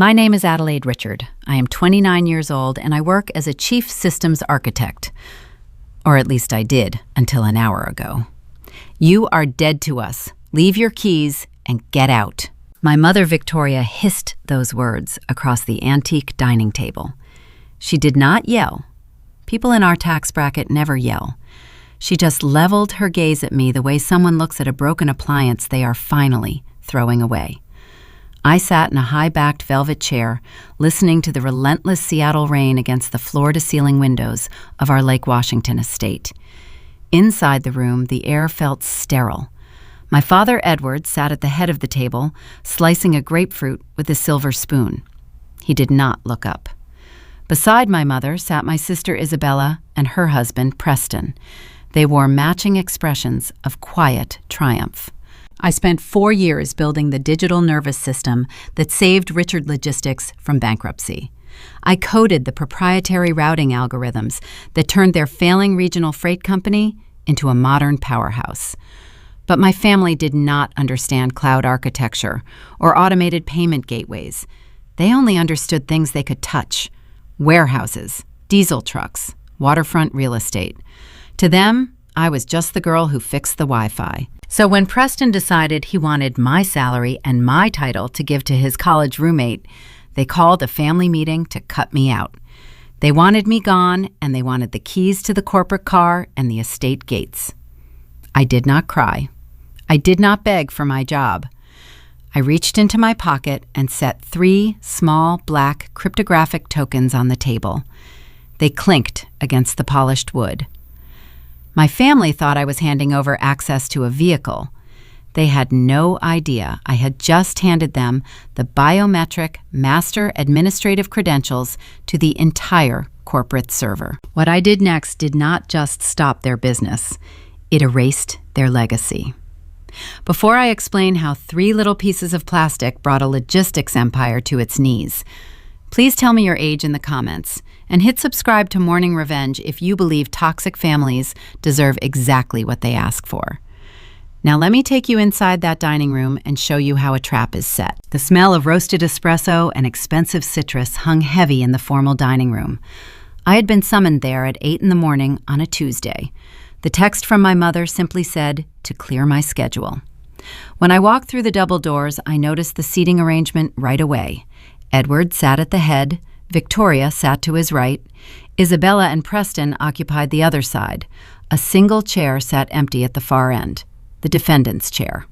My name is Adelaide Richard. I am 29 years old and I work as a chief systems architect. Or at least I did until an hour ago. You are dead to us. Leave your keys and get out. My mother, Victoria, hissed those words across the antique dining table. She did not yell. People in our tax bracket never yell. She just leveled her gaze at me the way someone looks at a broken appliance they are finally throwing away. I sat in a high-backed velvet chair, listening to the relentless Seattle rain against the floor-to-ceiling windows of our Lake Washington estate. Inside the room, the air felt sterile. My father, Edward, sat at the head of the table, slicing a grapefruit with a silver spoon. He did not look up. Beside my mother sat my sister Isabella and her husband, Preston. They wore matching expressions of quiet triumph. I spent 4 years building the digital nervous system that saved Richard Logistics from bankruptcy. I coded the proprietary routing algorithms that turned their failing regional freight company into a modern powerhouse. But my family did not understand cloud architecture or automated payment gateways. They only understood things they could touch: warehouses, diesel trucks, waterfront real estate. To them, I was just the girl who fixed the Wi-Fi. So when Preston decided he wanted my salary and my title to give to his college roommate, they called a family meeting to cut me out. They wanted me gone, and they wanted the keys to the corporate car and the estate gates. I did not cry. I did not beg for my job. I reached into my pocket and set 3 small black cryptographic tokens on the table. They clinked against the polished wood. My family thought I was handing over access to a vehicle. They had no idea I had just handed them the biometric master administrative credentials to the entire corporate server. What I did next did not just stop their business. It erased their legacy. Before I explain how 3 little pieces of plastic brought a logistics empire to its knees, please tell me your age in the comments, and hit subscribe to Morning Revenge if you believe toxic families deserve exactly what they ask for. Now let me take you inside that dining room and show you how a trap is set. The smell of roasted espresso and expensive citrus hung heavy in the formal dining room. I had been summoned there at 8 in the morning on a Tuesday. The text from my mother simply said, to clear my schedule. When I walked through the double doors, I noticed the seating arrangement right away. Edward sat at the head, Victoria sat to his right, Isabella and Preston occupied the other side. A single chair sat empty at the far end, the defendant's chair.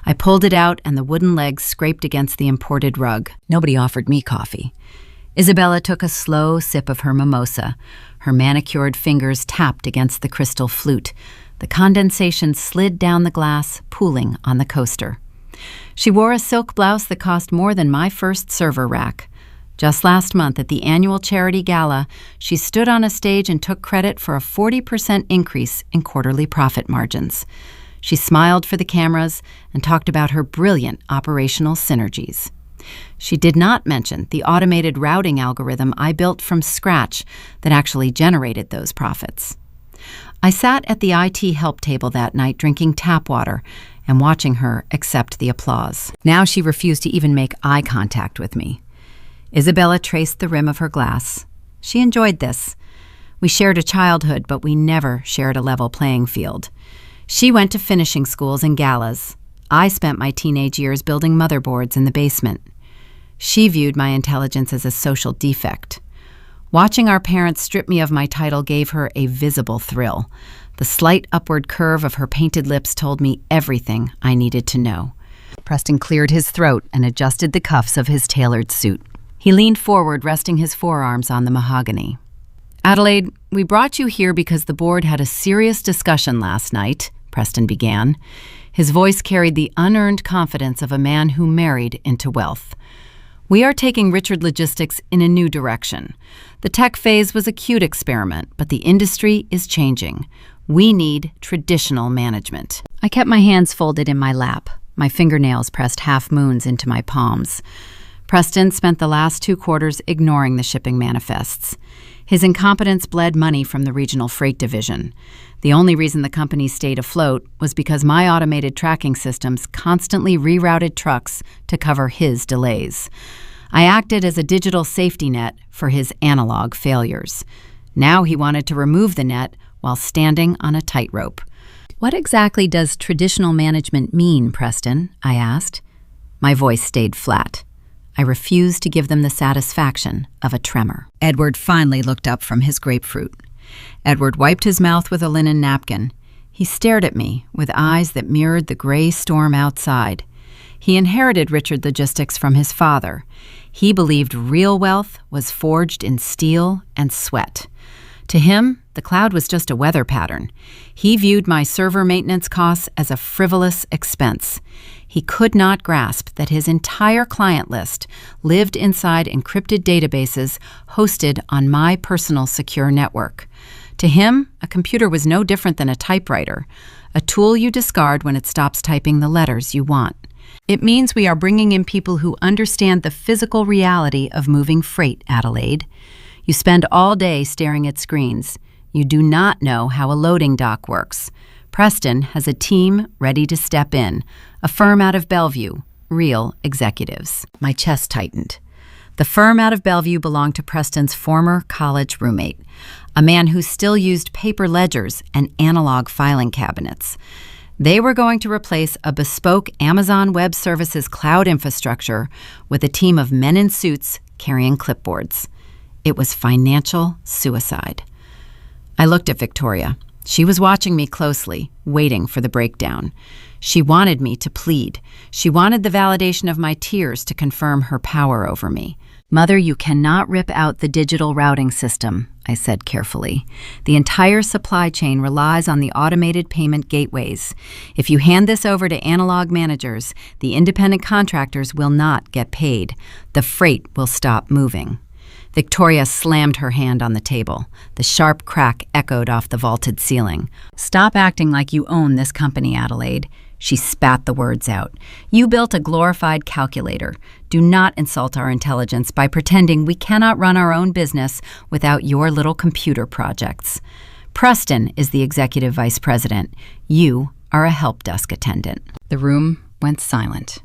I pulled it out and the wooden legs scraped against the imported rug. Nobody offered me coffee. Isabella took a slow sip of her mimosa. Her manicured fingers tapped against the crystal flute. The condensation slid down the glass, pooling on the coaster. She wore a silk blouse that cost more than my first server rack. Just last month at the annual charity gala, she stood on a stage and took credit for a 40% increase in quarterly profit margins. She smiled for the cameras and talked about her brilliant operational synergies. She did not mention the automated routing algorithm I built from scratch that actually generated those profits. I sat at the IT help table that night drinking tap water and watching her accept the applause. Now she refused to even make eye contact with me. Isabella traced the rim of her glass. She enjoyed this. We shared a childhood, but we never shared a level playing field. She went to finishing schools and galas. I spent my teenage years building motherboards in the basement. She viewed my intelligence as a social defect. Watching our parents strip me of my title gave her a visible thrill. The slight upward curve of her painted lips told me everything I needed to know. Preston cleared his throat and adjusted the cuffs of his tailored suit. He leaned forward, resting his forearms on the mahogany. Adelaide, we brought you here because the board had a serious discussion last night, Preston began. His voice carried the unearned confidence of a man who married into wealth. We are taking Richard Logistics in a new direction. The tech phase was a cute experiment, but the industry is changing. We need traditional management. I kept my hands folded in my lap, my fingernails pressed half moons into my palms. Preston spent the last 2 quarters ignoring the shipping manifests. His incompetence bled money from the regional freight division. The only reason the company stayed afloat was because my automated tracking systems constantly rerouted trucks to cover his delays. I acted as a digital safety net for his analog failures. Now he wanted to remove the net while standing on a tightrope. "What exactly does traditional management mean, Preston?" I asked. My voice stayed flat. I refused to give them the satisfaction of a tremor. Edward finally looked up from his grapefruit. Edward wiped his mouth with a linen napkin. He stared at me with eyes that mirrored the gray storm outside. He inherited Richard Logistics from his father. He believed real wealth was forged in steel and sweat. To him, the cloud was just a weather pattern. He viewed my server maintenance costs as a frivolous expense. He could not grasp that his entire client list lived inside encrypted databases hosted on my personal secure network. To him, a computer was no different than a typewriter, a tool you discard when it stops typing the letters you want. It means we are bringing in people who understand the physical reality of moving freight, Adelaide. You spend all day staring at screens. You do not know how a loading dock works. Preston has a team ready to step in, a firm out of Bellevue, real executives. My chest tightened. The firm out of Bellevue belonged to Preston's former college roommate, a man who still used paper ledgers and analog filing cabinets. They were going to replace a bespoke Amazon Web Services cloud infrastructure with a team of men in suits carrying clipboards. It was financial suicide. I looked at Victoria. She was watching me closely, waiting for the breakdown. She wanted me to plead. She wanted the validation of my tears to confirm her power over me. "Mother, you cannot rip out the digital routing system," I said carefully. "The entire supply chain relies on the automated payment gateways. If you hand this over to analog managers, the independent contractors will not get paid. The freight will stop moving." Victoria slammed her hand on the table. The sharp crack echoed off the vaulted ceiling. "Stop acting like you own this company, Adelaide." She spat the words out. "You built a glorified calculator. Do not insult our intelligence by pretending we cannot run our own business without your little computer projects. Preston is the executive vice president. You are a help desk attendant." The room went silent.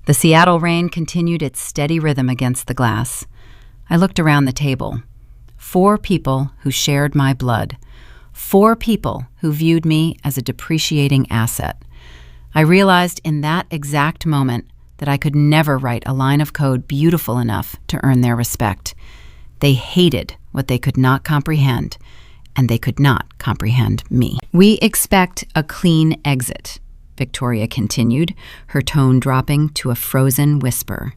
The Seattle rain continued its steady rhythm against the glass. I looked around the table. 4 people who shared my blood. 4 people who viewed me as a depreciating asset. I realized in that exact moment that I could never write a line of code beautiful enough to earn their respect. They hated what they could not comprehend, and they could not comprehend me. "We expect a clean exit," Victoria continued, her tone dropping to a frozen whisper.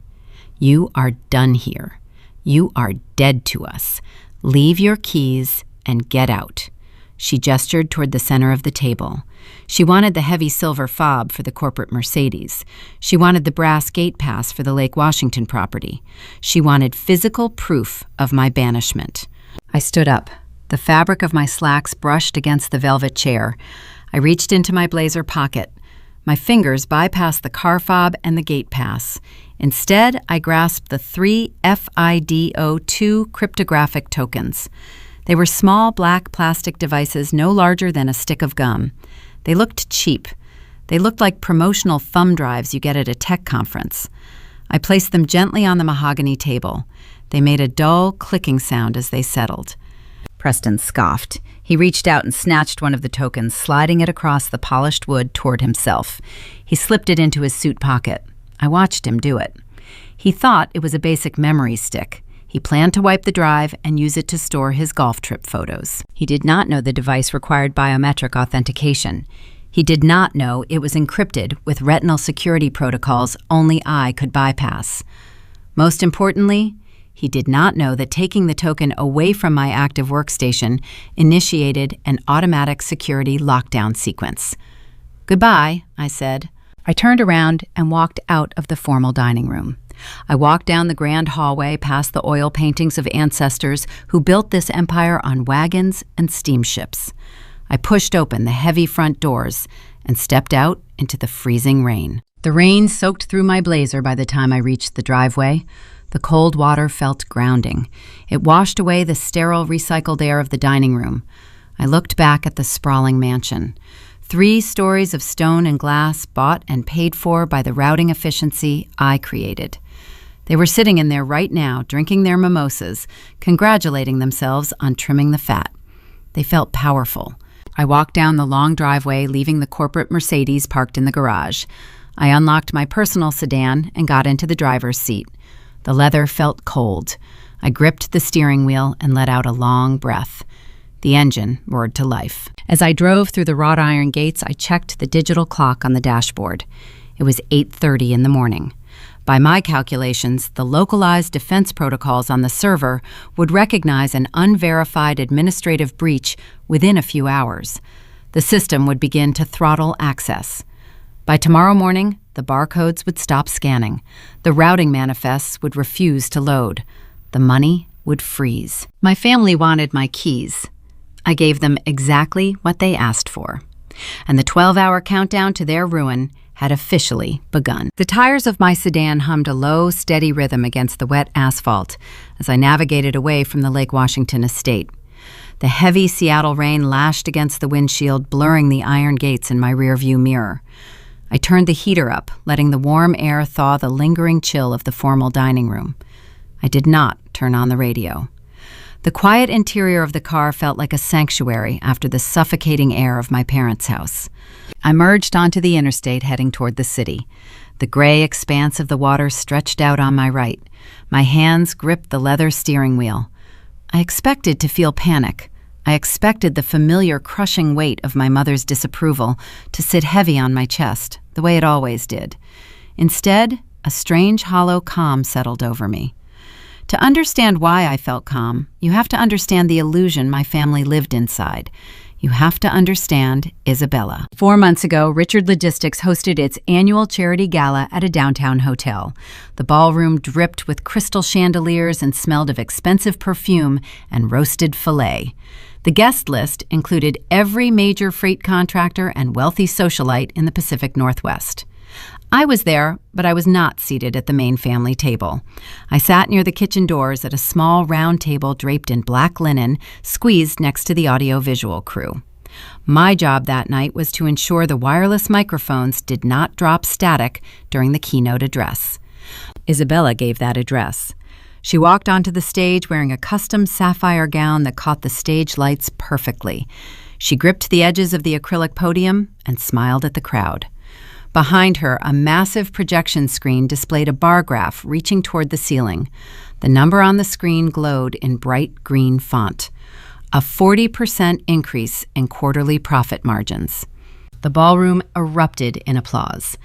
"You are done here. You are dead to us. Leave your keys and get out." She gestured toward the center of the table. She wanted the heavy silver fob for the corporate Mercedes. She wanted the brass gate pass for the Lake Washington property. She wanted physical proof of my banishment. I stood up. The fabric of my slacks brushed against the velvet chair. I reached into my blazer pocket. My fingers bypassed the car fob and the gate pass. Instead, I grasped the 3 FIDO2 cryptographic tokens. They were small black plastic devices no larger than a stick of gum. They looked cheap. They looked like promotional thumb drives you get at a tech conference. I placed them gently on the mahogany table. They made a dull clicking sound as they settled. Preston scoffed. He reached out and snatched one of the tokens, sliding it across the polished wood toward himself. He slipped it into his suit pocket. I watched him do it. He thought it was a basic memory stick. He planned to wipe the drive and use it to store his golf trip photos. He did not know the device required biometric authentication. He did not know it was encrypted with retinal security protocols only I could bypass. Most importantly, he did not know that taking the token away from my active workstation initiated an automatic security lockdown sequence. "Goodbye," I said. I turned around and walked out of the formal dining room. I walked down the grand hallway past the oil paintings of ancestors who built this empire on wagons and steamships. I pushed open the heavy front doors and stepped out into the freezing rain. The rain soaked through my blazer by the time I reached the driveway. The cold water felt grounding. It washed away the sterile, recycled air of the dining room. I looked back at the sprawling mansion. 3 stories of stone and glass bought and paid for by the routing efficiency I created. They were sitting in there right now, drinking their mimosas, congratulating themselves on trimming the fat. They felt powerful. I walked down the long driveway, leaving the corporate Mercedes parked in the garage. I unlocked my personal sedan and got into the driver's seat. The leather felt cold. I gripped the steering wheel and let out a long breath. The engine roared to life. As I drove through the wrought iron gates, I checked the digital clock on the dashboard. It was 8:30 in the morning. By my calculations, the localized defense protocols on the server would recognize an unverified administrative breach within a few hours. The system would begin to throttle access. By tomorrow morning, the barcodes would stop scanning. The routing manifests would refuse to load. The money would freeze. My family wanted my keys. I gave them exactly what they asked for. And the 12-hour countdown to their ruin had officially begun. The tires of my sedan hummed a low, steady rhythm against the wet asphalt as I navigated away from the Lake Washington estate. The heavy Seattle rain lashed against the windshield, blurring the iron gates in my rearview mirror. I turned the heater up, letting the warm air thaw the lingering chill of the formal dining room. I did not turn on the radio. The quiet interior of the car felt like a sanctuary after the suffocating air of my parents' house. I merged onto the interstate, heading toward the city. The gray expanse of the water stretched out on my right. My hands gripped the leather steering wheel. I expected to feel panic. I expected the familiar crushing weight of my mother's disapproval to sit heavy on my chest, the way it always did. Instead, a strange, hollow calm settled over me. To understand why I felt calm, you have to understand the illusion my family lived inside. You have to understand Isabella. 4 months ago, Richard Logistics hosted its annual charity gala at a downtown hotel. The ballroom dripped with crystal chandeliers and smelled of expensive perfume and roasted filet. The guest list included every major freight contractor and wealthy socialite in the Pacific Northwest. I was there, but I was not seated at the main family table. I sat near the kitchen doors at a small round table draped in black linen, squeezed next to the audio-visual crew. My job that night was to ensure the wireless microphones did not drop static during the keynote address. Isabella gave that address. She walked onto the stage wearing a custom sapphire gown that caught the stage lights perfectly. She gripped the edges of the acrylic podium and smiled at the crowd. Behind her, a massive projection screen displayed a bar graph reaching toward the ceiling. The number on the screen glowed in bright green font. A 40% increase in quarterly profit margins. The ballroom erupted in applause.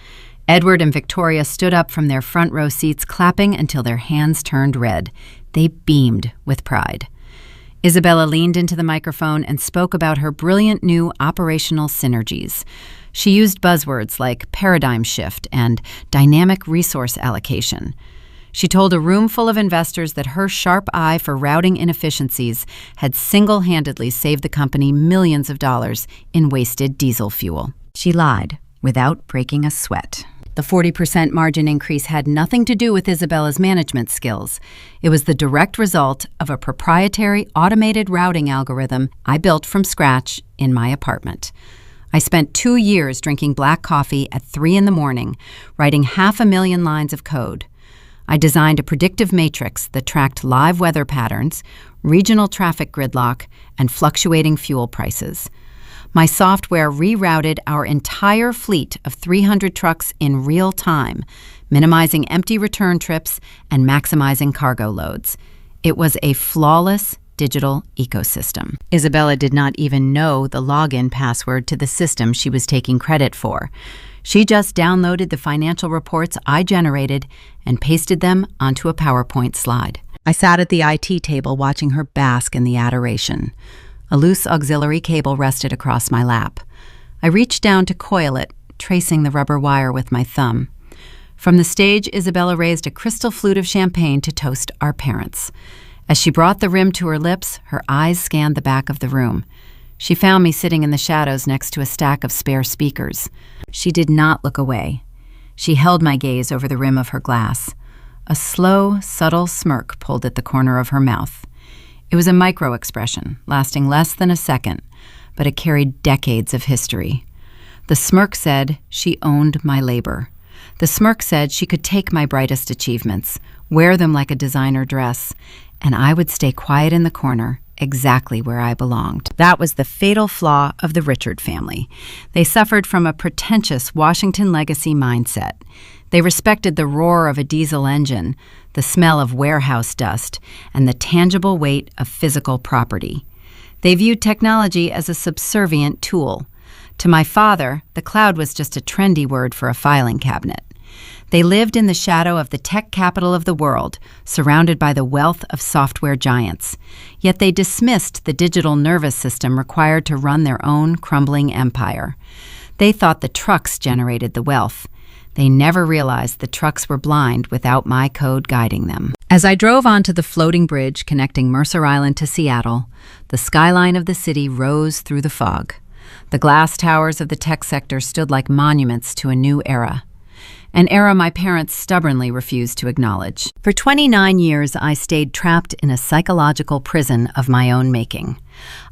Edward and Victoria stood up from their front row seats, clapping until their hands turned red. They beamed with pride. Isabella leaned into the microphone and spoke about her brilliant new operational synergies. She used buzzwords like paradigm shift and dynamic resource allocation. She told a room full of investors that her sharp eye for routing inefficiencies had single-handedly saved the company millions of dollars in wasted diesel fuel. She lied without breaking a sweat. The 40% margin increase had nothing to do with Isabella's management skills. It was the direct result of a proprietary automated routing algorithm I built from scratch in my apartment. I spent 2 years drinking black coffee at 3 in the morning, writing 500,000 lines of code. I designed a predictive matrix that tracked live weather patterns, regional traffic gridlock, and fluctuating fuel prices. My software rerouted our entire fleet of 300 trucks in real time, minimizing empty return trips and maximizing cargo loads. It was a flawless digital ecosystem. Isabella did not even know the login password to the system she was taking credit for. She just downloaded the financial reports I generated and pasted them onto a PowerPoint slide. I sat at the IT table watching her bask in the adoration. A loose auxiliary cable rested across my lap. I reached down to coil it, tracing the rubber wire with my thumb. From the stage, Isabella raised a crystal flute of champagne to toast our parents. As she brought the rim to her lips, her eyes scanned the back of the room. She found me sitting in the shadows next to a stack of spare speakers. She did not look away. She held my gaze over the rim of her glass. A slow, subtle smirk pulled at the corner of her mouth. It was a micro-expression, lasting less than a second, but it carried decades of history. The smirk said she owned my labor. The smirk said she could take my brightest achievements, wear them like a designer dress, and I would stay quiet in the corner, exactly where I belonged. That was the fatal flaw of the Richard family. They suffered from a pretentious Washington legacy mindset. They respected the roar of a diesel engine, the smell of warehouse dust, and the tangible weight of physical property. They viewed technology as a subservient tool. To my father, the cloud was just a trendy word for a filing cabinet. They lived in the shadow of the tech capital of the world, surrounded by the wealth of software giants. Yet they dismissed the digital nervous system required to run their own crumbling empire. They thought the trucks generated the wealth. They never realized the trucks were blind without my code guiding them. As I drove onto the floating bridge connecting Mercer Island to Seattle, the skyline of the city rose through the fog. The glass towers of the tech sector stood like monuments to a new era. An era my parents stubbornly refused to acknowledge. For 29 years, I stayed trapped in a psychological prison of my own making.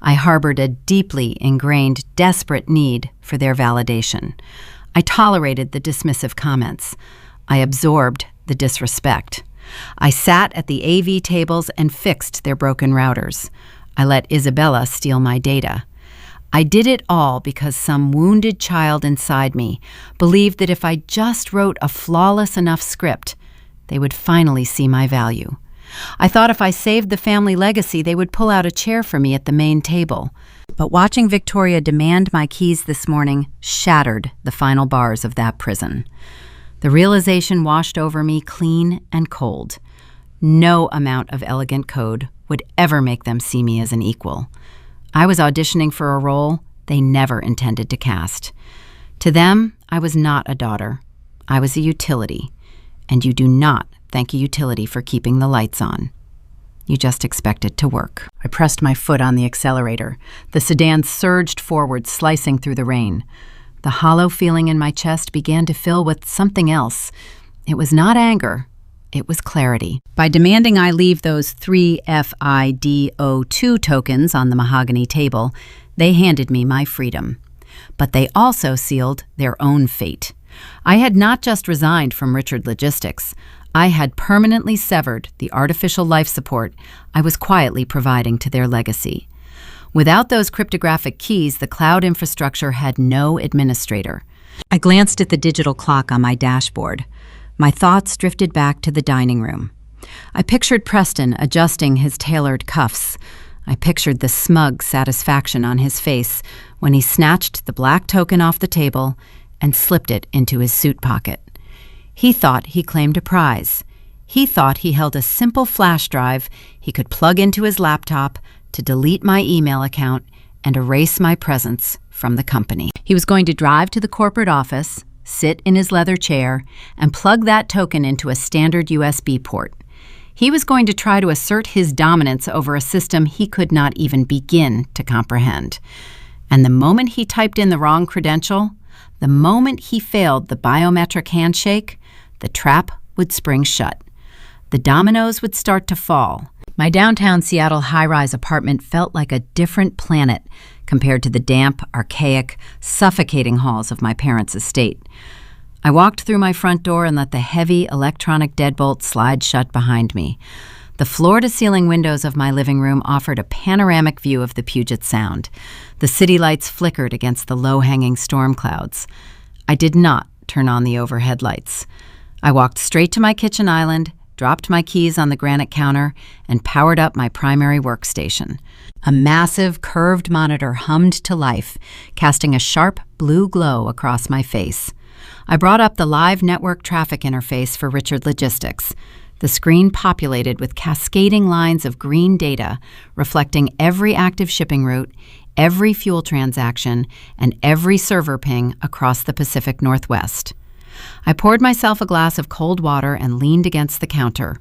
I harbored a deeply ingrained, desperate need for their validation. I tolerated the dismissive comments. I absorbed the disrespect. I sat at the AV tables and fixed their broken routers. I let Isabella steal my data. I did it all because some wounded child inside me believed that if I just wrote a flawless enough script, they would finally see my value. I thought if I saved the family legacy, they would pull out a chair for me at the main table. But watching Victoria demand my keys this morning shattered the final bars of that prison. The realization washed over me clean and cold. No amount of elegant code would ever make them see me as an equal. I was auditioning for a role they never intended to cast. To them, I was not a daughter. I was a utility. And you do not thank a utility for keeping the lights on. You just expect it to work. I pressed my foot on the accelerator. The sedan surged forward, slicing through the rain. The hollow feeling in my chest began to fill with something else. It was not anger. It was clarity. By demanding I leave those 3 FIDO2 tokens on the mahogany table, they handed me my freedom. But they also sealed their own fate. I had not just resigned from Richard Logistics. I had permanently severed the artificial life support I was quietly providing to their legacy. Without those cryptographic keys, the cloud infrastructure had no administrator. I glanced at the digital clock on my dashboard. My thoughts drifted back to the dining room. I pictured Preston adjusting his tailored cuffs. I pictured the smug satisfaction on his face when he snatched the black token off the table and slipped it into his suit pocket. He thought he claimed a prize. He thought he held a simple flash drive he could plug into his laptop to delete my email account and erase my presence from the company. He was going to drive to the corporate office, sit in his leather chair, and plug that token into a standard USB port. He was going to try to assert his dominance over a system he could not even begin to comprehend. And the moment he typed in the wrong credential, the moment he failed the biometric handshake, the trap would spring shut. The dominoes would start to fall. My downtown Seattle high-rise apartment felt like a different planet compared to the damp, archaic, suffocating halls of my parents' estate. I walked through my front door and let the heavy electronic deadbolt slide shut behind me. The floor-to-ceiling windows of my living room offered a panoramic view of the Puget Sound. The city lights flickered against the low-hanging storm clouds. I did not turn on the overhead lights. I walked straight to my kitchen island, dropped my keys on the granite counter, and powered up my primary workstation. A massive, curved monitor hummed to life, casting a sharp blue glow across my face. I brought up the live network traffic interface for Richard Logistics. The screen populated with cascading lines of green data reflecting every active shipping route, every fuel transaction, and every server ping across the Pacific Northwest. I poured myself a glass of cold water and leaned against the counter,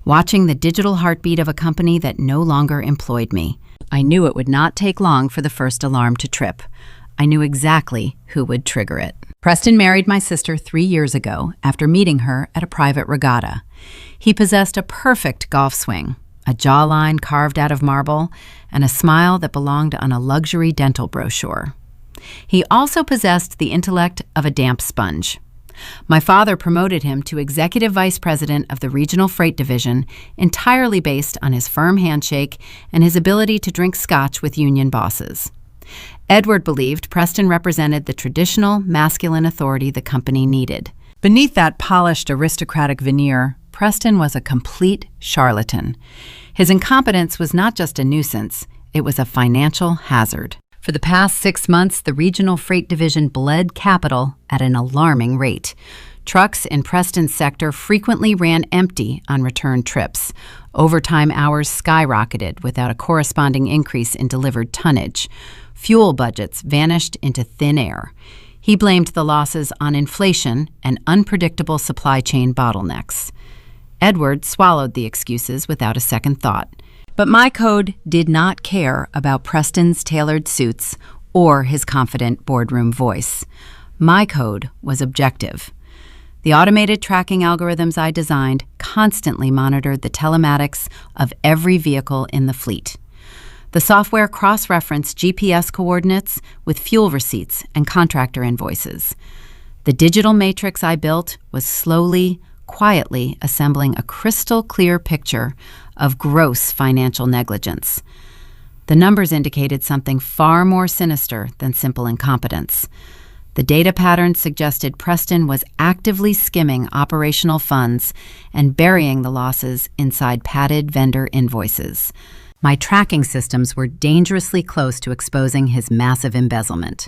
watching the digital heartbeat of a company that no longer employed me. I knew it would not take long for the first alarm to trip. I knew exactly who would trigger it. Preston married my sister 3 years ago after meeting her at a private regatta. He possessed a perfect golf swing, a jawline carved out of marble, and a smile that belonged on a luxury dental brochure. He also possessed the intellect of a damp sponge. My father promoted him to executive vice president of the regional freight division, entirely based on his firm handshake and his ability to drink scotch with union bosses. Edward believed Preston represented the traditional masculine authority the company needed. Beneath that polished aristocratic veneer, Preston was a complete charlatan. His incompetence was not just a nuisance, it was a financial hazard. For the past 6 months, the regional freight division bled capital at an alarming rate. Trucks in Preston's sector frequently ran empty on return trips. Overtime hours skyrocketed without a corresponding increase in delivered tonnage. Fuel budgets vanished into thin air. He blamed the losses on inflation and unpredictable supply chain bottlenecks. Edward swallowed the excuses without a second thought. But my code did not care about Preston's tailored suits or his confident boardroom voice. My code was objective. The automated tracking algorithms I designed constantly monitored the telematics of every vehicle in the fleet. The software cross-referenced GPS coordinates with fuel receipts and contractor invoices. The digital matrix I built was slowly, quietly assembling a crystal-clear picture of gross financial negligence. The numbers indicated something far more sinister than simple incompetence. The data patterns suggested Preston was actively skimming operational funds and burying the losses inside padded vendor invoices. My tracking systems were dangerously close to exposing his massive embezzlement.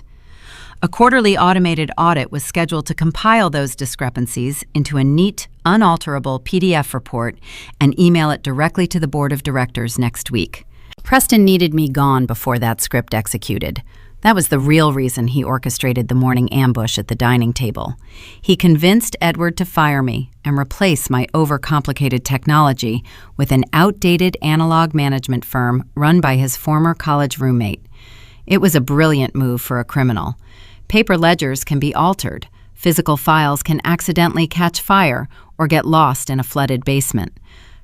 A quarterly automated audit was scheduled to compile those discrepancies into a neat, unalterable PDF report and email it directly to the board of directors next week. Preston needed me gone before that script executed. That was the real reason he orchestrated the morning ambush at the dining table. He convinced Edward to fire me and replace my overcomplicated technology with an outdated analog management firm run by his former college roommate. It was a brilliant move for a criminal. Paper ledgers can be altered. Physical files can accidentally catch fire or get lost in a flooded basement.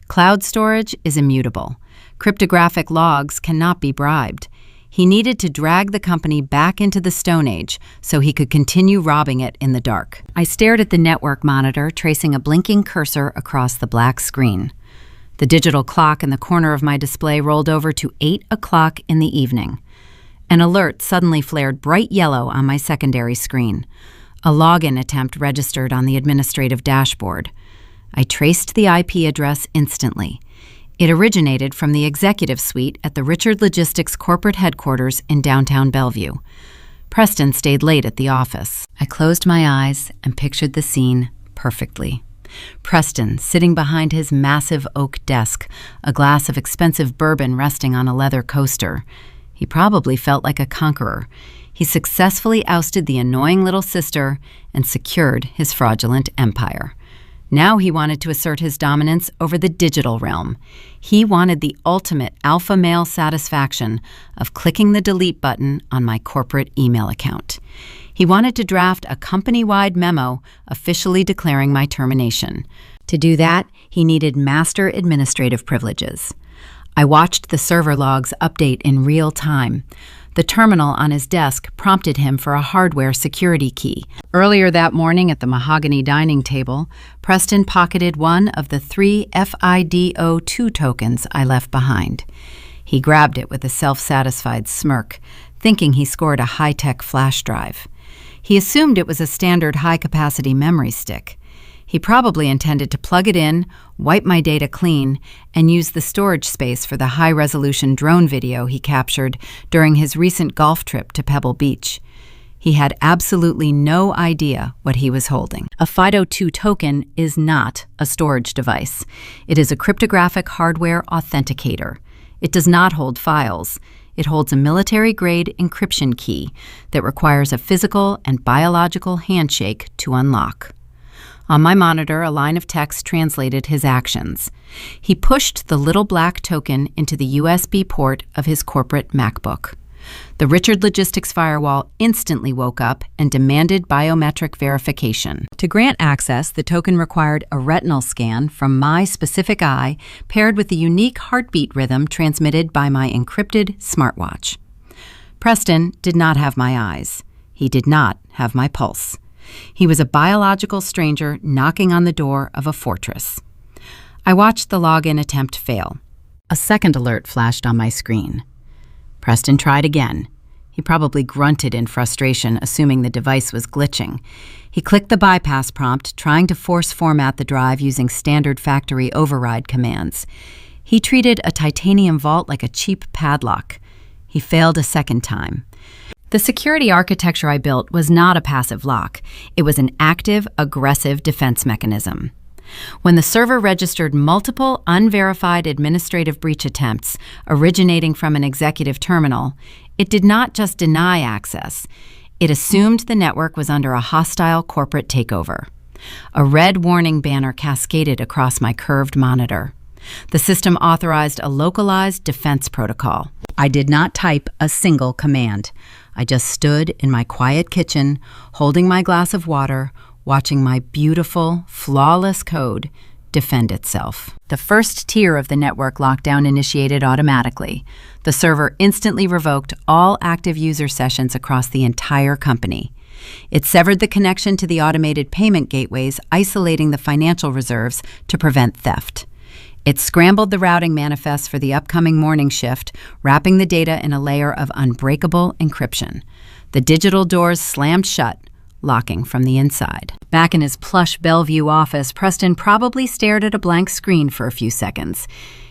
Cloud storage is immutable. Cryptographic logs cannot be bribed. He needed to drag the company back into the Stone Age so he could continue robbing it in the dark. I stared at the network monitor, tracing a blinking cursor across the black screen. The digital clock in the corner of my display rolled over to 8 o'clock in the evening. An alert suddenly flared bright yellow on my secondary screen. A login attempt registered on the administrative dashboard. I traced the IP address instantly. It originated from the executive suite at the Richard Logistics corporate headquarters in downtown Bellevue. Preston stayed late at the office. I closed my eyes and pictured the scene perfectly. Preston sitting behind his massive oak desk, a glass of expensive bourbon resting on a leather coaster. He probably felt like a conqueror. He successfully ousted the annoying little sister and secured his fraudulent empire. Now he wanted to assert his dominance over the digital realm. He wanted the ultimate alpha male satisfaction of clicking the delete button on my corporate email account. He wanted to draft a company-wide memo officially declaring my termination. To do that, he needed master administrative privileges. I watched the server logs update in real time. The terminal on his desk prompted him for a hardware security key. Earlier that morning at the mahogany dining table, Preston pocketed one of the 3 FIDO2 tokens I left behind. He grabbed it with a self-satisfied smirk, thinking he scored a high-tech flash drive. He assumed it was a standard high-capacity memory stick. He probably intended to plug it in, wipe my data clean, and use the storage space for the high-resolution drone video he captured during his recent golf trip to Pebble Beach. He had absolutely no idea what he was holding. A FIDO2 token is not a storage device. It is a cryptographic hardware authenticator. It does not hold files. It holds a military-grade encryption key that requires a physical and biological handshake to unlock. On my monitor, a line of text translated his actions. He pushed the little black token into the USB port of his corporate MacBook. The Richard Logistics firewall instantly woke up and demanded biometric verification. To grant access, the token required a retinal scan from my specific eye paired with the unique heartbeat rhythm transmitted by my encrypted smartwatch. Preston did not have my eyes. He did not have my pulse. He was a biological stranger knocking on the door of a fortress. I watched the login attempt fail. A second alert flashed on my screen. Preston tried again. He probably grunted in frustration, assuming the device was glitching. He clicked the bypass prompt, trying to force format the drive using standard factory override commands. He treated a titanium vault like a cheap padlock. He failed a second time. The security architecture I built was not a passive lock. It was an active, aggressive defense mechanism. When the server registered multiple unverified administrative breach attempts originating from an executive terminal, it did not just deny access. It assumed the network was under a hostile corporate takeover. A red warning banner cascaded across my curved monitor. The system authorized a localized defense protocol. I did not type a single command. I just stood in my quiet kitchen, holding my glass of water, watching my beautiful, flawless code defend itself. The first tier of the network lockdown initiated automatically. The server instantly revoked all active user sessions across the entire company. It severed the connection to the automated payment gateways, isolating the financial reserves to prevent theft. It scrambled the routing manifests for the upcoming morning shift, wrapping the data in a layer of unbreakable encryption. The digital doors slammed shut, locking from the inside. Back in his plush Bellevue office, Preston probably stared at a blank screen for a few seconds.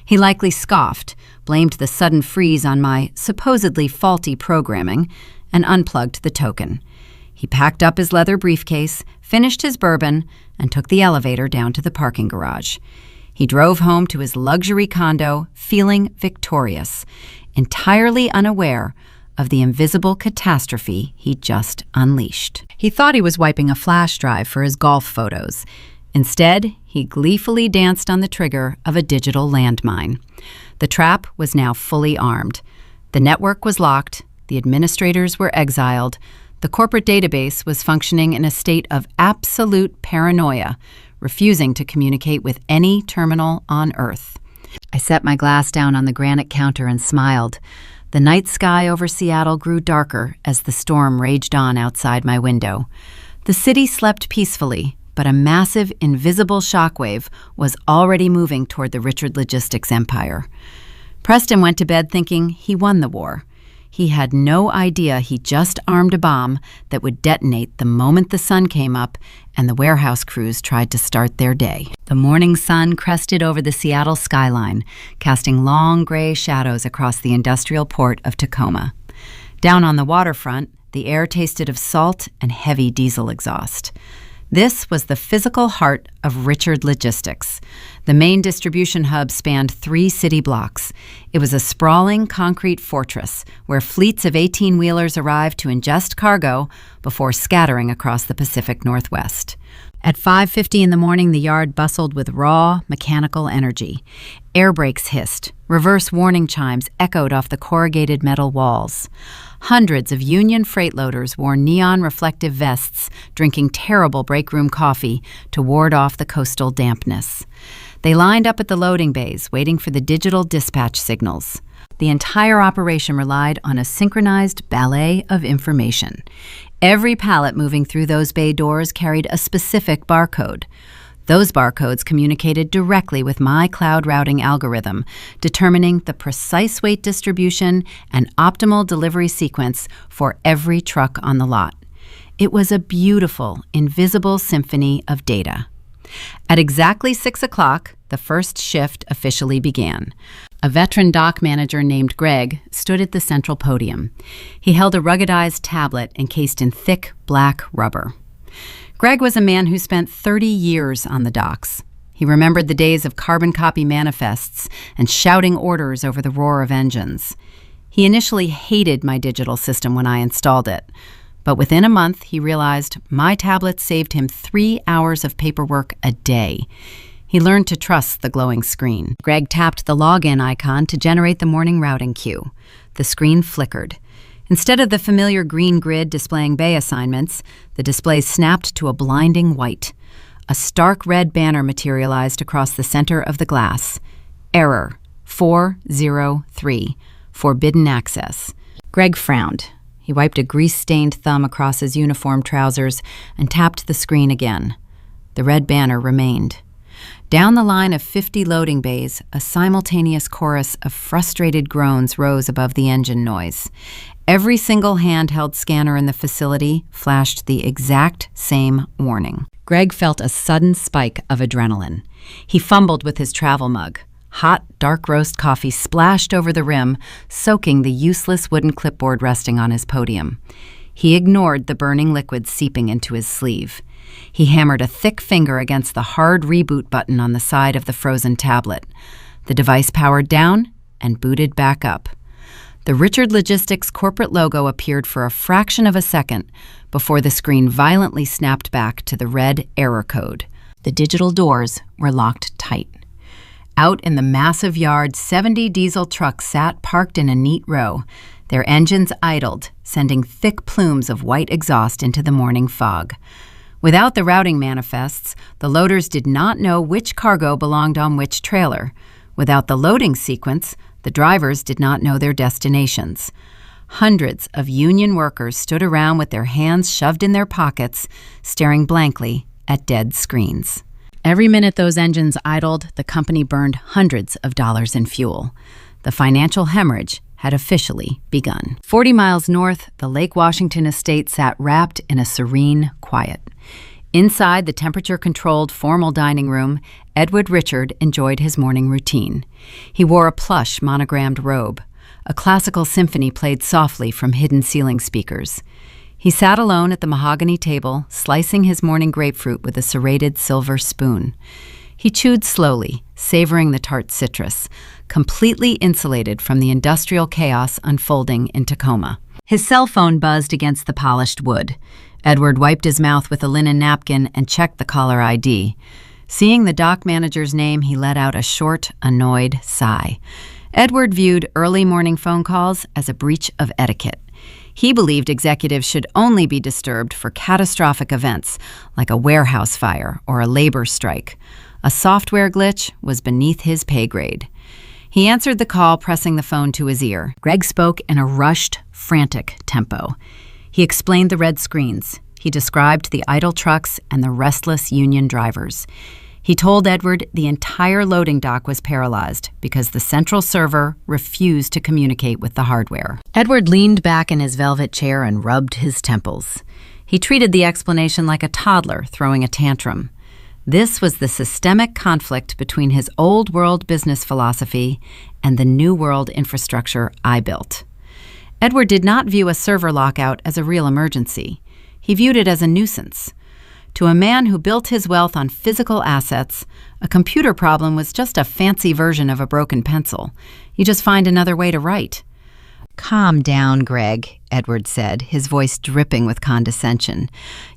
He likely scoffed, blamed the sudden freeze on my supposedly faulty programming, and unplugged the token. He packed up his leather briefcase, finished his bourbon, and took the elevator down to the parking garage. He drove home to his luxury condo, feeling victorious, entirely unaware of the invisible catastrophe he just unleashed. He thought he was wiping a flash drive for his golf photos. Instead, he gleefully danced on the trigger of a digital landmine. The trap was now fully armed. The network was locked, the administrators were exiled, the corporate database was functioning in a state of absolute paranoia, refusing to communicate with any terminal on Earth. I set my glass down on the granite counter and smiled. The night sky over Seattle grew darker as the storm raged on outside my window. The city slept peacefully, but a massive, invisible shockwave was already moving toward the Richard Logistics empire. Preston went to bed thinking he won the war. He had no idea he just armed a bomb that would detonate the moment the sun came up and the warehouse crews tried to start their day. The morning sun crested over the Seattle skyline, casting long gray shadows across the industrial port of Tacoma. Down on the waterfront, the air tasted of salt and heavy diesel exhaust. This was the physical heart of Richard Logistics. The main distribution hub spanned 3 city blocks. It was a sprawling concrete fortress where fleets of 18-wheelers arrived to ingest cargo before scattering across the Pacific Northwest. At 5:50 in the morning, the yard bustled with raw, mechanical energy. Air brakes hissed. Reverse warning chimes echoed off the corrugated metal walls. Hundreds of union freight loaders wore neon-reflective vests, drinking terrible break-room coffee to ward off the coastal dampness. They lined up at the loading bays, waiting for the digital dispatch signals. The entire operation relied on a synchronized ballet of information. Every pallet moving through those bay doors carried a specific barcode. Those barcodes communicated directly with my cloud routing algorithm, determining the precise weight distribution and optimal delivery sequence for every truck on the lot. It was a beautiful, invisible symphony of data. At exactly 6 o'clock, the first shift officially began. A veteran dock manager named Greg stood at the central podium. He held a ruggedized tablet encased in thick black rubber. Greg was a man who spent 30 years on the docks. He remembered the days of carbon copy manifests and shouting orders over the roar of engines. He initially hated my digital system when I installed it, but within a month he realized my tablet saved him 3 hours of paperwork a day. He learned to trust the glowing screen. Greg tapped the login icon to generate the morning routing queue. The screen flickered. Instead of the familiar green grid displaying bay assignments, the display snapped to a blinding white. A stark red banner materialized across the center of the glass. Error 403. Forbidden access. Greg frowned. He wiped a grease-stained thumb across his uniform trousers and tapped the screen again. The red banner remained. Down the line of 50 loading bays, a simultaneous chorus of frustrated groans rose above the engine noise. Every single handheld scanner in the facility flashed the exact same warning. Greg felt a sudden spike of adrenaline. He fumbled with his travel mug. Hot, dark roast coffee splashed over the rim, soaking the useless wooden clipboard resting on his podium. He ignored the burning liquid seeping into his sleeve. He hammered a thick finger against the hard reboot button on the side of the frozen tablet. The device powered down and booted back up. The Richard Logistics corporate logo appeared for a fraction of a second before the screen violently snapped back to the red error code. The digital doors were locked tight. Out in the massive yard, 70 diesel trucks sat parked in a neat row. Their engines idled, sending thick plumes of white exhaust into the morning fog. Without the routing manifests, the loaders did not know which cargo belonged on which trailer. Without the loading sequence, the drivers did not know their destinations. Hundreds of union workers stood around with their hands shoved in their pockets, staring blankly at dead screens. Every minute those engines idled, the company burned hundreds of dollars in fuel. The financial hemorrhage had officially begun. 40 miles north, the Lake Washington estate sat wrapped in a serene quiet. Inside the temperature-controlled formal dining room, Edward Richard enjoyed his morning routine. He wore a plush monogrammed robe. A classical symphony played softly from hidden ceiling speakers. He sat alone at the mahogany table, slicing his morning grapefruit with a serrated silver spoon. He chewed slowly, savoring the tart citrus, completely insulated from the industrial chaos unfolding in Tacoma. His cell phone buzzed against the polished wood. Edward wiped his mouth with a linen napkin and checked the caller ID. Seeing the dock manager's name, he let out a short, annoyed sigh. Edward viewed early morning phone calls as a breach of etiquette. He believed executives should only be disturbed for catastrophic events, like a warehouse fire or a labor strike. A software glitch was beneath his pay grade. He answered the call, pressing the phone to his ear. Greg spoke in a rushed, frantic tempo. He explained the red screens. He described the idle trucks and the restless union drivers. He told Edward the entire loading dock was paralyzed because the central server refused to communicate with the hardware. Edward leaned back in his velvet chair and rubbed his temples. He treated the explanation like a toddler throwing a tantrum. This was the systemic conflict between his old world business philosophy and the new world infrastructure I built. Edward did not view a server lockout as a real emergency. He viewed it as a nuisance. To a man who built his wealth on physical assets, a computer problem was just a fancy version of a broken pencil. You just find another way to write. "Calm down, Greg," Edward said, his voice dripping with condescension.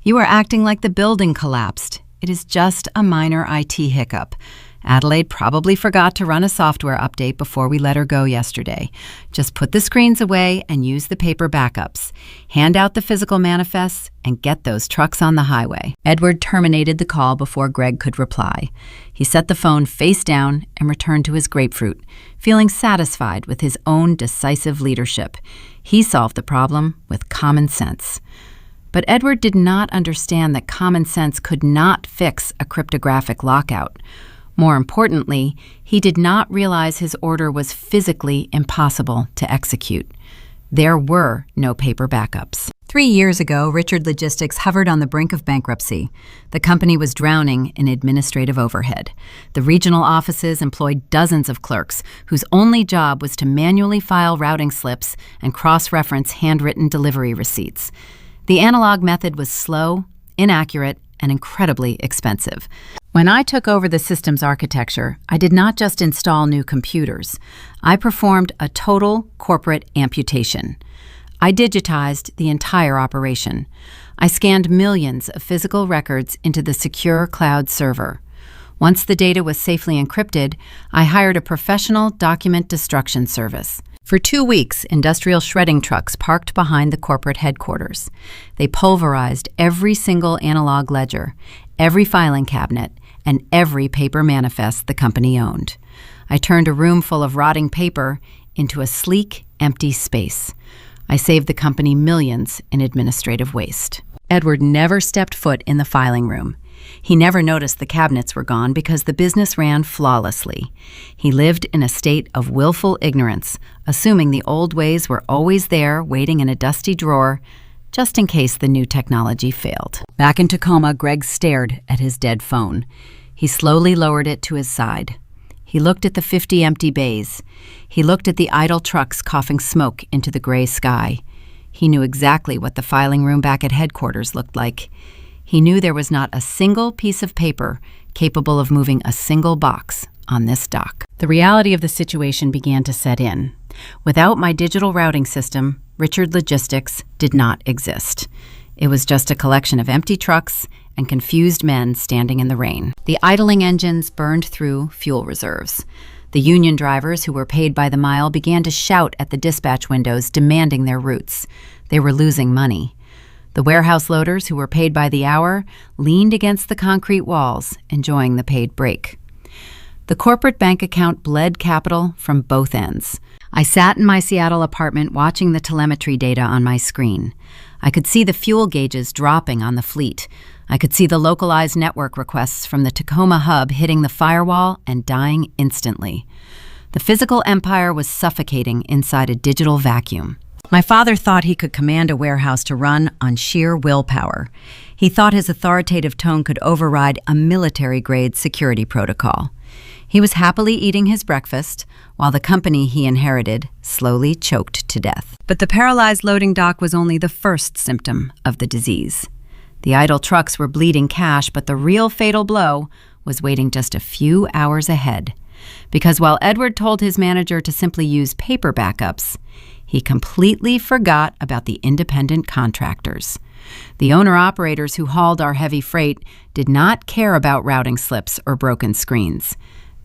"You are acting like the building collapsed. It is just a minor IT hiccup. Adelaide probably forgot to run a software update before we let her go yesterday. Just put the screens away and use the paper backups. Hand out the physical manifests and get those trucks on the highway." Edward terminated the call before Greg could reply. He set the phone face down and returned to his grapefruit, feeling satisfied with his own decisive leadership. He solved the problem with common sense. But Edward did not understand that common sense could not fix a cryptographic lockout. More importantly, he did not realize his order was physically impossible to execute. There were no paper backups. 3 years ago, Richard Logistics hovered on the brink of bankruptcy. The company was drowning in administrative overhead. The regional offices employed dozens of clerks whose only job was to manually file routing slips and cross-reference handwritten delivery receipts. The analog method was slow, inaccurate, and incredibly expensive. When I took over the systems architecture, I did not just install new computers. I performed a total corporate amputation. I digitized the entire operation. I scanned millions of physical records into the secure cloud server. Once the data was safely encrypted, I hired a professional document destruction service. For 2 weeks, industrial shredding trucks parked behind the corporate headquarters. They pulverized every single analog ledger, every filing cabinet, and every paper manifest the company owned. I turned a room full of rotting paper into a sleek, empty space. I saved the company millions in administrative waste. Edward never stepped foot in the filing room. He never noticed the cabinets were gone because the business ran flawlessly. He lived in a state of willful ignorance, assuming the old ways were always there, waiting in a dusty drawer, just in case the new technology failed. Back in Tacoma, Greg stared at his dead phone. He slowly lowered it to his side. He looked at the 50 empty bays. He looked at the idle trucks coughing smoke into the gray sky. He knew exactly what the filing room back at headquarters looked like. He knew there was not a single piece of paper capable of moving a single box on this dock. The reality of the situation began to set in. Without my digital routing system, Richard Logistics did not exist. It was just a collection of empty trucks and confused men standing in the rain. The idling engines burned through fuel reserves. The union drivers who were paid by the mile began to shout at the dispatch windows, demanding their routes. They were losing money. The warehouse loaders who were paid by the hour leaned against the concrete walls, enjoying the paid break. The corporate bank account bled capital from both ends. I sat in my Seattle apartment watching the telemetry data on my screen. I could see the fuel gauges dropping on the fleet. I could see the localized network requests from the Tacoma hub hitting the firewall and dying instantly. The physical empire was suffocating inside a digital vacuum. My father thought he could command a warehouse to run on sheer willpower. He thought his authoritative tone could override a military-grade security protocol. He was happily eating his breakfast, while the company he inherited slowly choked to death. But the paralyzed loading dock was only the first symptom of the disease. The idle trucks were bleeding cash, but the real fatal blow was waiting just a few hours ahead. Because while Edward told his manager to simply use paper backups, he completely forgot about the independent contractors. The owner-operators who hauled our heavy freight did not care about routing slips or broken screens.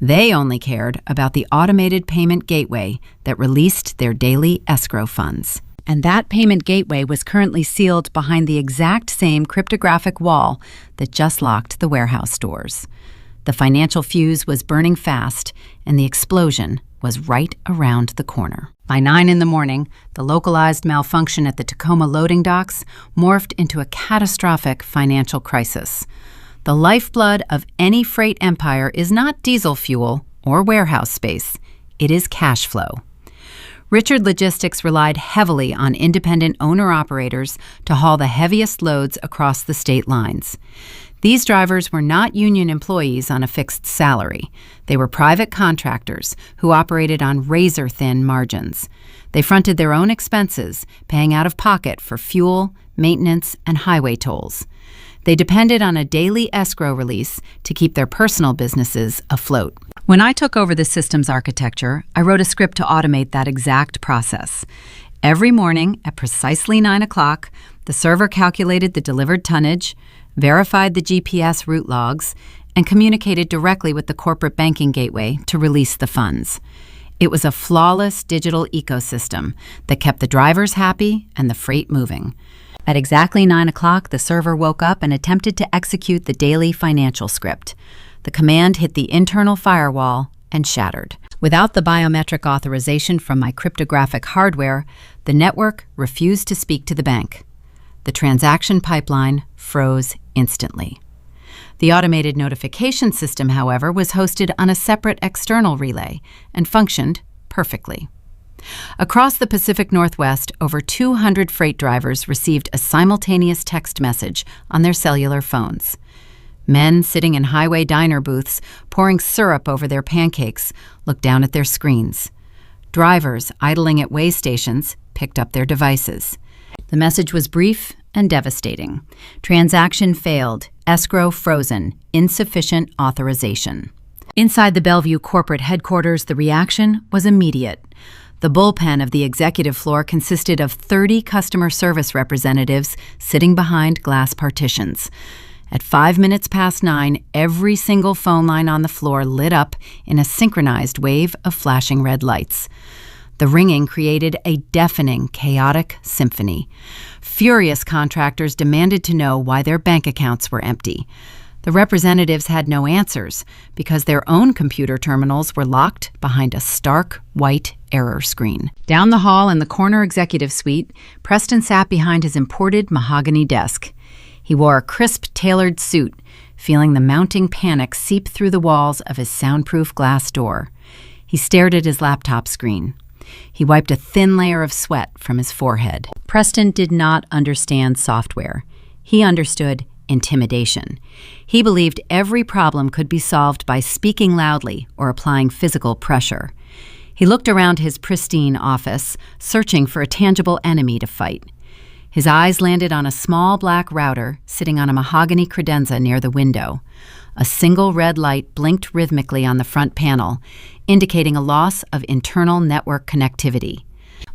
They only cared about the automated payment gateway that released their daily escrow funds. And that payment gateway was currently sealed behind the exact same cryptographic wall that just locked the warehouse doors. The financial fuse was burning fast, and the explosion was right around the corner. By 9 in the morning, the localized malfunction at the Tacoma loading docks morphed into a catastrophic financial crisis. The lifeblood of any freight empire is not diesel fuel or warehouse space. It is cash flow. Richard Logistics relied heavily on independent owner-operators to haul the heaviest loads across the state lines. These drivers were not union employees on a fixed salary. They were private contractors who operated on razor-thin margins. They fronted their own expenses, paying out of pocket for fuel, maintenance, and highway tolls. They depended on a daily escrow release to keep their personal businesses afloat. When I took over the systems architecture, I wrote a script to automate that exact process. Every morning at precisely 9 o'clock, the server calculated the delivered tonnage, verified the GPS route logs, and communicated directly with the corporate banking gateway to release the funds. It was a flawless digital ecosystem that kept the drivers happy and the freight moving. At exactly 9 o'clock, the server woke up and attempted to execute the daily financial script. The command hit the internal firewall and shattered. Without the biometric authorization from my cryptographic hardware, the network refused to speak to the bank. The transaction pipeline froze instantly. The automated notification system, however, was hosted on a separate external relay and functioned perfectly. Across the Pacific Northwest, over 200 freight drivers received a simultaneous text message on their cellular phones. Men sitting in highway diner booths, pouring syrup over their pancakes, looked down at their screens. Drivers idling at way stations picked up their devices. The message was brief and devastating. Transaction failed, escrow frozen, insufficient authorization. Inside the Bellevue corporate headquarters, the reaction was immediate. The bullpen of the executive floor consisted of 30 customer service representatives sitting behind glass partitions. At 5 minutes past 9, every single phone line on the floor lit up in a synchronized wave of flashing red lights. The ringing created a deafening, chaotic symphony. Furious contractors demanded to know why their bank accounts were empty. The representatives had no answers because their own computer terminals were locked behind a stark white error screen. Down the hall in the corner executive suite, Preston sat behind his imported mahogany desk. He wore a crisp, tailored suit, feeling the mounting panic seep through the walls of his soundproof glass door. He stared at his laptop screen. He wiped a thin layer of sweat from his forehead. Preston did not understand software. He understood intimidation. He believed every problem could be solved by speaking loudly or applying physical pressure. He looked around his pristine office, searching for a tangible enemy to fight. His eyes landed on a small black router sitting on a mahogany credenza near the window. A single red light blinked rhythmically on the front panel, indicating a loss of internal network connectivity.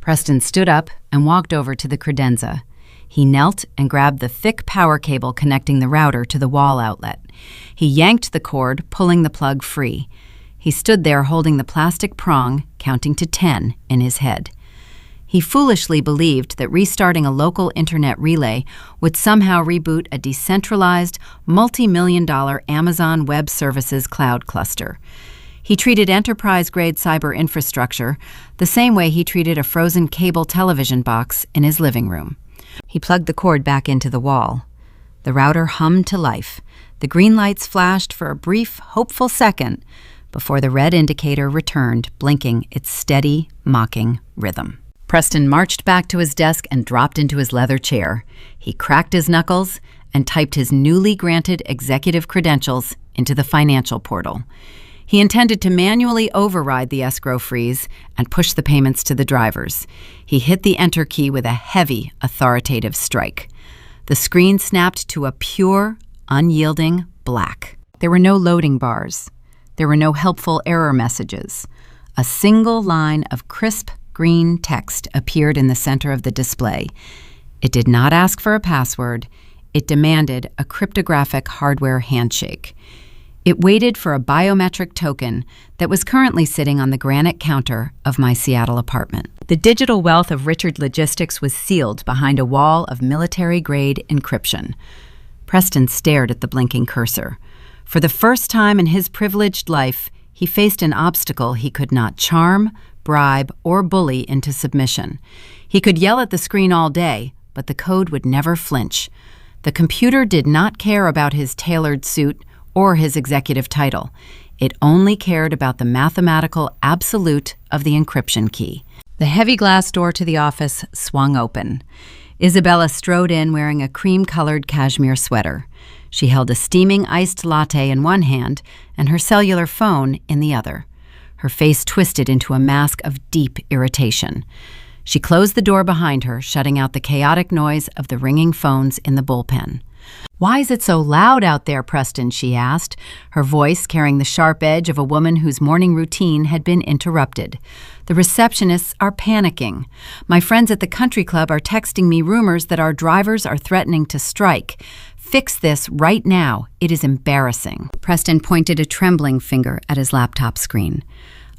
Preston stood up and walked over to the credenza. He knelt and grabbed the thick power cable connecting the router to the wall outlet. He yanked the cord, pulling the plug free. He stood there holding the plastic prong, counting to 10 in his head. He foolishly believed that restarting a local internet relay would somehow reboot a decentralized, multi-million-dollar Amazon Web Services cloud cluster. He treated enterprise-grade cyber infrastructure the same way he treated a frozen cable television box in his living room. He plugged the cord back into the wall. The router hummed to life. The green lights flashed for a brief, hopeful second before the red indicator returned, blinking its steady, mocking rhythm. Preston marched back to his desk and dropped into his leather chair. He cracked his knuckles and typed his newly granted executive credentials into the financial portal. He intended to manually override the escrow freeze and push the payments to the drivers. He hit the enter key with a heavy, authoritative strike. The screen snapped to a pure, unyielding black. There were no loading bars. There were no helpful error messages. A single line of crisp, green text appeared in the center of the display. It did not ask for a password. It demanded a cryptographic hardware handshake. It waited for a biometric token that was currently sitting on the granite counter of my Seattle apartment. The digital wealth of Richard Logistics was sealed behind a wall of military-grade encryption. Preston stared at the blinking cursor. For the first time in his privileged life, he faced an obstacle he could not charm, bribe, or bully into submission. He could yell at the screen all day, but the code would never flinch. The computer did not care about his tailored suit or his executive title. It only cared about the mathematical absolute of the encryption key. The heavy glass door to the office swung open. Isabella strode in wearing a cream-colored cashmere sweater. She held a steaming iced latte in one hand and her cellular phone in the other. Her face twisted into a mask of deep irritation. She closed the door behind her, shutting out the chaotic noise of the ringing phones in the bullpen. "Why is it so loud out there, Preston?" she asked, her voice carrying the sharp edge of a woman whose morning routine had been interrupted. "The receptionists are panicking. My friends at the country club are texting me rumors that our drivers are threatening to strike. Fix this right now. It is embarrassing." Preston pointed a trembling finger at his laptop screen.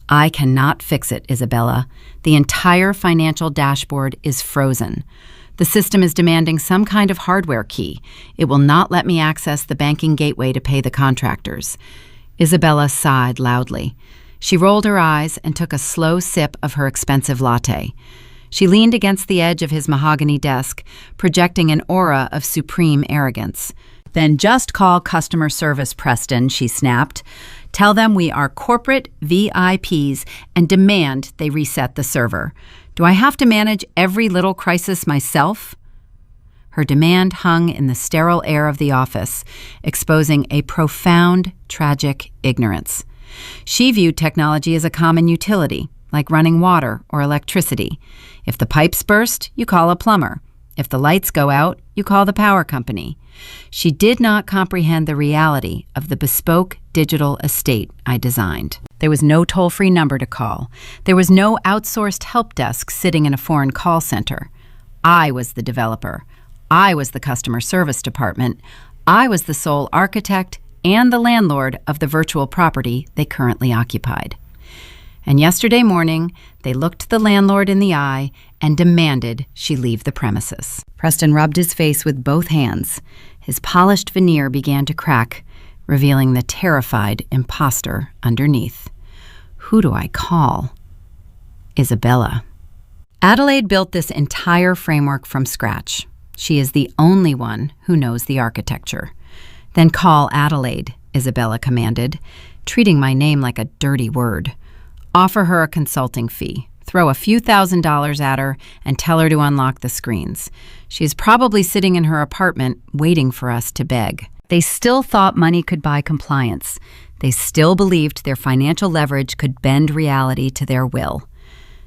"I cannot fix it, Isabella. The entire financial dashboard is frozen. The system is demanding some kind of hardware key. It will not let me access the banking gateway to pay the contractors." Isabella sighed loudly. She rolled her eyes and took a slow sip of her expensive latte. She leaned against the edge of his mahogany desk, projecting an aura of supreme arrogance. "Then just call customer service, Preston," she snapped. "Tell them we are corporate VIPs and demand they reset the server. Do I have to manage every little crisis myself?" Her demand hung in the sterile air of the office, exposing a profound, tragic ignorance. She viewed technology as a common utility, like running water or electricity. If the pipes burst, you call a plumber. If the lights go out, you call the power company. She did not comprehend the reality of the bespoke digital estate I designed. There was no toll-free number to call. There was no outsourced help desk sitting in a foreign call center. I was the developer. I was the customer service department. I was the sole architect and the landlord of the virtual property they currently occupied. And yesterday morning, they looked the landlord in the eye and demanded she leave the premises. Preston rubbed his face with both hands. His polished veneer began to crack, revealing the terrified imposter underneath. Who do I call? Isabella. Adelaide built this entire framework from scratch. She is the only one who knows the architecture. Then call Adelaide, Isabella commanded, treating my name like a dirty word. Offer her a consulting fee. Throw a few $1,000s at her and tell her to unlock the screens. She is probably sitting in her apartment waiting for us to beg. They still thought money could buy compliance. They still believed their financial leverage could bend reality to their will.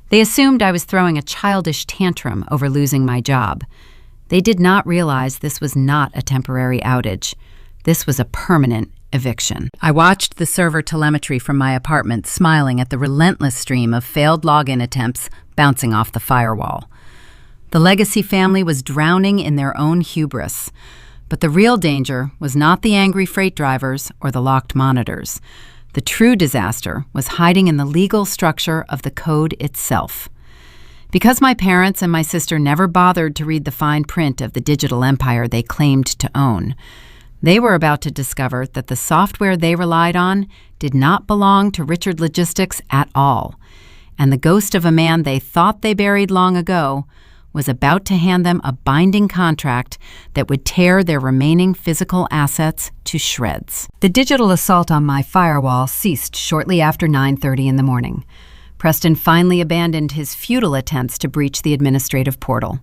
They assumed I was throwing a childish tantrum over losing my job. They did not realize this was not a temporary outage. This was a permanent eviction. I watched the server telemetry from my apartment, smiling at the relentless stream of failed login attempts bouncing off the firewall. The Legacy family was drowning in their own hubris. But the real danger was not the angry freight drivers or the locked monitors. The true disaster was hiding in the legal structure of the code itself. Because my parents and my sister never bothered to read the fine print of the digital empire they claimed to own, they were about to discover that the software they relied on did not belong to Richard Logistics at all, and the ghost of a man they thought they buried long ago was about to hand them a binding contract that would tear their remaining physical assets to shreds. The digital assault on my firewall ceased shortly after 9:30 in the morning. Preston finally abandoned his futile attempts to breach the administrative portal.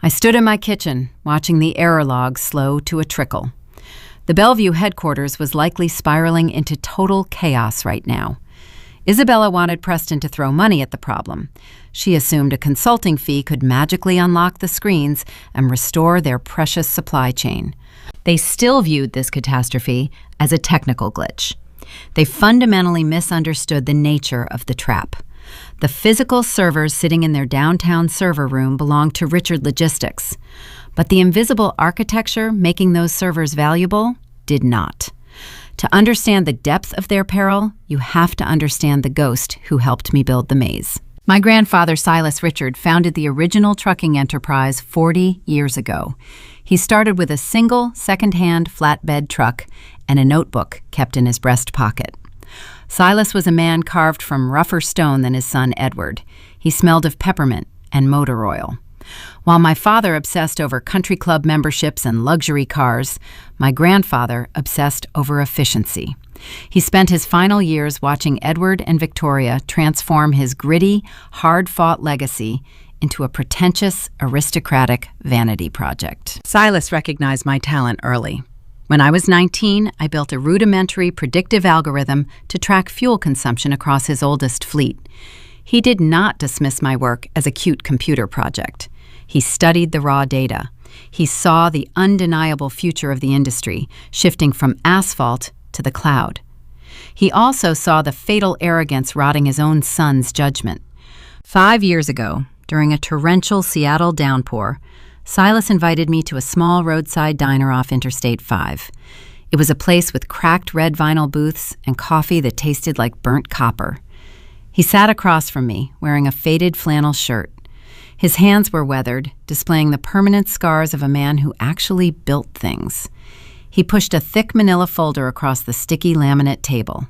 I stood in my kitchen, watching the error log slow to a trickle. The Bellevue headquarters was likely spiraling into total chaos right now. Isabella wanted Preston to throw money at the problem. She assumed a consulting fee could magically unlock the screens and restore their precious supply chain. They still viewed this catastrophe as a technical glitch. They fundamentally misunderstood the nature of the trap. The physical servers sitting in their downtown server room belonged to Richard Logistics, but the invisible architecture making those servers valuable did not. To understand the depth of their peril, you have to understand the ghost who helped me build the maze. My grandfather, Silas Richard, founded the original trucking enterprise 40 years ago. He started with a single second-hand flatbed truck and a notebook kept in his breast pocket. Silas was a man carved from rougher stone than his son Edward. He smelled of peppermint and motor oil. While my father obsessed over country club memberships and luxury cars, my grandfather obsessed over efficiency. He spent his final years watching Edward and Victoria transform his gritty, hard-fought legacy into a pretentious, aristocratic vanity project. Silas recognized my talent early. When I was 19, I built a rudimentary predictive algorithm to track fuel consumption across his oldest fleet. He did not dismiss my work as a cute computer project. He studied the raw data. He saw the undeniable future of the industry, shifting from asphalt to the cloud. He also saw the fatal arrogance rotting his own son's judgment. 5 years ago, during a torrential Seattle downpour, Silas invited me to a small roadside diner off Interstate 5. It was a place with cracked red vinyl booths and coffee that tasted like burnt copper. He sat across from me, wearing a faded flannel shirt. His hands were weathered, displaying the permanent scars of a man who actually built things. He pushed a thick manila folder across the sticky laminate table.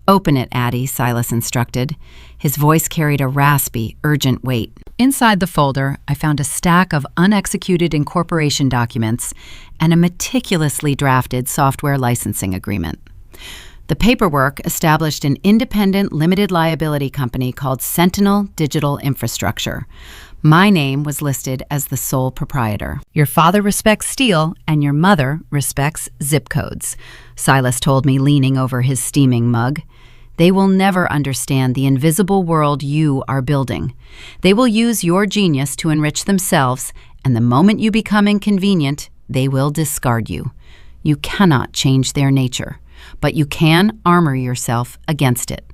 "Open it, Addie," Silas instructed. His voice carried a raspy, urgent weight. Inside the folder, I found a stack of unexecuted incorporation documents and a meticulously drafted software licensing agreement. The paperwork established an independent limited liability company called Sentinel Digital Infrastructure. My name was listed as the sole proprietor. "Your father respects steel and your mother respects zip codes," Silas told me, leaning over his steaming mug. "They will never understand the invisible world you are building. They will use your genius to enrich themselves, and the moment you become inconvenient, they will discard you. You cannot change their nature, but you can armor yourself against it."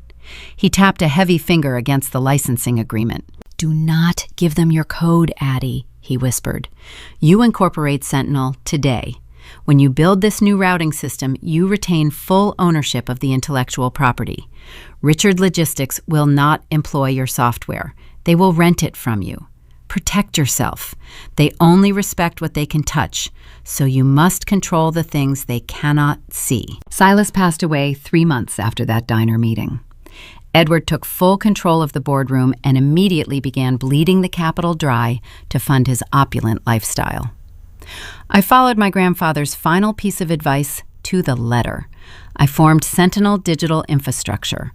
He tapped a heavy finger against the licensing agreement. "Do not give them your code, Addie," he whispered. "You incorporate Sentinel today. When you build this new routing system, you retain full ownership of the intellectual property. Richard Logistics will not employ your software. They will rent it from you. Protect yourself. They only respect what they can touch, so you must control the things they cannot see." Silas passed away 3 months after that diner meeting. Edward took full control of the boardroom and immediately began bleeding the capital dry to fund his opulent lifestyle. I followed my grandfather's final piece of advice to the letter. I formed Sentinel Digital Infrastructure.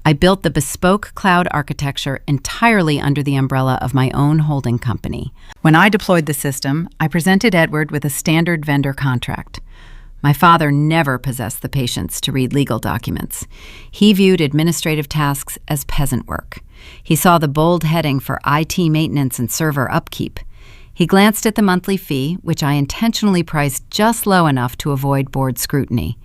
I built the bespoke cloud architecture entirely under the umbrella of my own holding company. When I deployed the system, I presented Edward with a standard vendor contract. My father never possessed the patience to read legal documents. He viewed administrative tasks as peasant work. He saw the bold heading for IT maintenance and server upkeep. He glanced at the monthly fee, which I intentionally priced just low enough to avoid board scrutiny.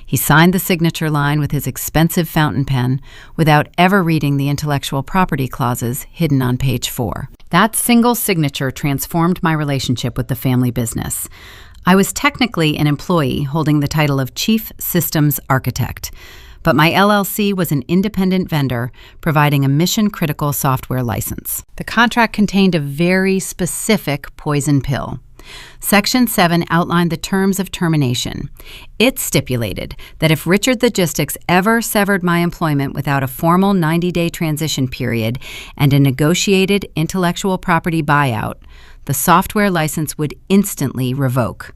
He signed the signature line with his expensive fountain pen without ever reading the intellectual property clauses hidden on page 4. That single signature transformed my relationship with the family business. I was technically an employee holding the title of Chief Systems Architect, but my LLC was an independent vendor providing a mission-critical software license. The contract contained a very specific poison pill. Section 7 outlined the terms of termination. It stipulated that if Richard Logistics ever severed my employment without a formal 90-day transition period and a negotiated intellectual property buyout, the software license would instantly revoke.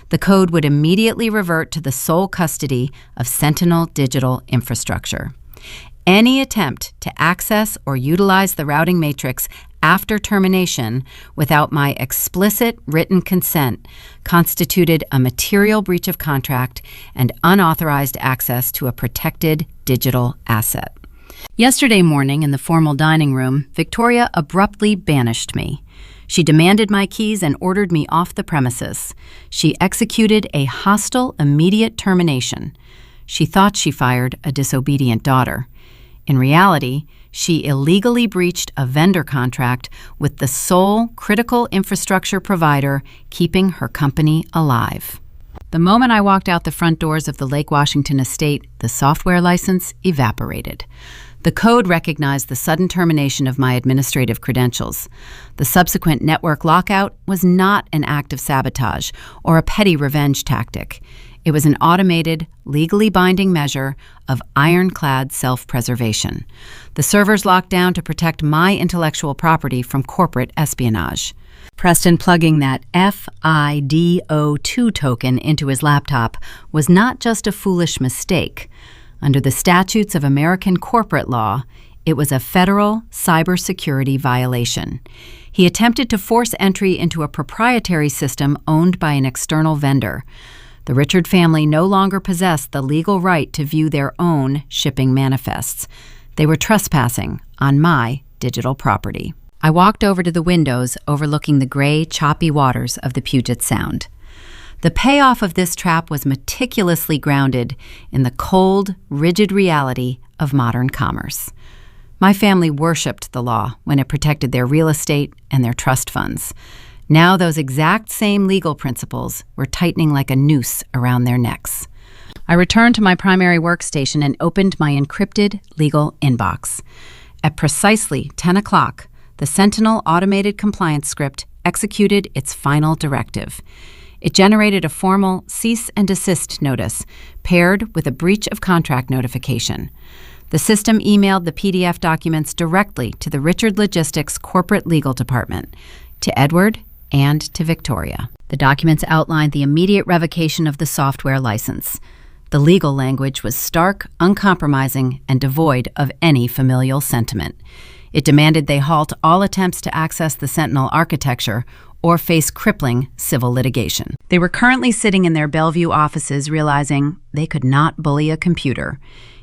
The code would immediately revert to the sole custody of Sentinel Digital Infrastructure. Any attempt to access or utilize the routing matrix after termination without my explicit written consent constituted a material breach of contract and unauthorized access to a protected digital asset. Yesterday morning in the formal dining room, Victoria abruptly banished me. She demanded my keys and ordered me off the premises. She executed a hostile, immediate termination. She thought she fired a disobedient daughter. In reality, she illegally breached a vendor contract with the sole critical infrastructure provider keeping her company alive. The moment I walked out the front doors of the Lake Washington estate, the software license evaporated. The code recognized the sudden termination of my administrative credentials. The subsequent network lockout was not an act of sabotage or a petty revenge tactic. It was an automated, legally binding measure of ironclad self-preservation. The servers locked down to protect my intellectual property from corporate espionage. Preston plugging that FIDO2 token into his laptop was not just a foolish mistake. Under the statutes of American corporate law, it was a federal cybersecurity violation. He attempted to force entry into a proprietary system owned by an external vendor. The Richard family no longer possessed the legal right to view their own shipping manifests. They were trespassing on my digital property. I walked over to the windows overlooking the gray, choppy waters of the Puget Sound. The payoff of this trap was meticulously grounded in the cold, rigid reality of modern commerce. My family worshipped the law when it protected their real estate and their trust funds. Now those exact same legal principles were tightening like a noose around their necks. I returned to my primary workstation and opened my encrypted legal inbox. At precisely 10 o'clock, the Sentinel automated compliance script executed its final directive. It generated a formal cease and desist notice paired with a breach of contract notification. The system emailed the PDF documents directly to the Richard Logistics corporate legal department, to Edward and to Victoria. The documents outlined the immediate revocation of the software license. The legal language was stark, uncompromising, and devoid of any familial sentiment. It demanded they halt all attempts to access the Sentinel architecture or face crippling civil litigation. They were currently sitting in their Bellevue offices realizing they could not bully a computer.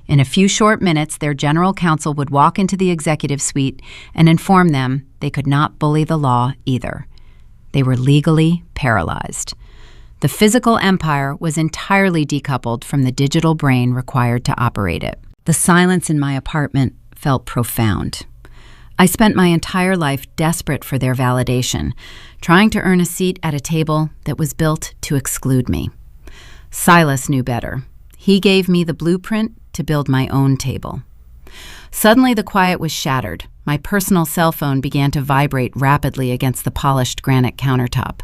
In a few short minutes, their general counsel would walk into the executive suite and inform them they could not bully the law either. They were legally paralyzed. The physical empire was entirely decoupled from the digital brain required to operate it. The silence in my apartment felt profound. I spent my entire life desperate for their validation, trying to earn a seat at a table that was built to exclude me. Silas knew better. He gave me the blueprint to build my own table. Suddenly the quiet was shattered. My personal cell phone began to vibrate rapidly against the polished granite countertop.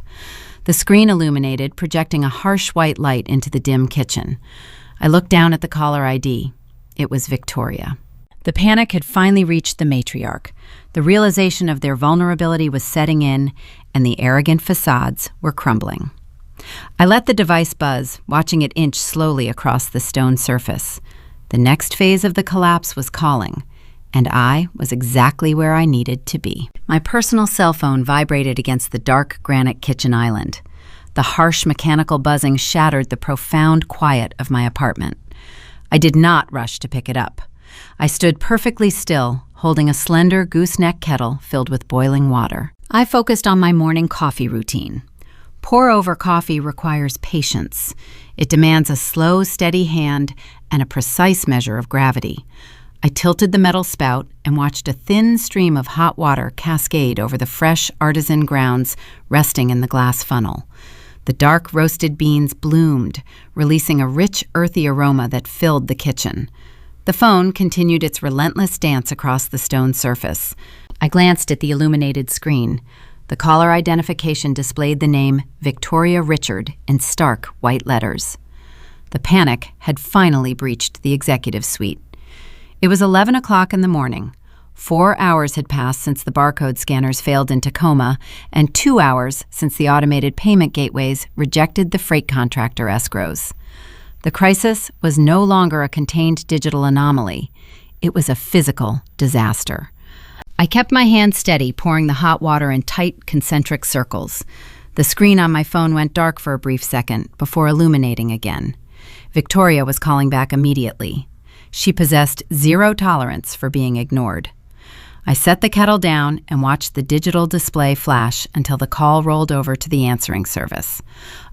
The screen illuminated, projecting a harsh white light into the dim kitchen. I looked down at the caller ID. It was Victoria. The panic had finally reached the matriarch. The realization of their vulnerability was setting in, and the arrogant facades were crumbling. I let the device buzz, watching it inch slowly across the stone surface. The next phase of the collapse was calling, and I was exactly where I needed to be. My personal cell phone vibrated against the dark granite kitchen island. The harsh mechanical buzzing shattered the profound quiet of my apartment. I did not rush to pick it up. I stood perfectly still, holding a slender gooseneck kettle filled with boiling water. I focused on my morning coffee routine. Pour-over coffee requires patience. It demands a slow, steady hand and a precise measure of gravity. I tilted the metal spout and watched a thin stream of hot water cascade over the fresh artisan grounds resting in the glass funnel. The dark roasted beans bloomed, releasing a rich, earthy aroma that filled the kitchen. The phone continued its relentless dance across the stone surface. I glanced at the illuminated screen. The caller identification displayed the name Victoria Richard in stark white letters. The panic had finally breached the executive suite. It was 11 o'clock in the morning. 4 hours had passed since the barcode scanners failed in Tacoma, and 2 hours since the automated payment gateways rejected the freight contractor escrows. The crisis was no longer a contained digital anomaly. It was a physical disaster. I kept my hand steady, pouring the hot water in tight, concentric circles. The screen on my phone went dark for a brief second before illuminating again. Victoria was calling back immediately. She possessed zero tolerance for being ignored. I set the kettle down and watched the digital display flash until the call rolled over to the answering service.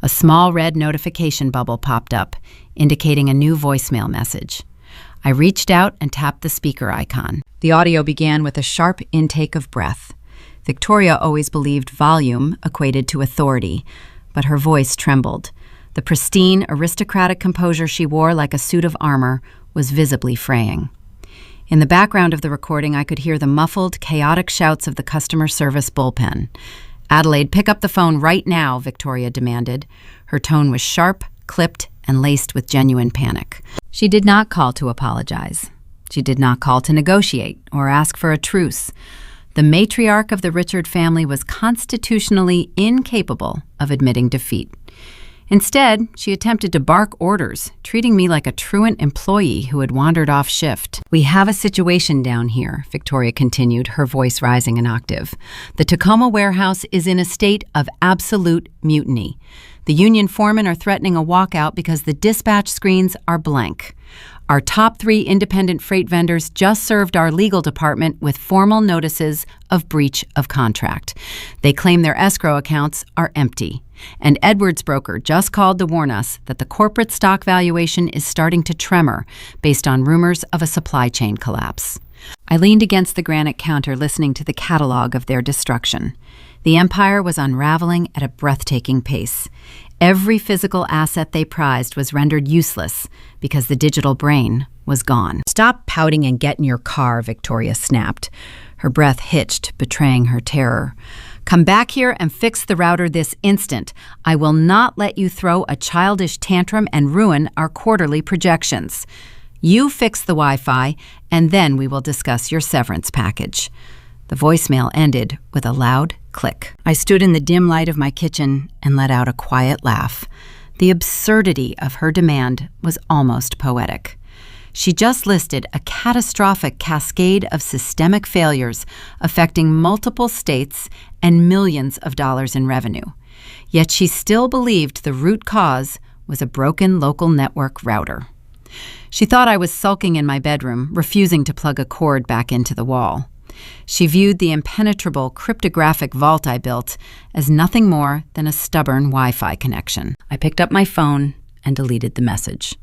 A small red notification bubble popped up, indicating a new voicemail message. I reached out and tapped the speaker icon. The audio began with a sharp intake of breath. Victoria always believed volume equated to authority, but her voice trembled. The pristine, aristocratic composure she wore like a suit of armor was visibly fraying. In the background of the recording, I could hear the muffled, chaotic shouts of the customer service bullpen. "Adelaide, pick up the phone right now," Victoria demanded. Her tone was sharp, clipped, and laced with genuine panic. She did not call to apologize. She did not call to negotiate or ask for a truce. The matriarch of the Richard family was constitutionally incapable of admitting defeat. Instead, she attempted to bark orders, treating me like a truant employee who had wandered off shift. "We have a situation down here," Victoria continued, her voice rising an octave. "The Tacoma warehouse is in a state of absolute mutiny. The union foremen are threatening a walkout because the dispatch screens are blank. Our top 3 independent freight vendors just served our legal department with formal notices of breach of contract. They claim their escrow accounts are empty. And Edwards Broker just called to warn us that the corporate stock valuation is starting to tremor based on rumors of a supply chain collapse." I leaned against the granite counter, listening to the catalog of their destruction. The empire was unraveling at a breathtaking pace. Every physical asset they prized was rendered useless because the digital brain was gone. "Stop pouting and get in your car," Victoria snapped. Her breath hitched, betraying her terror. "Come back here and fix the router this instant. I will not let you throw a childish tantrum and ruin our quarterly projections. You fix the Wi-Fi, and then we will discuss your severance package." The voicemail ended with a loud click. I stood in the dim light of my kitchen and let out a quiet laugh. The absurdity of her demand was almost poetic. She just listed a catastrophic cascade of systemic failures affecting multiple states and millions of dollars in revenue. Yet she still believed the root cause was a broken local network router. She thought I was sulking in my bedroom, refusing to plug a cord back into the wall. She viewed the impenetrable cryptographic vault I built as nothing more than a stubborn Wi-Fi connection. I picked up my phone and deleted the message.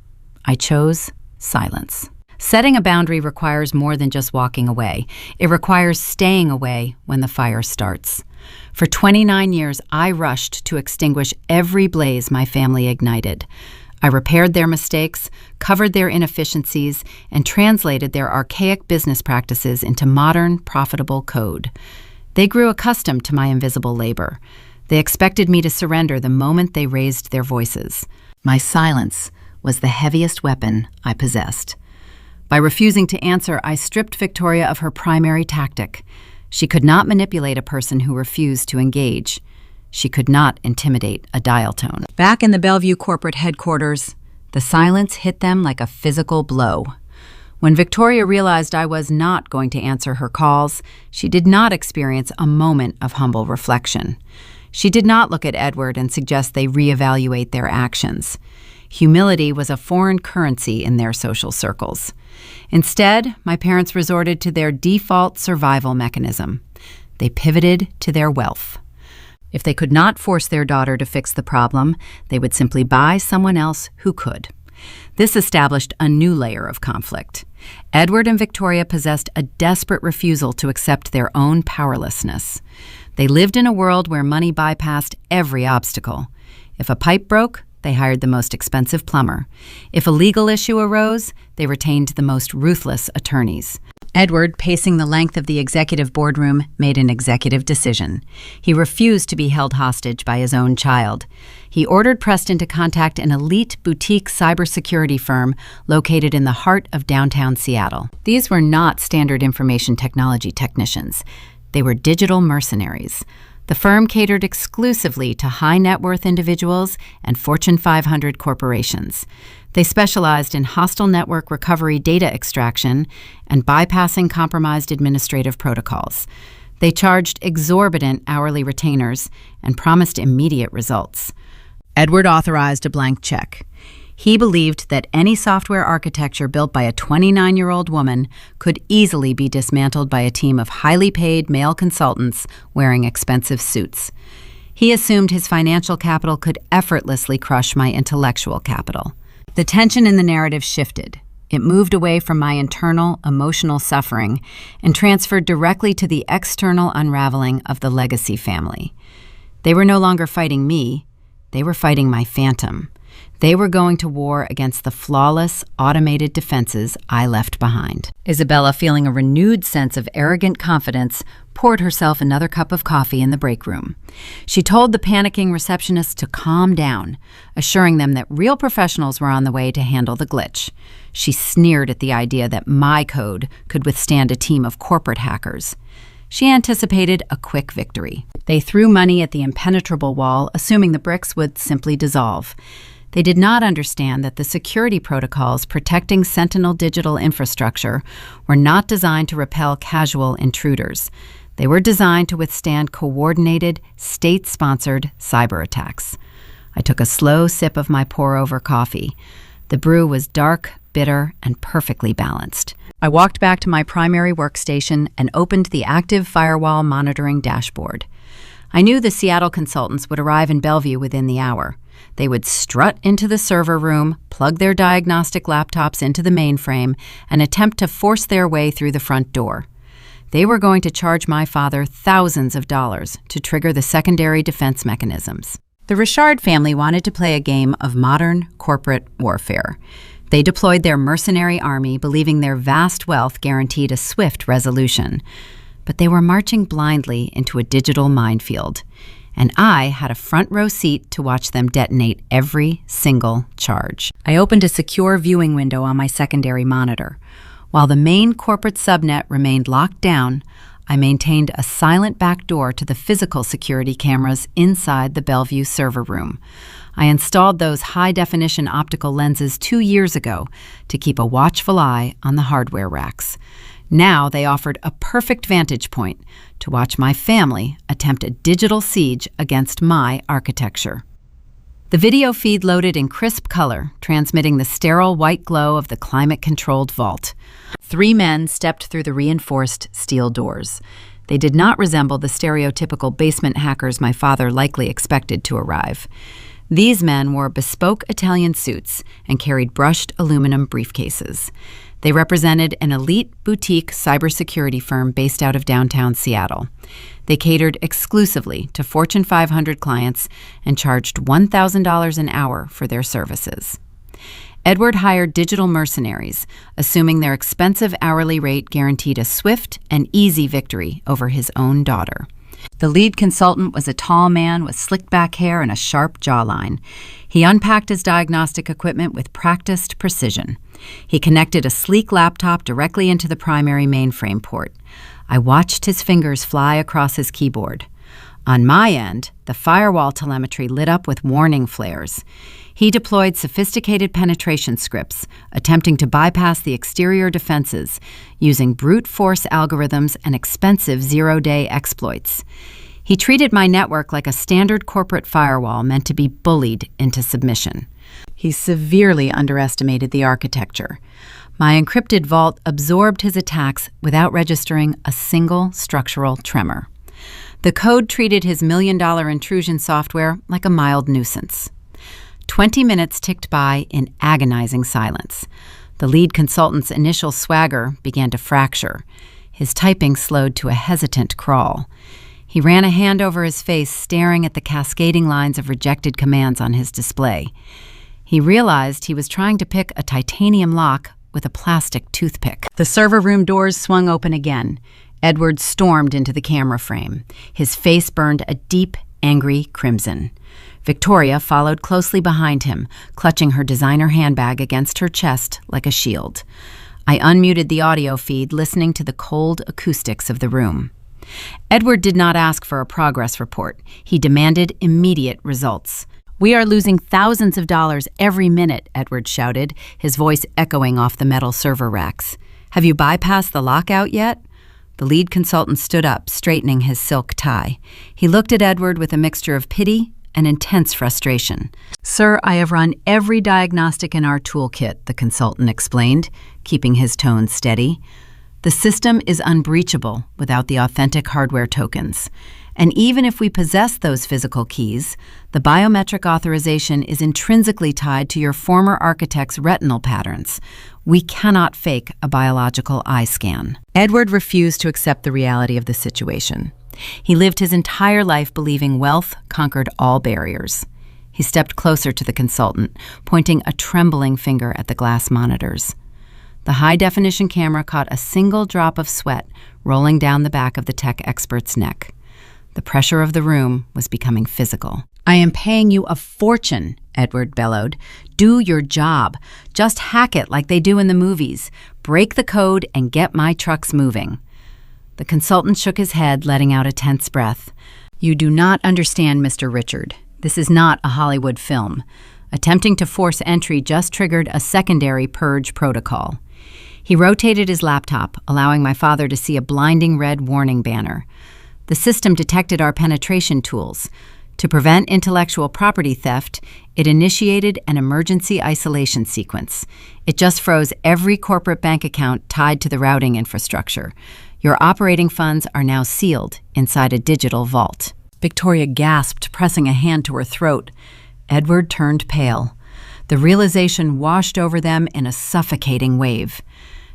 I chose silence. Setting a boundary requires more than just walking away. It requires staying away when the fire starts. For 29 years, I rushed to extinguish every blaze my family ignited. I repaired their mistakes, covered their inefficiencies, and translated their archaic business practices into modern, profitable code. They grew accustomed to my invisible labor. They expected me to surrender the moment they raised their voices. My silence was the heaviest weapon I possessed. By refusing to answer, I stripped Victoria of her primary tactic. She could not manipulate a person who refused to engage. She could not intimidate a dial tone. Back in the Bellevue corporate headquarters, the silence hit them like a physical blow. When Victoria realized I was not going to answer her calls, she did not experience a moment of humble reflection. She did not look at Edward and suggest they reevaluate their actions. Humility was a foreign currency in their social circles. Instead, my parents resorted to their default survival mechanism. They pivoted to their wealth. If they could not force their daughter to fix the problem, they would simply buy someone else who could. This established a new layer of conflict. Edward and Victoria possessed a desperate refusal to accept their own powerlessness. They lived in a world where money bypassed every obstacle. If a pipe broke, they hired the most expensive plumber. If a legal issue arose, they retained the most ruthless attorneys. Edward, pacing the length of the executive boardroom, made an executive decision. He refused to be held hostage by his own child. He ordered Preston to contact an elite boutique cybersecurity firm located in the heart of downtown Seattle. These were not standard information technology technicians. They were digital mercenaries. The firm catered exclusively to high-net-worth individuals and Fortune 500 corporations. They specialized in hostile network recovery data extraction and bypassing compromised administrative protocols. They charged exorbitant hourly retainers and promised immediate results. Edward authorized a blank check. He believed that any software architecture built by a 29-year-old woman could easily be dismantled by a team of highly paid male consultants wearing expensive suits. He assumed his financial capital could effortlessly crush my intellectual capital. The tension in the narrative shifted. It moved away from my internal, emotional suffering and transferred directly to the external unraveling of the Legacy family. They were no longer fighting me. They were fighting my phantom. They were going to war against the flawless, automated defenses I left behind. Isabella, feeling a renewed sense of arrogant confidence, poured herself another cup of coffee in the break room. She told the panicking receptionist to calm down, assuring them that real professionals were on the way to handle the glitch. She sneered at the idea that my code could withstand a team of corporate hackers. She anticipated a quick victory. They threw money at the impenetrable wall, assuming the bricks would simply dissolve. They did not understand that the security protocols protecting Sentinel digital infrastructure were not designed to repel casual intruders. They were designed to withstand coordinated, state-sponsored cyber attacks. I took a slow sip of my pour-over coffee. The brew was dark, bitter, and perfectly balanced. I walked back to my primary workstation and opened the active firewall monitoring dashboard. I knew the Seattle consultants would arrive in Bellevue within the hour. They would strut into the server room, plug their diagnostic laptops into the mainframe, and attempt to force their way through the front door. They were going to charge my father thousands of dollars to trigger the secondary defense mechanisms. The Richard family wanted to play a game of modern corporate warfare. They deployed their mercenary army, believing their vast wealth guaranteed a swift resolution. But they were marching blindly into a digital minefield, and I had a front row seat to watch them detonate every single charge. I opened a secure viewing window on my secondary monitor. While the main corporate subnet remained locked down, I maintained a silent back door to the physical security cameras inside the Bellevue server room. I installed those high-definition optical lenses 2 years ago to keep a watchful eye on the hardware racks. Now they offered a perfect vantage point to watch my family attempt a digital siege against my architecture. The video feed loaded in crisp color, transmitting the sterile white glow of the climate-controlled vault. 3 men stepped through the reinforced steel doors. They did not resemble the stereotypical basement hackers my father likely expected to arrive. These men wore bespoke Italian suits and carried brushed aluminum briefcases. They represented an elite boutique cybersecurity firm based out of downtown Seattle. They catered exclusively to Fortune 500 clients and charged $1,000 an hour for their services. Edward hired digital mercenaries, assuming their expensive hourly rate guaranteed a swift and easy victory over his own daughter. The lead consultant was a tall man with slicked back hair and a sharp jawline. He unpacked his diagnostic equipment with practiced precision. He connected a sleek laptop directly into the primary mainframe port. I watched his fingers fly across his keyboard. On my end, the firewall telemetry lit up with warning flares. He deployed sophisticated penetration scripts, attempting to bypass the exterior defenses using brute force algorithms and expensive zero-day exploits. He treated my network like a standard corporate firewall meant to be bullied into submission. He severely underestimated the architecture. My encrypted vault absorbed his attacks without registering a single structural tremor. The code treated his million-dollar intrusion software like a mild nuisance. 20 minutes ticked by in agonizing silence. The lead consultant's initial swagger began to fracture. His typing slowed to a hesitant crawl. He ran a hand over his face, staring at the cascading lines of rejected commands on his display. He realized he was trying to pick a titanium lock with a plastic toothpick. The server room doors swung open again. Edward stormed into the camera frame. His face burned a deep, angry crimson. Victoria followed closely behind him, clutching her designer handbag against her chest like a shield. I unmuted the audio feed, listening to the cold acoustics of the room. Edward did not ask for a progress report. He demanded immediate results. "We are losing thousands of dollars every minute," Edward shouted, his voice echoing off the metal server racks. "Have you bypassed the lockout yet?" The lead consultant stood up, straightening his silk tie. He looked at Edward with a mixture of pity and intense frustration. "Sir, I have run every diagnostic in our toolkit," the consultant explained, keeping his tone steady. "The system is unbreachable without the authentic hardware tokens. And even if we possess those physical keys, the biometric authorization is intrinsically tied to your former architect's retinal patterns. We cannot fake a biological eye scan." Edward refused to accept the reality of the situation. He lived his entire life believing wealth conquered all barriers. He stepped closer to the consultant, pointing a trembling finger at the glass monitors. The high-definition camera caught a single drop of sweat rolling down the back of the tech expert's neck. The pressure of the room was becoming physical. "I am paying you a fortune," Edward bellowed. "Do your job. Just hack it like they do in the movies. Break the code and get my trucks moving." The consultant shook his head, letting out a tense breath. "You do not understand, Mr. Richard. This is not a Hollywood film. Attempting to force entry just triggered a secondary purge protocol." He rotated his laptop, allowing my father to see a blinding red warning banner. The system detected our penetration tools. To prevent intellectual property theft, it initiated an emergency isolation sequence. It just froze every corporate bank account tied to the routing infrastructure. Your operating funds are now sealed inside a digital vault. Victoria gasped, pressing a hand to her throat. Edward turned pale. The realization washed over them in a suffocating wave.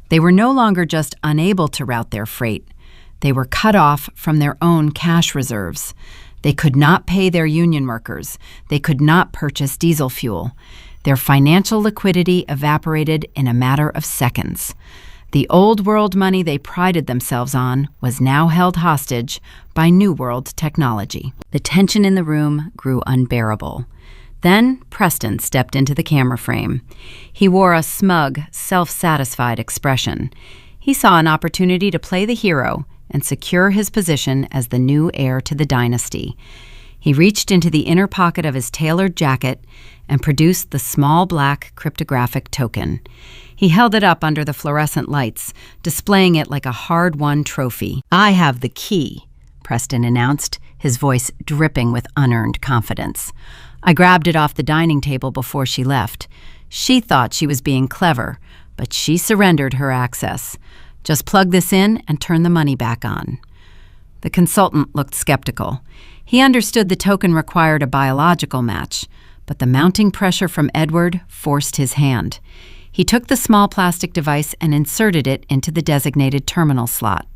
They were no longer just unable to route their freight. They were cut off from their own cash reserves. They could not pay their union workers. They could not purchase diesel fuel. Their financial liquidity evaporated in a matter of seconds. The old world money they prided themselves on was now held hostage by New World technology. The tension in the room grew unbearable. Then Preston stepped into the camera frame. He wore a smug, self-satisfied expression. He saw an opportunity to play the hero and secure his position as the new heir to the dynasty. He reached into the inner pocket of his tailored jacket and produced the small black cryptographic token. He held it up under the fluorescent lights, displaying it like a hard-won trophy. "I have the key," Preston announced, his voice dripping with unearned confidence. I grabbed it off the dining table before she left. She thought she was being clever, but she surrendered her access. "Just plug this in and turn the money back on." The consultant looked skeptical. He understood the token required a biological match, but the mounting pressure from Edward forced his hand. He took the small plastic device and inserted it into the designated terminal slot.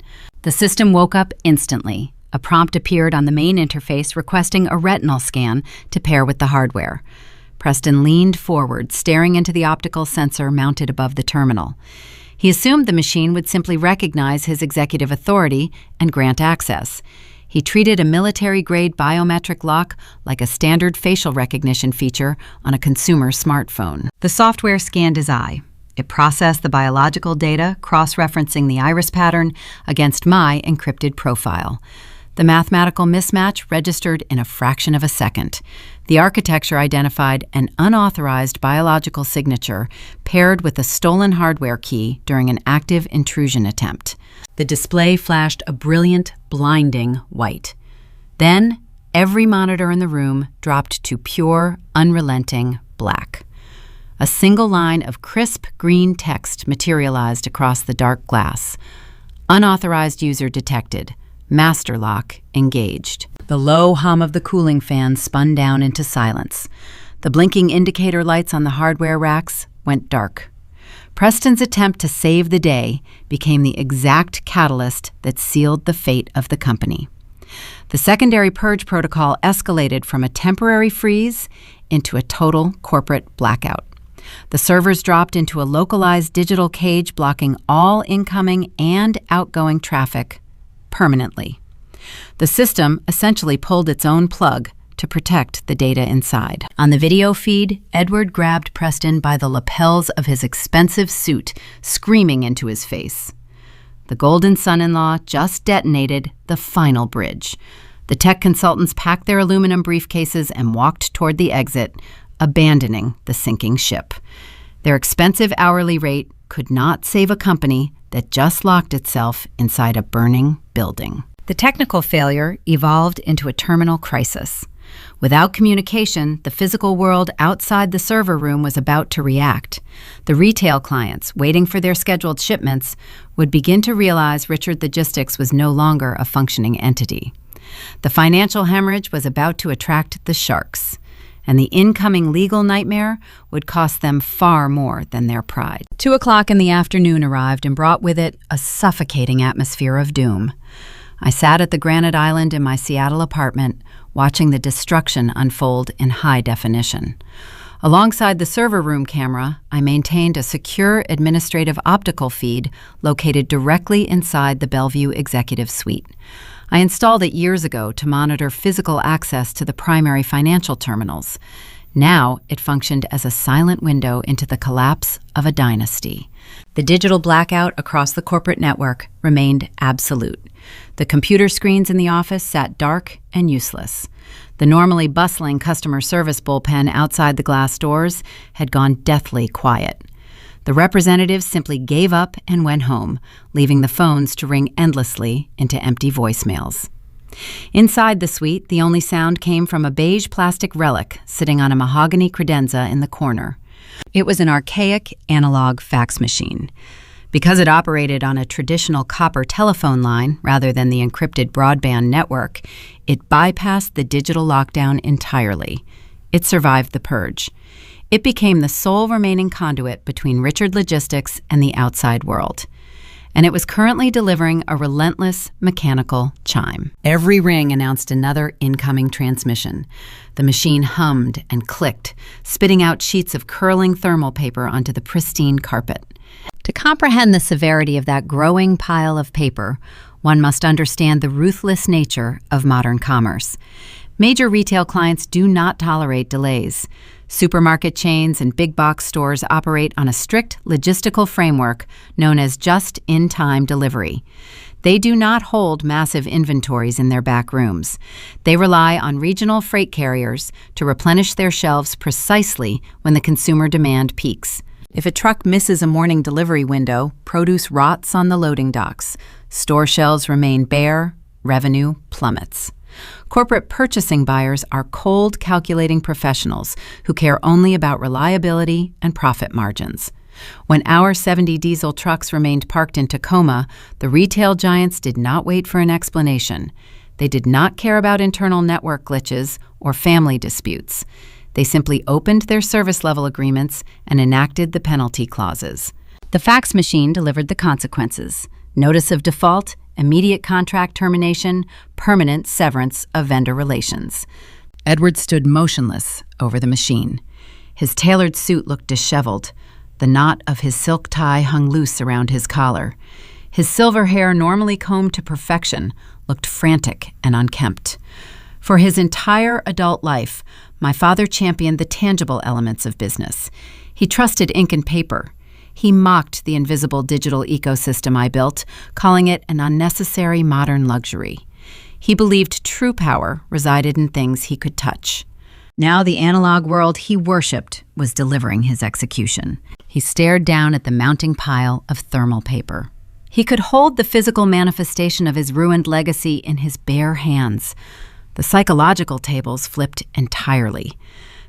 The system woke up instantly. A prompt appeared on the main interface requesting a retinal scan to pair with the hardware. Preston leaned forward, staring into the optical sensor mounted above the terminal. He assumed the machine would simply recognize his executive authority and grant access. He treated a military-grade biometric lock like a standard facial recognition feature on a consumer smartphone. The software scanned his eye. It processed the biological data, cross-referencing the iris pattern against my encrypted profile. The mathematical mismatch registered in a fraction of a second. The architecture identified an unauthorized biological signature paired with a stolen hardware key during an active intrusion attempt. The display flashed a brilliant, blinding white. Then, every monitor in the room dropped to pure, unrelenting black. A single line of crisp green text materialized across the dark glass. Unauthorized user detected. Master lock engaged. The low hum of the cooling fan spun down into silence. The blinking indicator lights on the hardware racks went dark. Preston's attempt to save the day became the exact catalyst that sealed the fate of the company. The secondary purge protocol escalated from a temporary freeze into a total corporate blackout. The servers dropped into a localized digital cage blocking all incoming and outgoing traffic permanently. The system essentially pulled its own plug to protect the data inside. On the video feed, Edward grabbed Preston by the lapels of his expensive suit, screaming into his face. The golden son-in-law just detonated the final bridge. The tech consultants packed their aluminum briefcases and walked toward the exit, abandoning the sinking ship. Their expensive hourly rate could not save a company that just locked itself inside a burning building. The technical failure evolved into a terminal crisis. Without communication, the physical world outside the server room was about to react. The retail clients, waiting for their scheduled shipments, would begin to realize Richard Logistics was no longer a functioning entity. The financial hemorrhage was about to attract the sharks, and the incoming legal nightmare would cost them far more than their pride. 2:00 in the afternoon arrived and brought with it a suffocating atmosphere of doom. I sat at the granite island in my Seattle apartment, watching the destruction unfold in high definition. Alongside the server room camera, I maintained a secure administrative optical feed located directly inside the Bellevue Executive Suite. I installed it years ago to monitor physical access to the primary financial terminals. Now it functioned as a silent window into the collapse of a dynasty. The digital blackout across the corporate network remained absolute. The computer screens in the office sat dark and useless. The normally bustling customer service bullpen outside the glass doors had gone deathly quiet. The representatives simply gave up and went home, leaving the phones to ring endlessly into empty voicemails. Inside the suite, the only sound came from a beige plastic relic sitting on a mahogany credenza in the corner. It was an archaic analog fax machine. Because it operated on a traditional copper telephone line rather than the encrypted broadband network, it bypassed the digital lockdown entirely. It survived the purge. It became the sole remaining conduit between Richard Logistics and the outside world. And it was currently delivering a relentless mechanical chime. Every ring announced another incoming transmission. The machine hummed and clicked, spitting out sheets of curling thermal paper onto the pristine carpet. To comprehend the severity of that growing pile of paper, one must understand the ruthless nature of modern commerce. Major retail clients do not tolerate delays. Supermarket chains and big box stores operate on a strict logistical framework known as just-in-time delivery. They do not hold massive inventories in their back rooms. They rely on regional freight carriers to replenish their shelves precisely when the consumer demand peaks. If a truck misses a morning delivery window, produce rots on the loading docks. Store shelves remain bare, revenue plummets. Corporate purchasing buyers are cold, calculating professionals who care only about reliability and profit margins. When our 70 diesel trucks remained parked in Tacoma, the retail giants did not wait for an explanation. They did not care about internal network glitches or family disputes. They simply opened their service level agreements and enacted the penalty clauses. The fax machine delivered the consequences: notice of default, immediate contract termination, permanent severance of vendor relations. Edward stood motionless over the machine. His tailored suit looked disheveled. The knot of his silk tie hung loose around his collar. His silver hair, normally combed to perfection, looked frantic and unkempt. For his entire adult life, my father championed the tangible elements of business. He trusted ink and paper. He mocked the invisible digital ecosystem I built, calling it an unnecessary modern luxury. He believed true power resided in things he could touch. Now the analog world he worshipped was delivering his execution. He stared down at the mounting pile of thermal paper. He could hold the physical manifestation of his ruined legacy in his bare hands. The psychological tables flipped entirely.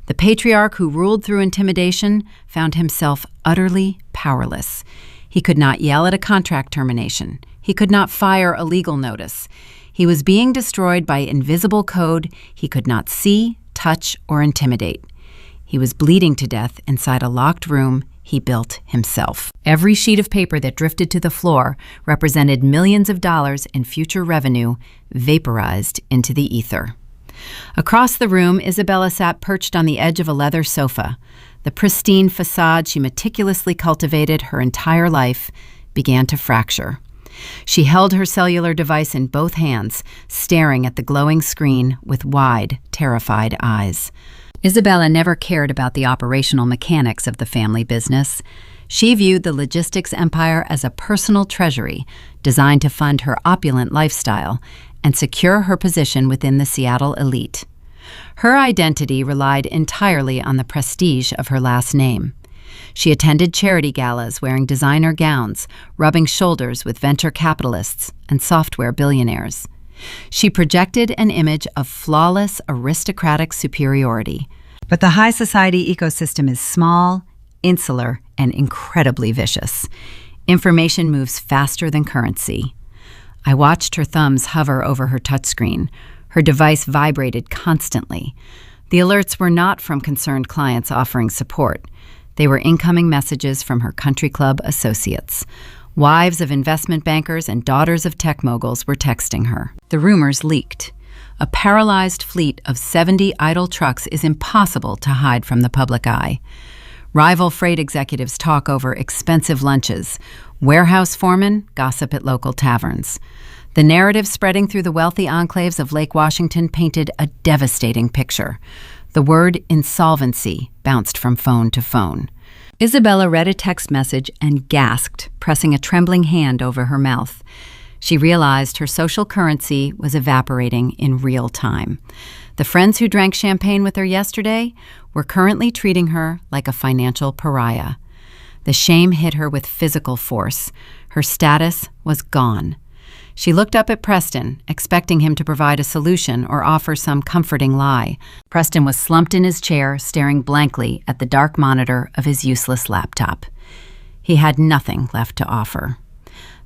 The patriarch who ruled through intimidation found himself utterly powerless. He could not yell at a contract termination. He could not fire a legal notice. He was being destroyed by invisible code he could not see, touch, or intimidate. He was bleeding to death inside a locked room he built himself. Every sheet of paper that drifted to the floor represented millions of dollars in future revenue vaporized into the ether. Across the room, Isabella sat perched on the edge of a leather sofa. The pristine facade she meticulously cultivated her entire life began to fracture. She held her cellular device in both hands, staring at the glowing screen with wide, terrified eyes. Isabella never cared about the operational mechanics of the family business. She viewed the logistics empire as a personal treasury designed to fund her opulent lifestyle and secure her position within the Seattle elite. Her identity relied entirely on the prestige of her last name. She attended charity galas wearing designer gowns, rubbing shoulders with venture capitalists and software billionaires. She projected an image of flawless, aristocratic superiority. But the high society ecosystem is small, insular, and incredibly vicious. Information moves faster than currency. I watched her thumbs hover over her touchscreen. Her device vibrated constantly. The alerts were not from concerned clients offering support. They were incoming messages from her country club associates. Wives of investment bankers and daughters of tech moguls were texting her. The rumors leaked. A paralyzed fleet of 70 idle trucks is impossible to hide from the public eye. Rival freight executives talk over expensive lunches. Warehouse foremen gossip at local taverns. The narrative spreading through the wealthy enclaves of Lake Washington painted a devastating picture. The word insolvency bounced from phone to phone. Isabella read a text message and gasped, pressing a trembling hand over her mouth. She realized her social currency was evaporating in real time. The friends who drank champagne with her yesterday were currently treating her like a financial pariah. The shame hit her with physical force. Her status was gone. She looked up at Preston, expecting him to provide a solution or offer some comforting lie. Preston was slumped in his chair, staring blankly at the dark monitor of his useless laptop. He had nothing left to offer.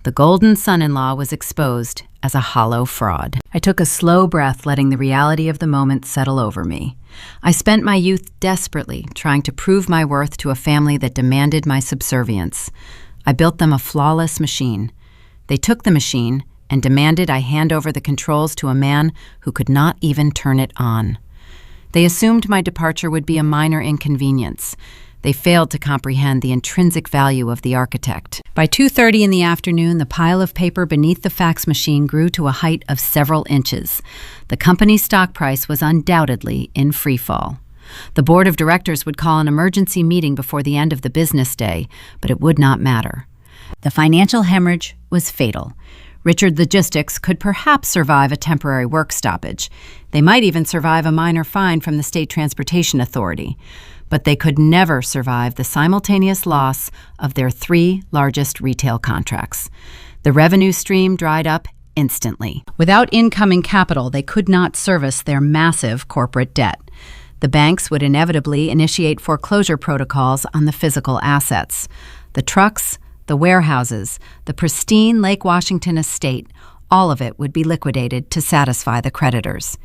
The golden son-in-law was exposed as a hollow fraud. I took a slow breath, letting the reality of the moment settle over me. I spent my youth desperately trying to prove my worth to a family that demanded my subservience. I built them a flawless machine. They took the machine and demanded I hand over the controls to a man who could not even turn it on. They assumed my departure would be a minor inconvenience. They failed to comprehend the intrinsic value of the architect. By 2:30 in the afternoon, the pile of paper beneath the fax machine grew to a height of several inches. The company's stock price was undoubtedly in free fall. The board of directors would call an emergency meeting before the end of the business day, but it would not matter. The financial hemorrhage was fatal. Richard Logistics could perhaps survive a temporary work stoppage. They might even survive a minor fine from the State Transportation Authority. But they could never survive the simultaneous loss of their 3 largest retail contracts. The revenue stream dried up instantly. Without incoming capital, they could not service their massive corporate debt. The banks would inevitably initiate foreclosure protocols on the physical assets. The trucks, the warehouses, the pristine Lake Washington estate, all of it would be liquidated to satisfy the creditors.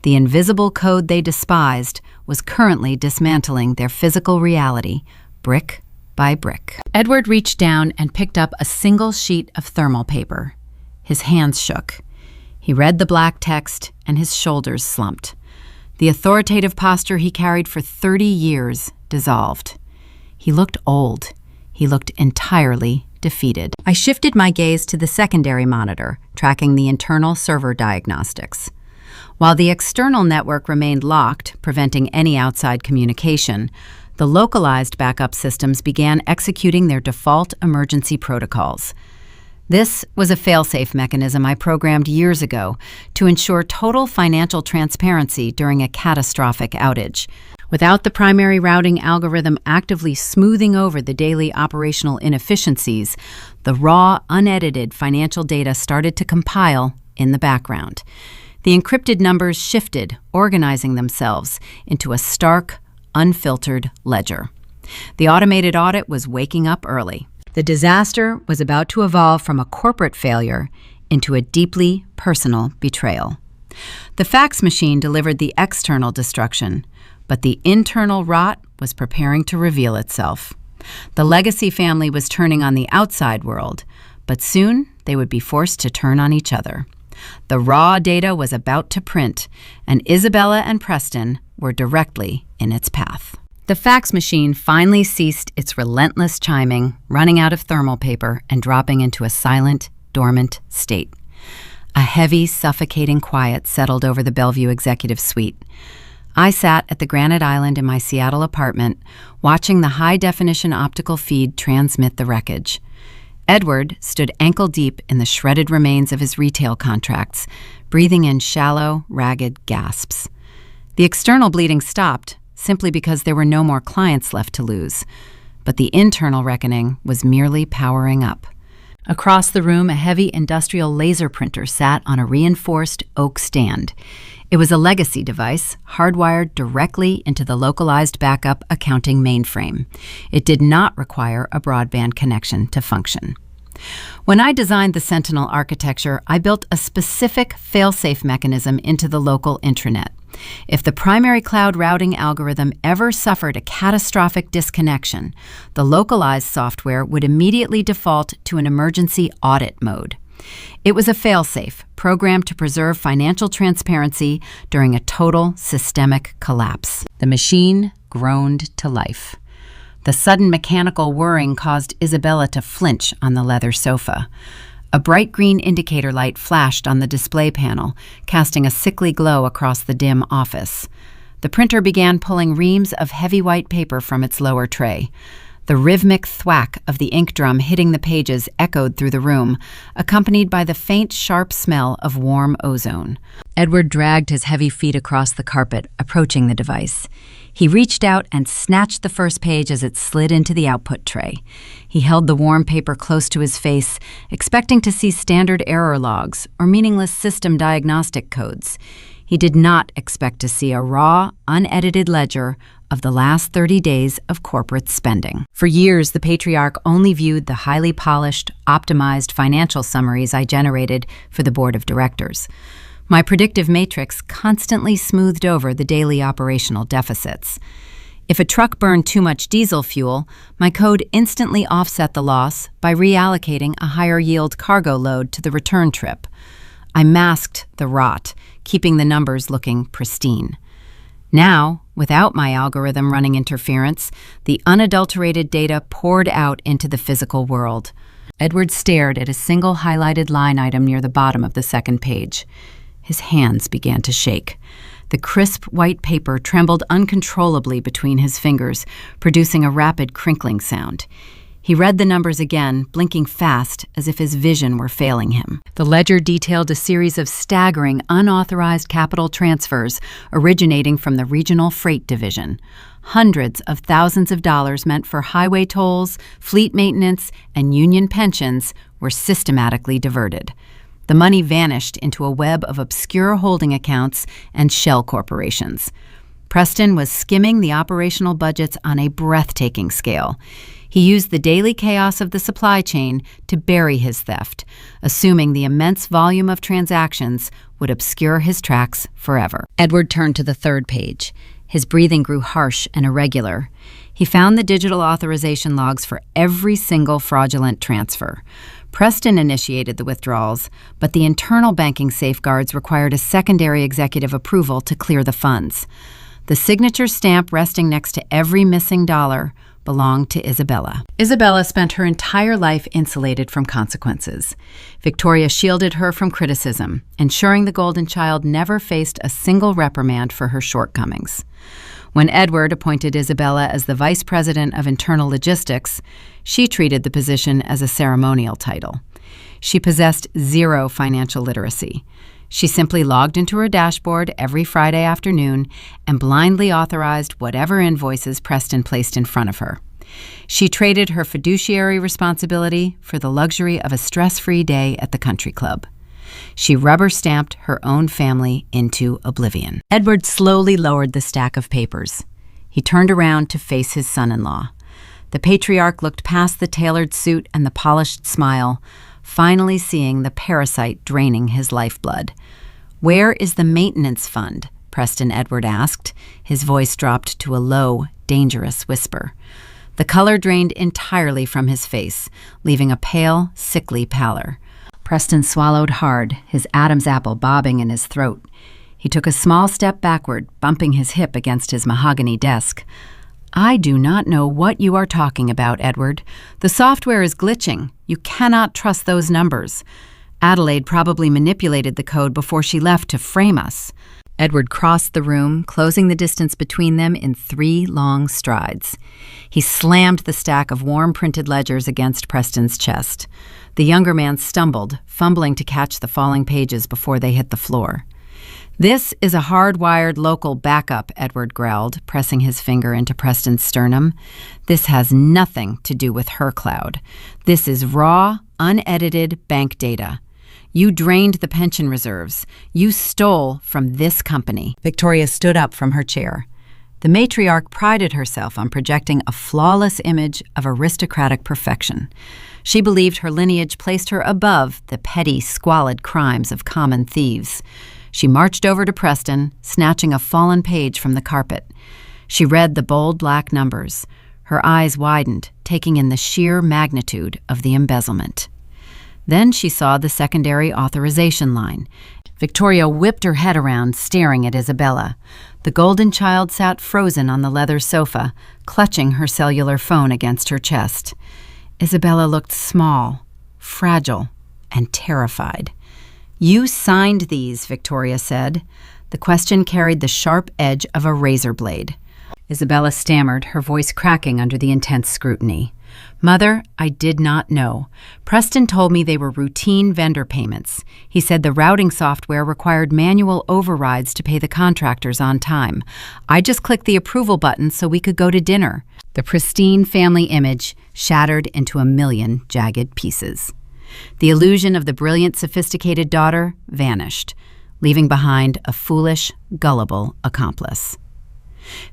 The invisible code they despised was currently dismantling their physical reality, brick by brick. Edward reached down and picked up a single sheet of thermal paper. His hands shook. He read the black text and his shoulders slumped. The authoritative posture he carried for 30 years dissolved. He looked old. He looked entirely defeated. I shifted my gaze to the secondary monitor, tracking the internal server diagnostics. While the external network remained locked, preventing any outside communication, the localized backup systems began executing their default emergency protocols. This was a fail-safe mechanism I programmed years ago to ensure total financial transparency during a catastrophic outage. Without the primary routing algorithm actively smoothing over the daily operational inefficiencies, the raw, unedited financial data started to compile in the background. The encrypted numbers shifted, organizing themselves into a stark, unfiltered ledger. The automated audit was waking up early. The disaster was about to evolve from a corporate failure into a deeply personal betrayal. The fax machine delivered the external destruction, but the internal rot was preparing to reveal itself. The legacy family was turning on the outside world, but soon they would be forced to turn on each other. The raw data was about to print, and Isabella and Preston were directly in its path. The fax machine finally ceased its relentless chiming, running out of thermal paper and dropping into a silent, dormant state. A heavy, suffocating quiet settled over the Bellevue executive suite. I sat at the Granite Island in my Seattle apartment, watching the high-definition optical feed transmit the wreckage. Edward stood ankle-deep in the shredded remains of his retail contracts, breathing in shallow, ragged gasps. The external bleeding stopped, simply because there were no more clients left to lose, but the internal reckoning was merely powering up. Across the room, a heavy industrial laser printer sat on a reinforced oak stand. It was a legacy device, hardwired directly into the localized backup accounting mainframe. It did not require a broadband connection to function. When I designed the Sentinel architecture, I built a specific fail-safe mechanism into the local intranet. If the primary cloud routing algorithm ever suffered a catastrophic disconnection, the localized software would immediately default to an emergency audit mode. It was a fail-safe, programmed to preserve financial transparency during a total systemic collapse. The machine groaned to life. The sudden mechanical whirring caused Isabella to flinch on the leather sofa. A bright green indicator light flashed on the display panel, casting a sickly glow across the dim office. The printer began pulling reams of heavy white paper from its lower tray. The rhythmic thwack of the ink drum hitting the pages echoed through the room, accompanied by the faint, sharp smell of warm ozone. Edward dragged his heavy feet across the carpet, approaching the device. He reached out and snatched the first page as it slid into the output tray. He held the warm paper close to his face, expecting to see standard error logs or meaningless system diagnostic codes. He did not expect to see a raw, unedited ledger of the last 30 days of corporate spending. For years, the patriarch only viewed the highly polished, optimized financial summaries I generated for the board of directors. My predictive matrix constantly smoothed over the daily operational deficits. If a truck burned too much diesel fuel, my code instantly offset the loss by reallocating a higher yield cargo load to the return trip. I masked the rot, keeping the numbers looking pristine. Now, without my algorithm running interference, the unadulterated data poured out into the physical world. Edward stared at a single highlighted line item near the bottom of the second page. His hands began to shake. The crisp white paper trembled uncontrollably between his fingers, producing a rapid crinkling sound. He read the numbers again, blinking fast as if his vision were failing him. The ledger detailed a series of staggering, unauthorized capital transfers originating from the regional freight division. Hundreds of thousands of dollars meant for highway tolls, fleet maintenance, and union pensions were systematically diverted. The money vanished into a web of obscure holding accounts and shell corporations. Preston was skimming the operational budgets on a breathtaking scale. He used the daily chaos of the supply chain to bury his theft, assuming the immense volume of transactions would obscure his tracks forever. Edward turned to the third page. His breathing grew harsh and irregular. He found the digital authorization logs for every single fraudulent transfer. Preston initiated the withdrawals, but the internal banking safeguards required a secondary executive approval to clear the funds. The signature stamp resting next to every missing dollar belonged to Isabella. Isabella spent her entire life insulated from consequences. Victoria shielded her from criticism, ensuring the Golden Child never faced a single reprimand for her shortcomings. When Edward appointed Isabella as the Vice President of Internal Logistics, she treated the position as a ceremonial title. She possessed zero financial literacy. She simply logged into her dashboard every Friday afternoon and blindly authorized whatever invoices Preston placed in front of her. She traded her fiduciary responsibility for the luxury of a stress-free day at the country club. She rubber-stamped her own family into oblivion. Edward slowly lowered the stack of papers. He turned around to face his son-in-law. The patriarch looked past the tailored suit and the polished smile, finally seeing the parasite draining his lifeblood. "Where is the maintenance fund?" Preston Edward asked. His voice dropped to a low, dangerous whisper. The color drained entirely from his face, leaving a pale, sickly pallor. Preston swallowed hard, his Adam's apple bobbing in his throat. He took a small step backward, bumping his hip against his mahogany desk. "I do not know what you are talking about, Edward. The software is glitching. You cannot trust those numbers. Adelaide probably manipulated the code before she left to frame us." Edward crossed the room, closing the distance between them in 3 long strides. He slammed the stack of warm printed ledgers against Preston's chest. The younger man stumbled, fumbling to catch the falling pages before they hit the floor. "This is a hardwired local backup," Edward growled, pressing his finger into Preston's sternum. "This has nothing to do with her cloud. This is raw, unedited bank data. You drained the pension reserves. You stole from this company." Victoria stood up from her chair. The matriarch prided herself on projecting a flawless image of aristocratic perfection. She believed her lineage placed her above the petty, squalid crimes of common thieves. She marched over to Preston, snatching a fallen page from the carpet. She read the bold black numbers. Her eyes widened, taking in the sheer magnitude of the embezzlement. Then she saw the secondary authorization line. Victoria whipped her head around, staring at Isabella. The Golden Child sat frozen on the leather sofa, clutching her cellular phone against her chest. Isabella looked small, fragile, and terrified. "You signed these," Victoria said. The question carried the sharp edge of a razor blade. Isabella stammered, her voice cracking under the intense scrutiny. "Mother, I did not know. Preston told me they were routine vendor payments. He said the routing software required manual overrides to pay the contractors on time. I just clicked the approval button so we could go to dinner." The pristine family image shattered into a million jagged pieces. The illusion of the brilliant, sophisticated daughter vanished, leaving behind a foolish, gullible accomplice.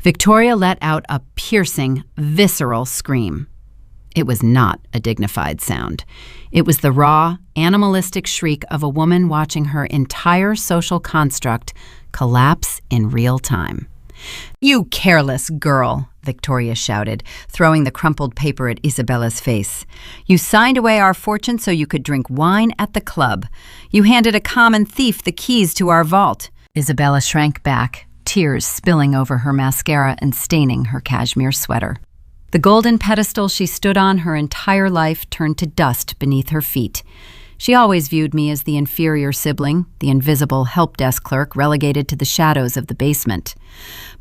Victoria let out a piercing, visceral scream. It was not a dignified sound. It was the raw, animalistic shriek of a woman watching her entire social construct collapse in real time. "You careless girl," Victoria shouted, throwing the crumpled paper at Isabella's face. "You signed away our fortune so you could drink wine at the club. You handed a common thief the keys to our vault." Isabella shrank back, tears spilling over her mascara and staining her cashmere sweater. The golden pedestal she stood on her entire life turned to dust beneath her feet. She always viewed me as the inferior sibling, the invisible help desk clerk relegated to the shadows of the basement.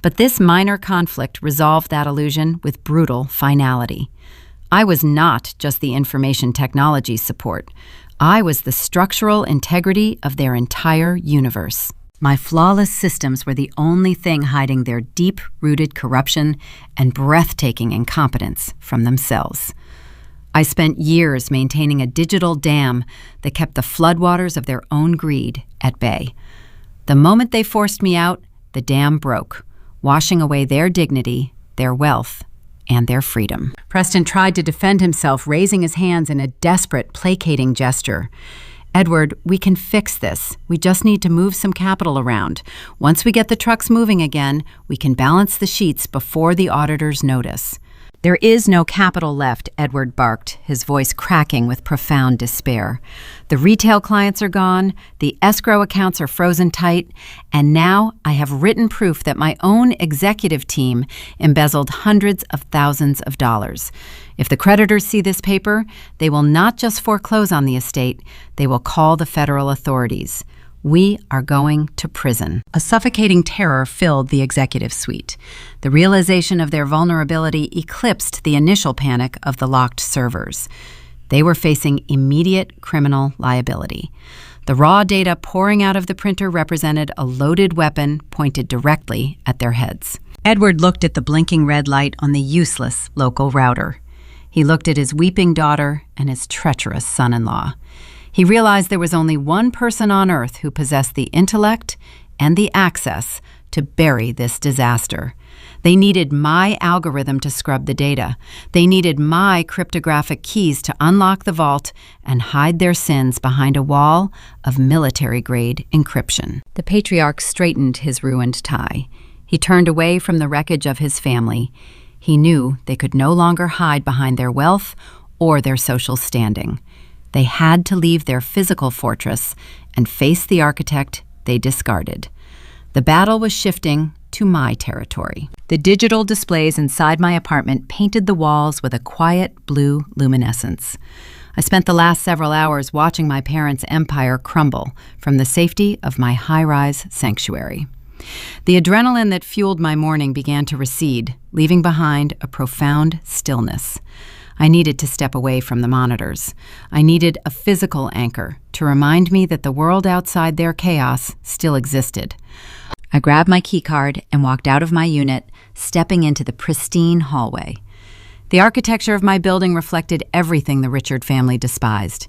But this minor conflict resolved that illusion with brutal finality. I was not just the information technology support. I was the structural integrity of their entire universe. My flawless systems were the only thing hiding their deep-rooted corruption and breathtaking incompetence from themselves. I spent years maintaining a digital dam that kept the floodwaters of their own greed at bay. The moment they forced me out, the dam broke, washing away their dignity, their wealth, and their freedom. Preston tried to defend himself, raising his hands in a desperate, placating gesture. "Edward, we can fix this. We just need to move some capital around. Once we get the trucks moving again, we can balance the sheets before the auditors notice." "There is no capital left," Edward barked, his voice cracking with profound despair. "The retail clients are gone, the escrow accounts are frozen tight, and now I have written proof that my own executive team embezzled hundreds of thousands of dollars. If the creditors see this paper, they will not just foreclose on the estate, they will call the federal authorities. We are going to prison." A suffocating terror filled the executive suite. The realization of their vulnerability eclipsed the initial panic of the locked servers. They were facing immediate criminal liability. The raw data pouring out of the printer represented a loaded weapon pointed directly at their heads. Edward looked at the blinking red light on the useless local router. He looked at his weeping daughter and his treacherous son-in-law. He realized there was only one person on Earth who possessed the intellect and the access to bury this disaster. They needed my algorithm to scrub the data. They needed my cryptographic keys to unlock the vault and hide their sins behind a wall of military-grade encryption. The patriarch straightened his ruined tie. He turned away from the wreckage of his family. He knew they could no longer hide behind their wealth or their social standing. They had to leave their physical fortress and face the architect they discarded. The battle was shifting to my territory. The digital displays inside my apartment painted the walls with a quiet blue luminescence. I spent the last several hours watching my parents' empire crumble from the safety of my high-rise sanctuary. The adrenaline that fueled my morning began to recede, leaving behind a profound stillness. I needed to step away from the monitors. I needed a physical anchor to remind me that the world outside their chaos still existed. I grabbed my keycard and walked out of my unit, stepping into the pristine hallway. The architecture of my building reflected everything the Richard family despised.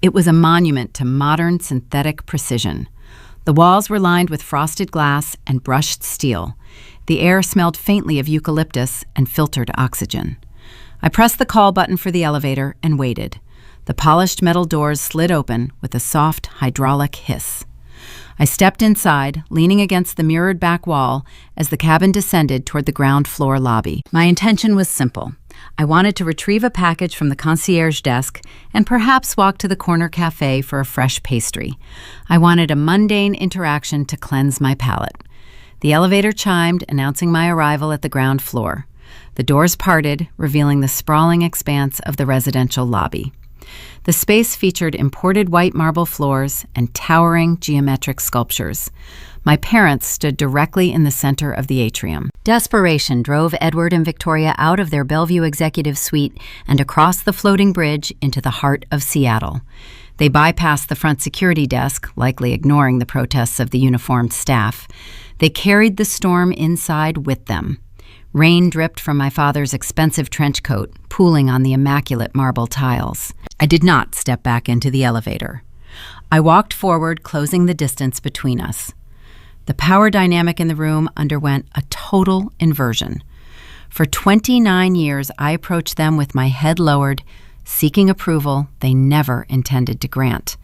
It was a monument to modern synthetic precision. The walls were lined with frosted glass and brushed steel. The air smelled faintly of eucalyptus and filtered oxygen. I pressed the call button for the elevator and waited. The polished metal doors slid open with a soft hydraulic hiss. I stepped inside, leaning against the mirrored back wall as the cabin descended toward the ground floor lobby. My intention was simple. I wanted to retrieve a package from the concierge desk and perhaps walk to the corner cafe for a fresh pastry. I wanted a mundane interaction to cleanse my palate. The elevator chimed, announcing my arrival at the ground floor. The doors parted, revealing the sprawling expanse of the residential lobby. The space featured imported white marble floors and towering geometric sculptures. My parents stood directly in the center of the atrium. Desperation drove Edward and Victoria out of their Bellevue executive suite and across the floating bridge into the heart of Seattle. They bypassed the front security desk, likely ignoring the protests of the uniformed staff. They carried the storm inside with them. Rain dripped from my father's expensive trench coat, pooling on the immaculate marble tiles. I did not step back into the elevator. I walked forward, closing the distance between us. The power dynamic in the room underwent a total inversion. For 29 years, I approached them with my head lowered, seeking approval they never intended to grant.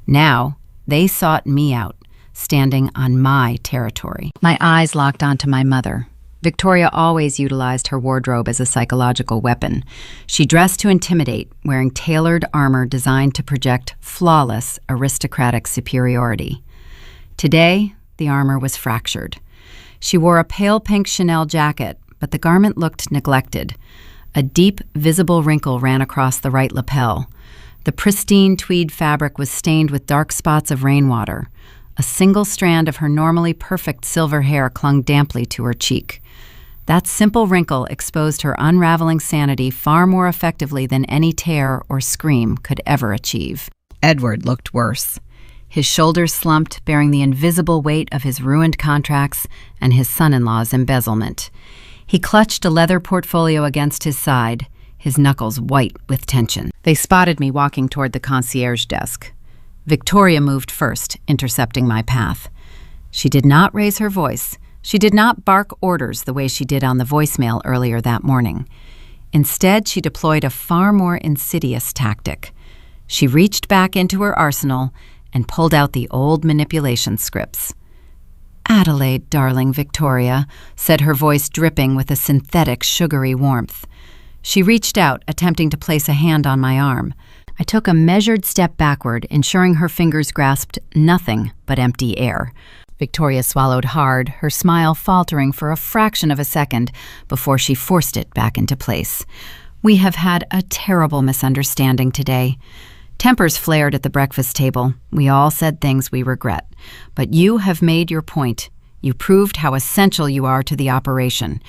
Now, they sought me out, standing on my territory. My eyes locked onto my mother. Victoria always utilized her wardrobe as a psychological weapon. She dressed to intimidate, wearing tailored armor designed to project flawless aristocratic superiority. Today, the armor was fractured. She wore a pale pink Chanel jacket, but the garment looked neglected. A deep, visible wrinkle ran across the right lapel. The pristine tweed fabric was stained with dark spots of rainwater. A single strand of her normally perfect silver hair clung damply to her cheek. That simple wrinkle exposed her unraveling sanity far more effectively than any tear or scream could ever achieve. Edward looked worse. His shoulders slumped, bearing the invisible weight of his ruined contracts and his son-in-law's embezzlement. He clutched a leather portfolio against his side, his knuckles white with tension. They spotted me walking toward the concierge desk. Victoria moved first, intercepting my path. She did not raise her voice. She did not bark orders the way she did on the voicemail earlier that morning. Instead, she deployed a far more insidious tactic. She reached back into her arsenal and pulled out the old manipulation scripts. "Adelaide, darling Victoria," said her voice dripping with a synthetic, sugary warmth. She reached out, attempting to place a hand on my arm. I took a measured step backward, ensuring her fingers grasped nothing but empty air. Victoria swallowed hard, her smile faltering for a fraction of a second before she forced it back into place. We have had a terrible misunderstanding today. Tempers flared at the breakfast table. We all said things we regret. But you have made your point. You proved how essential you are to the operation.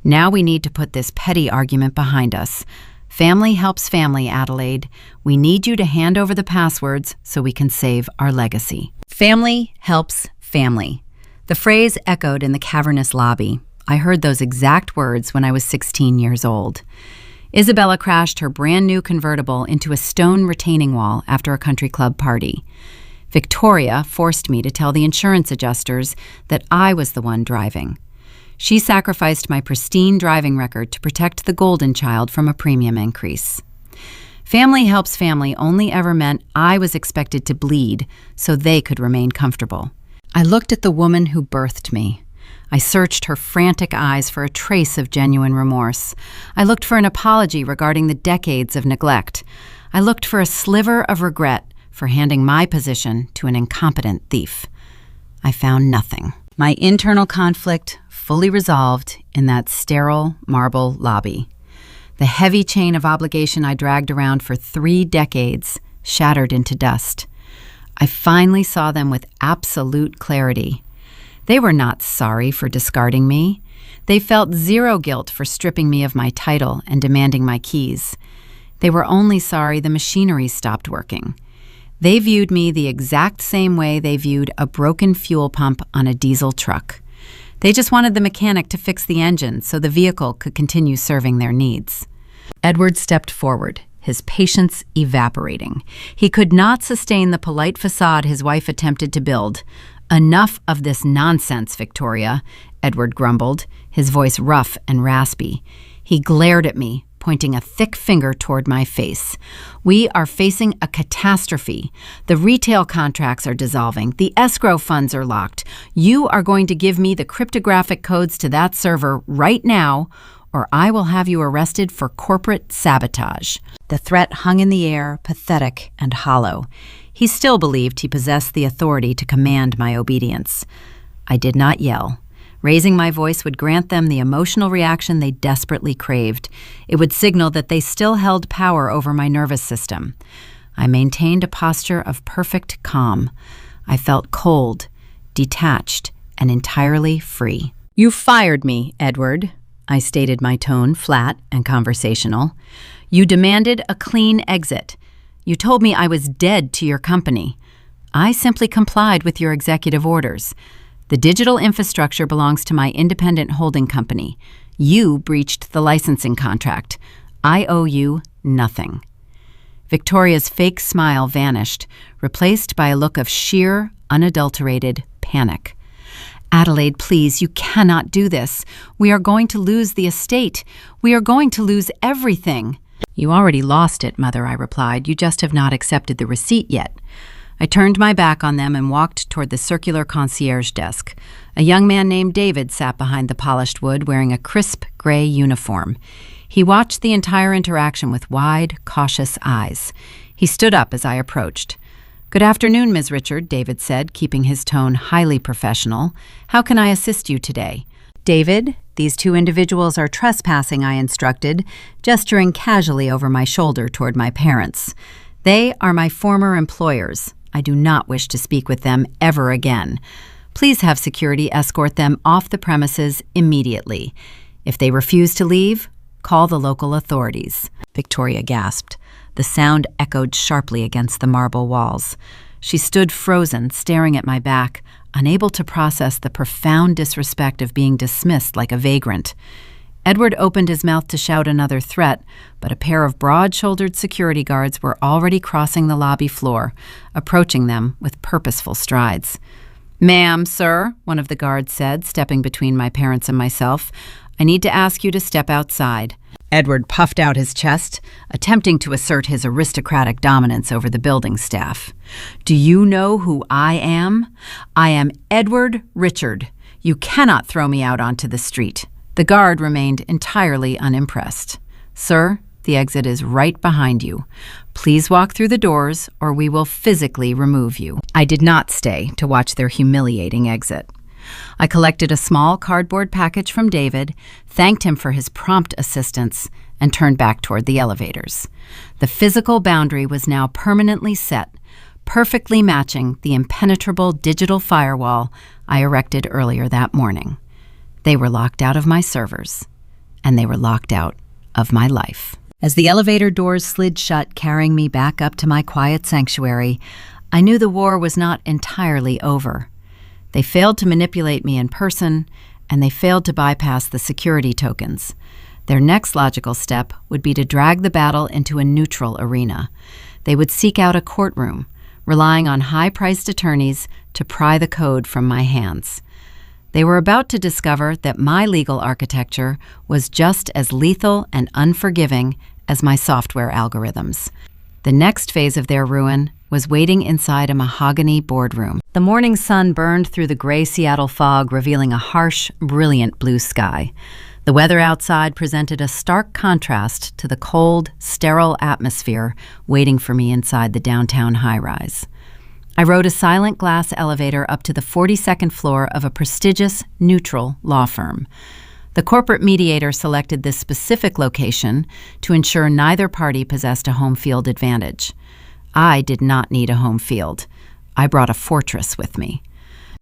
Now we need to put this petty argument behind us. Family helps family, Adelaide. We need you to hand over the passwords so we can save our legacy. Family helps family. The phrase echoed in the cavernous lobby. I heard those exact words when I was 16 years old. Isabella crashed her brand new convertible into a stone retaining wall after a country club party. Victoria forced me to tell the insurance adjusters that I was the one driving. She sacrificed my pristine driving record to protect the golden child from a premium increase. Family helps family only ever meant I was expected to bleed so they could remain comfortable. I looked at the woman who birthed me. I searched her frantic eyes for a trace of genuine remorse. I looked for an apology regarding the decades of neglect. I looked for a sliver of regret for handing my position to an incompetent thief. I found nothing. My internal conflict fully resolved in that sterile marble lobby. The heavy chain of obligation I dragged around for 3 decades shattered into dust. I finally saw them with absolute clarity. They were not sorry for discarding me. They felt zero guilt for stripping me of my title and demanding my keys. They were only sorry the machinery stopped working. They viewed me the exact same way they viewed a broken fuel pump on a diesel truck. They just wanted the mechanic to fix the engine so the vehicle could continue serving their needs. Edward stepped forward, his patience evaporating. He could not sustain the polite facade his wife attempted to build. "Enough of this nonsense, Victoria," Edward grumbled, his voice rough and raspy. He glared at me, pointing a thick finger toward my face. "We are facing a catastrophe. The retail contracts are dissolving. The escrow funds are locked. You are going to give me the cryptographic codes to that server right now, or I will have you arrested for corporate sabotage." The threat hung in the air, pathetic and hollow. He still believed he possessed the authority to command my obedience. I did not yell. Raising my voice would grant them the emotional reaction they desperately craved. It would signal that they still held power over my nervous system. I maintained a posture of perfect calm. I felt cold, detached, and entirely free. "You fired me, Edward," I stated, my tone flat and conversational. "You demanded a clean exit. You told me I was dead to your company. I simply complied with your executive orders. The digital infrastructure belongs to my independent holding company. You breached the licensing contract. I owe you nothing." Victoria's fake smile vanished, replaced by a look of sheer, unadulterated panic. "Adelaide, please, you cannot do this. We are going to lose the estate. We are going to lose everything." "You already lost it, Mother," I replied. "You just have not accepted the receipt yet." I turned my back on them and walked toward the circular concierge desk. A young man named David sat behind the polished wood wearing a crisp gray uniform. He watched the entire interaction with wide, cautious eyes. He stood up as I approached. "Good afternoon, Ms. Richard," David said, keeping his tone highly professional. "How can I assist you today?" "David, these 2 individuals are trespassing," I instructed, gesturing casually over my shoulder toward my parents. "They are my former employers. I do not wish to speak with them ever again. Please have security escort them off the premises immediately. If they refuse to leave, call the local authorities." Victoria gasped. The sound echoed sharply against the marble walls. She stood frozen, staring at my back, unable to process the profound disrespect of being dismissed like a vagrant. Edward opened his mouth to shout another threat, but a pair of broad-shouldered security guards were already crossing the lobby floor, approaching them with purposeful strides. "Ma'am, sir," one of the guards said, stepping between my parents and myself, "I need to ask you to step outside." Edward puffed out his chest, attempting to assert his aristocratic dominance over the building staff. "Do you know who I am? I am Edward Richard. You cannot throw me out onto the street." The guard remained entirely unimpressed. "Sir, the exit is right behind you. Please walk through the doors or we will physically remove you." I did not stay to watch their humiliating exit. I collected a small cardboard package from David, thanked him for his prompt assistance, and turned back toward the elevators. The physical boundary was now permanently set, perfectly matching the impenetrable digital firewall I erected earlier that morning. They were locked out of my servers, and they were locked out of my life. As the elevator doors slid shut, carrying me back up to my quiet sanctuary, I knew the war was not entirely over. They failed to manipulate me in person, and they failed to bypass the security tokens. Their next logical step would be to drag the battle into a neutral arena. They would seek out a courtroom, relying on high-priced attorneys to pry the code from my hands. They were about to discover that my legal architecture was just as lethal and unforgiving as my software algorithms. The next phase of their ruin was waiting inside a mahogany boardroom. The morning sun burned through the gray Seattle fog, revealing a harsh, brilliant blue sky. The weather outside presented a stark contrast to the cold, sterile atmosphere waiting for me inside the downtown high-rise. I rode a silent glass elevator up to the 42nd floor of a prestigious, neutral law firm. The corporate mediator selected this specific location to ensure neither party possessed a home field advantage. I did not need a home field. I brought a fortress with me.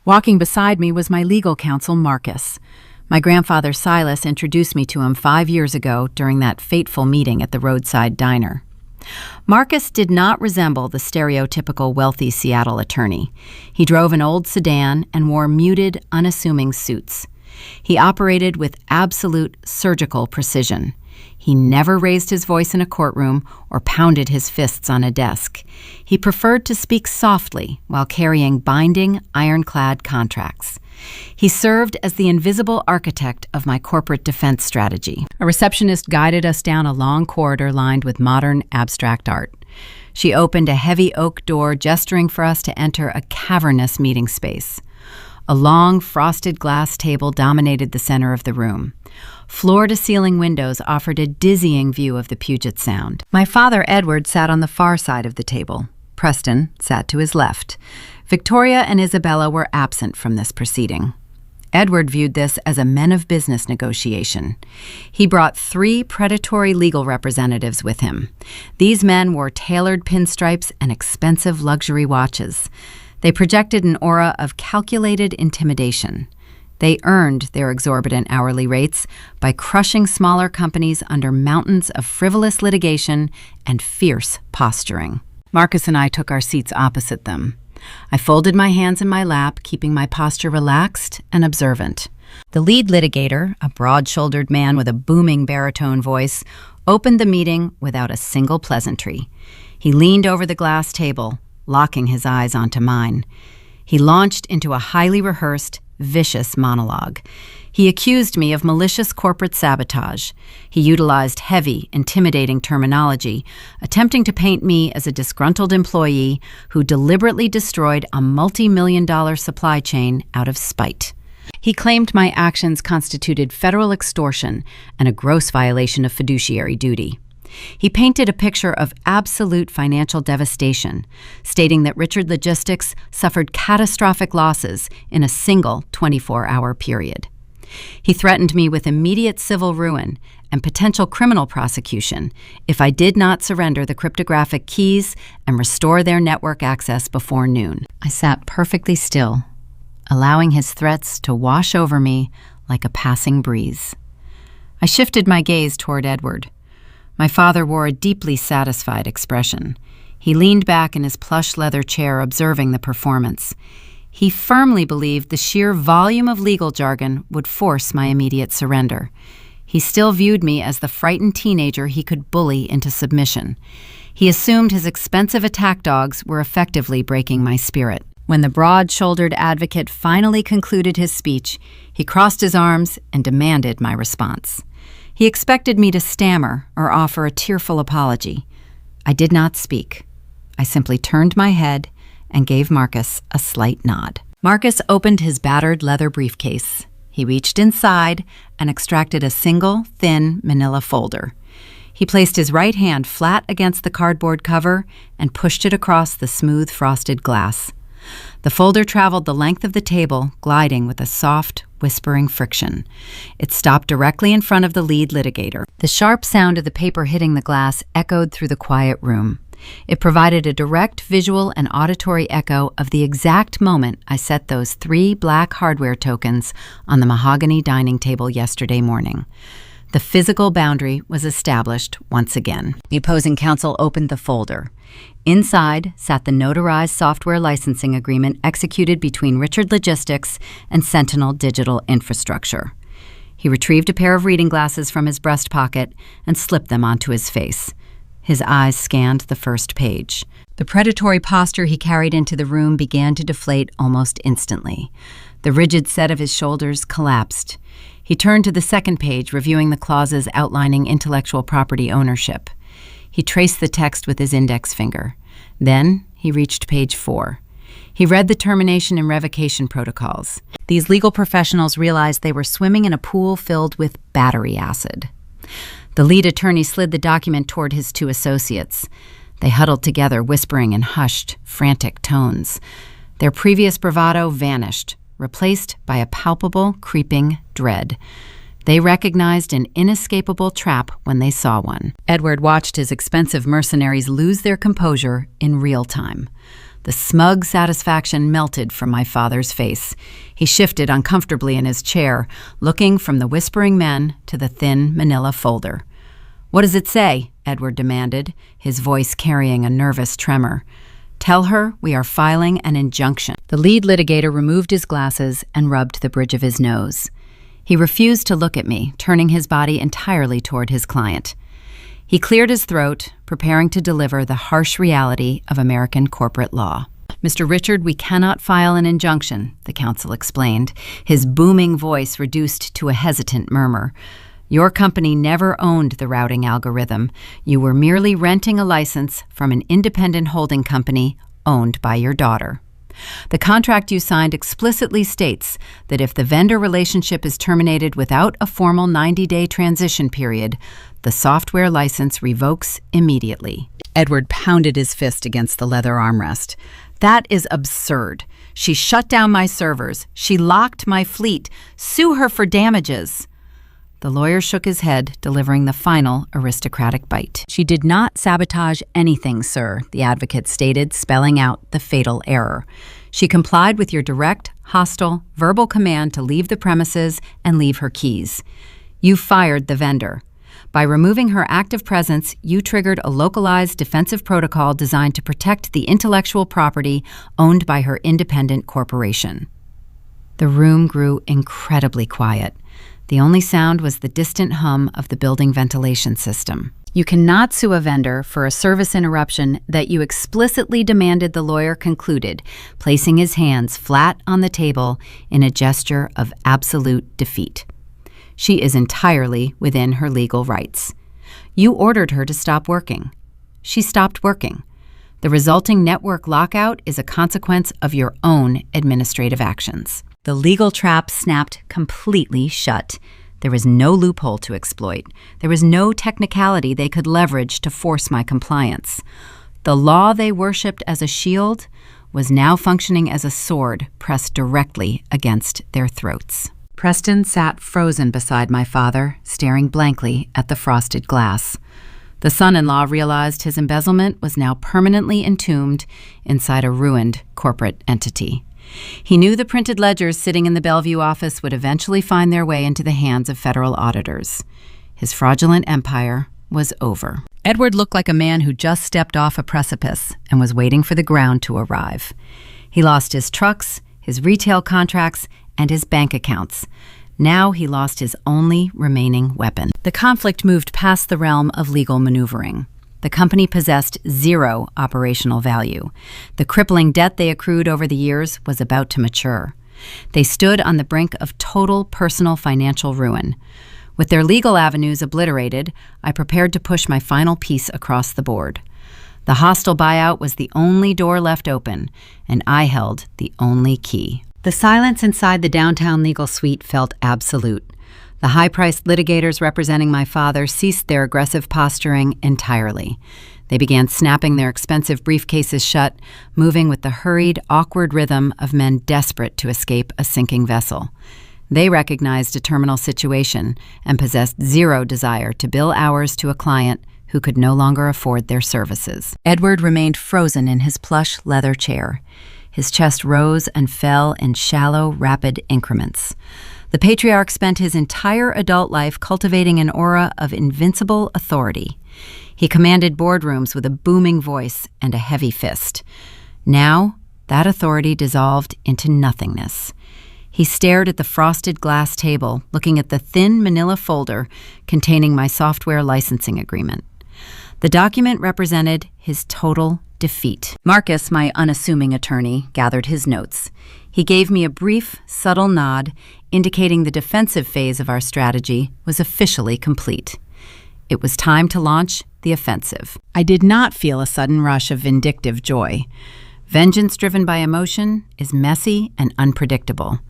Walking beside me was my legal counsel, Marcus. My grandfather Silas introduced me to him 5 years ago during that fateful meeting at the roadside diner. Marcus did not resemble the stereotypical wealthy Seattle attorney. He drove an old sedan and wore muted, unassuming suits. He operated with absolute surgical precision. He never raised his voice in a courtroom or pounded his fists on a desk. He preferred to speak softly while carrying binding, ironclad contracts. He served as the invisible architect of my corporate defense strategy. A receptionist guided us down a long corridor lined with modern, abstract art. She opened a heavy oak door, gesturing for us to enter a cavernous meeting space. A long, frosted glass table dominated the center of the room. Floor-to-ceiling windows offered a dizzying view of the Puget Sound. My father, Edward, sat on the far side of the table. Preston sat to his left. Victoria and Isabella were absent from this proceeding. Edward viewed this as a men-of-business negotiation. He brought 3 predatory legal representatives with him. These men wore tailored pinstripes and expensive luxury watches. They projected an aura of calculated intimidation. They earned their exorbitant hourly rates by crushing smaller companies under mountains of frivolous litigation and fierce posturing. Marcus and I took our seats opposite them. I folded my hands in my lap, keeping my posture relaxed and observant. The lead litigator, a broad-shouldered man with a booming baritone voice, opened the meeting without a single pleasantry. He leaned over the glass table, locking his eyes onto mine. He launched into a highly rehearsed, vicious monologue. He accused me of malicious corporate sabotage. He utilized heavy, intimidating terminology, attempting to paint me as a disgruntled employee who deliberately destroyed a multi-million-dollar supply chain out of spite. He claimed my actions constituted federal extortion and a gross violation of fiduciary duty. He painted a picture of absolute financial devastation, stating that Richard Logistics suffered catastrophic losses in a single 24-hour period. He threatened me with immediate civil ruin and potential criminal prosecution if I did not surrender the cryptographic keys and restore their network access before noon. I sat perfectly still, allowing his threats to wash over me like a passing breeze. I shifted my gaze toward Edward. My father wore a deeply satisfied expression. He leaned back in his plush leather chair, observing the performance. He firmly believed the sheer volume of legal jargon would force my immediate surrender. He still viewed me as the frightened teenager he could bully into submission. He assumed his expensive attack dogs were effectively breaking my spirit. When the broad-shouldered advocate finally concluded his speech, he crossed his arms and demanded my response. He expected me to stammer or offer a tearful apology. I did not speak. I simply turned my head and gave Marcus a slight nod. Marcus opened his battered leather briefcase. He reached inside and extracted a single, thin manila folder. He placed his right hand flat against the cardboard cover and pushed it across the smooth frosted glass. The folder traveled the length of the table, gliding with a soft, whispering friction. It stopped directly in front of the lead litigator. The sharp sound of the paper hitting the glass echoed through the quiet room. It provided a direct visual and auditory echo of the exact moment I set those 3 black hardware tokens on the mahogany dining table yesterday morning. The physical boundary was established once again. The opposing counsel opened the folder. Inside sat the notarized software licensing agreement executed between Richard Logistics and Sentinel Digital Infrastructure. He retrieved a pair of reading glasses from his breast pocket and slipped them onto his face. His eyes scanned the first page. The predatory posture he carried into the room began to deflate almost instantly. The rigid set of his shoulders collapsed. He turned to the second page, reviewing the clauses outlining intellectual property ownership. He traced the text with his index finger. Then he reached page 4. He read the termination and revocation protocols. These legal professionals realized they were swimming in a pool filled with battery acid. The lead attorney slid the document toward his 2 associates. They huddled together, whispering in hushed, frantic tones. Their previous bravado vanished, replaced by a palpable, creeping dread. They recognized an inescapable trap when they saw one. Edward watched his expensive mercenaries lose their composure in real time. The smug satisfaction melted from my father's face. He shifted uncomfortably in his chair, looking from the whispering men to the thin manila folder. "What does it say?" Edward demanded, his voice carrying a nervous tremor. "Tell her we are filing an injunction." The lead litigator removed his glasses and rubbed the bridge of his nose. He refused to look at me, turning his body entirely toward his client. He cleared his throat, preparing to deliver the harsh reality of American corporate law. "Mr. Richard, we cannot file an injunction," the counsel explained, his booming voice reduced to a hesitant murmur. "Your company never owned the routing algorithm. You were merely renting a license from an independent holding company owned by your daughter. The contract you signed explicitly states that if the vendor relationship is terminated without a formal 90-day transition period, the software license revokes immediately." Edward pounded his fist against the leather armrest. "That is absurd. She shut down my servers. She locked my fleet. Sue her for damages." The lawyer shook his head, delivering the final aristocratic bite. "She did not sabotage anything, sir," the advocate stated, spelling out the fatal error. "She complied with your direct, hostile, verbal command to leave the premises and leave her keys. You fired the vendor. By removing her active presence, you triggered a localized defensive protocol designed to protect the intellectual property owned by her independent corporation." The room grew incredibly quiet. The only sound was the distant hum of the building ventilation system. "You cannot sue a vendor for a service interruption that you explicitly demanded," the lawyer concluded, placing his hands flat on the table in a gesture of absolute defeat. "She is entirely within her legal rights. You ordered her to stop working. She stopped working. The resulting network lockout is a consequence of your own administrative actions." The legal trap snapped completely shut. There was no loophole to exploit. There was no technicality they could leverage to force my compliance. The law they worshipped as a shield was now functioning as a sword pressed directly against their throats. Preston sat frozen beside my father, staring blankly at the frosted glass. The son-in-law realized his embezzlement was now permanently entombed inside a ruined corporate entity. He knew the printed ledgers sitting in the Bellevue office would eventually find their way into the hands of federal auditors. His fraudulent empire was over. Edward looked like a man who just stepped off a precipice and was waiting for the ground to arrive. He lost his trucks, his retail contracts, and his bank accounts. Now he lost his only remaining weapon. The conflict moved past the realm of legal maneuvering. The company possessed zero operational value. The crippling debt they accrued over the years was about to mature. They stood on the brink of total personal financial ruin. With their legal avenues obliterated, I prepared to push my final piece across the board. The hostile buyout was the only door left open, and I held the only key. The silence inside the downtown legal suite felt absolute. The high-priced litigators representing my father ceased their aggressive posturing entirely. They began snapping their expensive briefcases shut, moving with the hurried, awkward rhythm of men desperate to escape a sinking vessel. They recognized a terminal situation and possessed zero desire to bill hours to a client who could no longer afford their services. Edward remained frozen in his plush leather chair. His chest rose and fell in shallow, rapid increments. The patriarch spent his entire adult life cultivating an aura of invincible authority. He commanded boardrooms with a booming voice and a heavy fist. Now, that authority dissolved into nothingness. He stared at the frosted glass table, looking at the thin manila folder containing my software licensing agreement. The document represented his total defeat. Marcus, my unassuming attorney, gathered his notes. He gave me a brief, subtle nod, indicating the defensive phase of our strategy was officially complete. It was time to launch the offensive. I did not feel a sudden rush of vindictive joy. Vengeance driven by emotion is messy and unpredictable.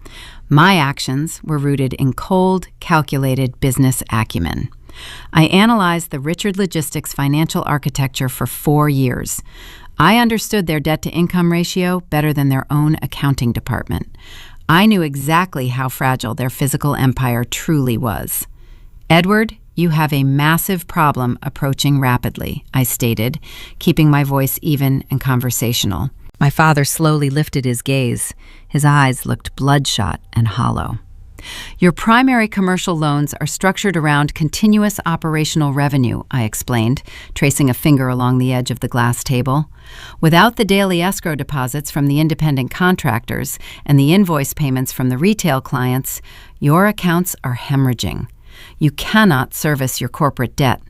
My actions were rooted in cold, calculated business acumen. I analyzed the Richard Logistics financial architecture for 4 years. I understood their debt-to-income ratio better than their own accounting department. I knew exactly how fragile their physical empire truly was. Edward, you have a massive problem approaching rapidly, I stated, keeping my voice even and conversational. My father slowly lifted his gaze. His eyes looked bloodshot and hollow. Your primary commercial loans are structured around continuous operational revenue, I explained, tracing a finger along the edge of the glass table. Without the daily escrow deposits from the independent contractors and the invoice payments from the retail clients, your accounts are hemorrhaging. You cannot service your corporate debt.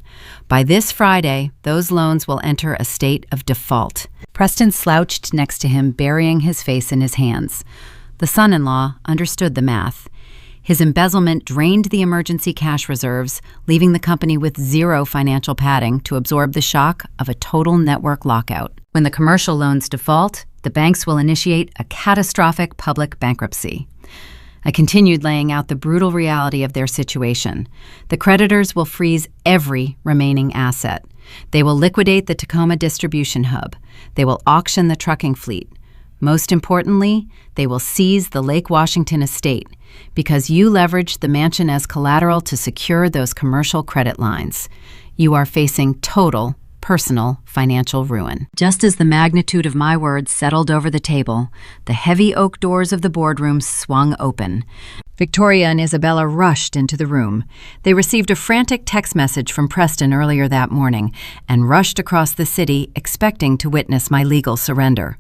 By this Friday, those loans will enter a state of default. Preston slouched next to him, burying his face in his hands. The son-in-law understood the math. His embezzlement drained the emergency cash reserves, leaving the company with zero financial padding to absorb the shock of a total network lockout. When the commercial loans default, the banks will initiate a catastrophic public bankruptcy. I continued laying out the brutal reality of their situation. The creditors will freeze every remaining asset. They will liquidate the Tacoma distribution hub. They will auction the trucking fleet. Most importantly, they will seize the Lake Washington estate because you leveraged the mansion as collateral to secure those commercial credit lines. You are facing total personal financial ruin. Just as the magnitude of my words settled over the table, the heavy oak doors of the boardroom swung open. Victoria and Isabella rushed into the room. They received a frantic text message from Preston earlier that morning and rushed across the city expecting to witness my legal surrender.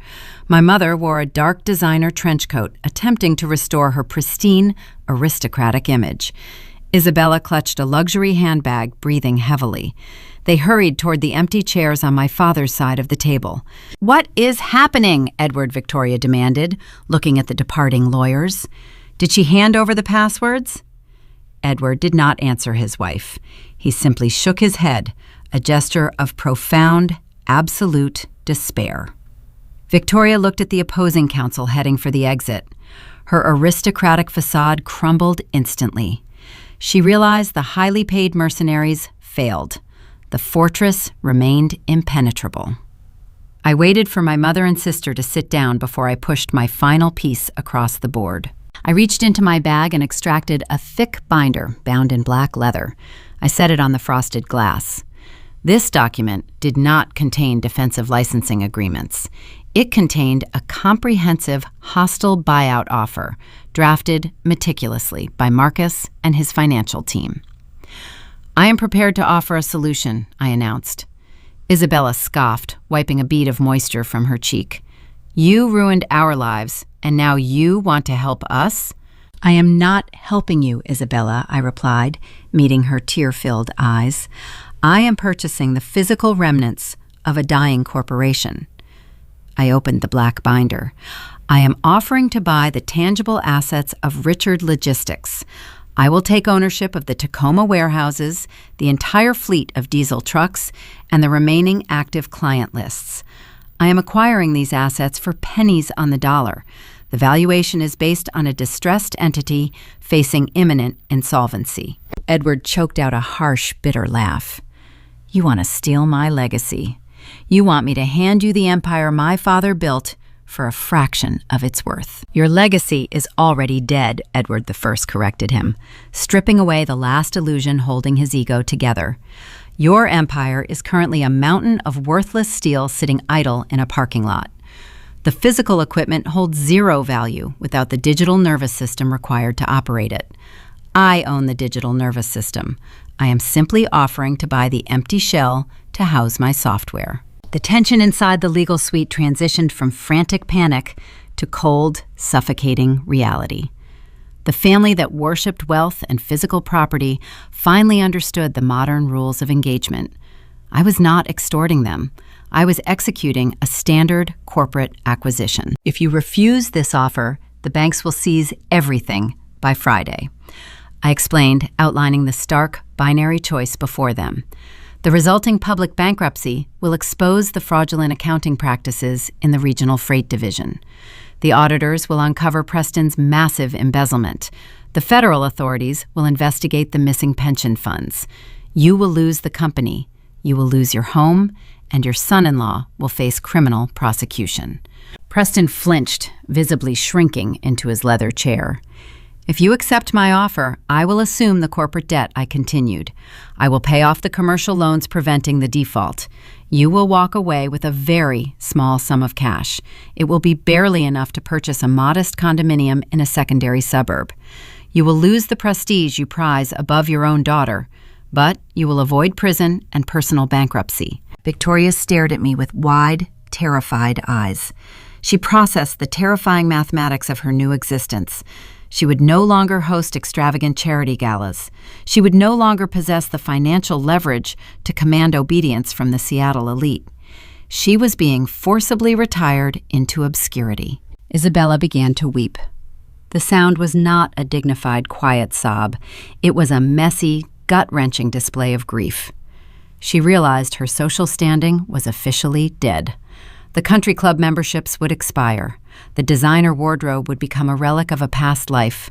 My mother wore a dark designer trench coat, attempting to restore her pristine, aristocratic image. Isabella clutched a luxury handbag, breathing heavily. They hurried toward the empty chairs on my father's side of the table. "What is happening?" Edward Victoria demanded, looking at the departing lawyers. "Did she hand over the passwords?" Edward did not answer his wife. He simply shook his head, a gesture of profound, absolute despair. Victoria looked at the opposing counsel heading for the exit. Her aristocratic facade crumbled instantly. She realized the highly paid mercenaries failed. The fortress remained impenetrable. I waited for my mother and sister to sit down before I pushed my final piece across the board. I reached into my bag and extracted a thick binder bound in black leather. I set it on the frosted glass. This document did not contain defensive licensing agreements. It contained a comprehensive hostile buyout offer, drafted meticulously by Marcus and his financial team. "I am prepared to offer a solution," I announced. Isabella scoffed, wiping a bead of moisture from her cheek. "You ruined our lives, and now you want to help us?" "I am not helping you, Isabella," I replied, meeting her tear-filled eyes. "I am purchasing the physical remnants of a dying corporation." I opened the black binder. "I am offering to buy the tangible assets of Richard Logistics. I will take ownership of the Tacoma warehouses, the entire fleet of diesel trucks, and the remaining active client lists. I am acquiring these assets for pennies on the dollar. The valuation is based on a distressed entity facing imminent insolvency. Edward choked out a harsh, bitter laugh. You want to steal my legacy. You want me to hand you the empire my father built for a fraction of its worth. Your legacy is already dead, Edward I corrected him, stripping away the last illusion holding his ego together. Your empire is currently a mountain of worthless steel sitting idle in a parking lot. The physical equipment holds zero value without the digital nervous system required to operate it. I own the digital nervous system. I am simply offering to buy the empty shell to house my software. The tension inside the legal suite transitioned from frantic panic to cold, suffocating reality. The family that worshipped wealth and physical property finally understood the modern rules of engagement. I was not extorting them. I was executing a standard corporate acquisition. If you refuse this offer, the banks will seize everything by Friday. I explained, outlining the stark binary choice before them. The resulting public bankruptcy will expose the fraudulent accounting practices in the regional freight division. The auditors will uncover Preston's massive embezzlement. The federal authorities will investigate the missing pension funds. You will lose the company. You will lose your home, and your son-in-law will face criminal prosecution. Preston flinched, visibly shrinking into his leather chair. If you accept my offer, I will assume the corporate debt, I continued. I will pay off the commercial loans preventing the default. You will walk away with a very small sum of cash. It will be barely enough to purchase a modest condominium in a secondary suburb. You will lose the prestige you prize above your own daughter, but you will avoid prison and personal bankruptcy. Victoria stared at me with wide, terrified eyes. She processed the terrifying mathematics of her new existence. She would no longer host extravagant charity galas. She would no longer possess the financial leverage to command obedience from the Seattle elite. She was being forcibly retired into obscurity. Isabella began to weep. The sound was not a dignified, quiet sob. It was a messy, gut-wrenching display of grief. She realized her social standing was officially dead. The country club memberships would expire. The designer wardrobe would become a relic of a past life.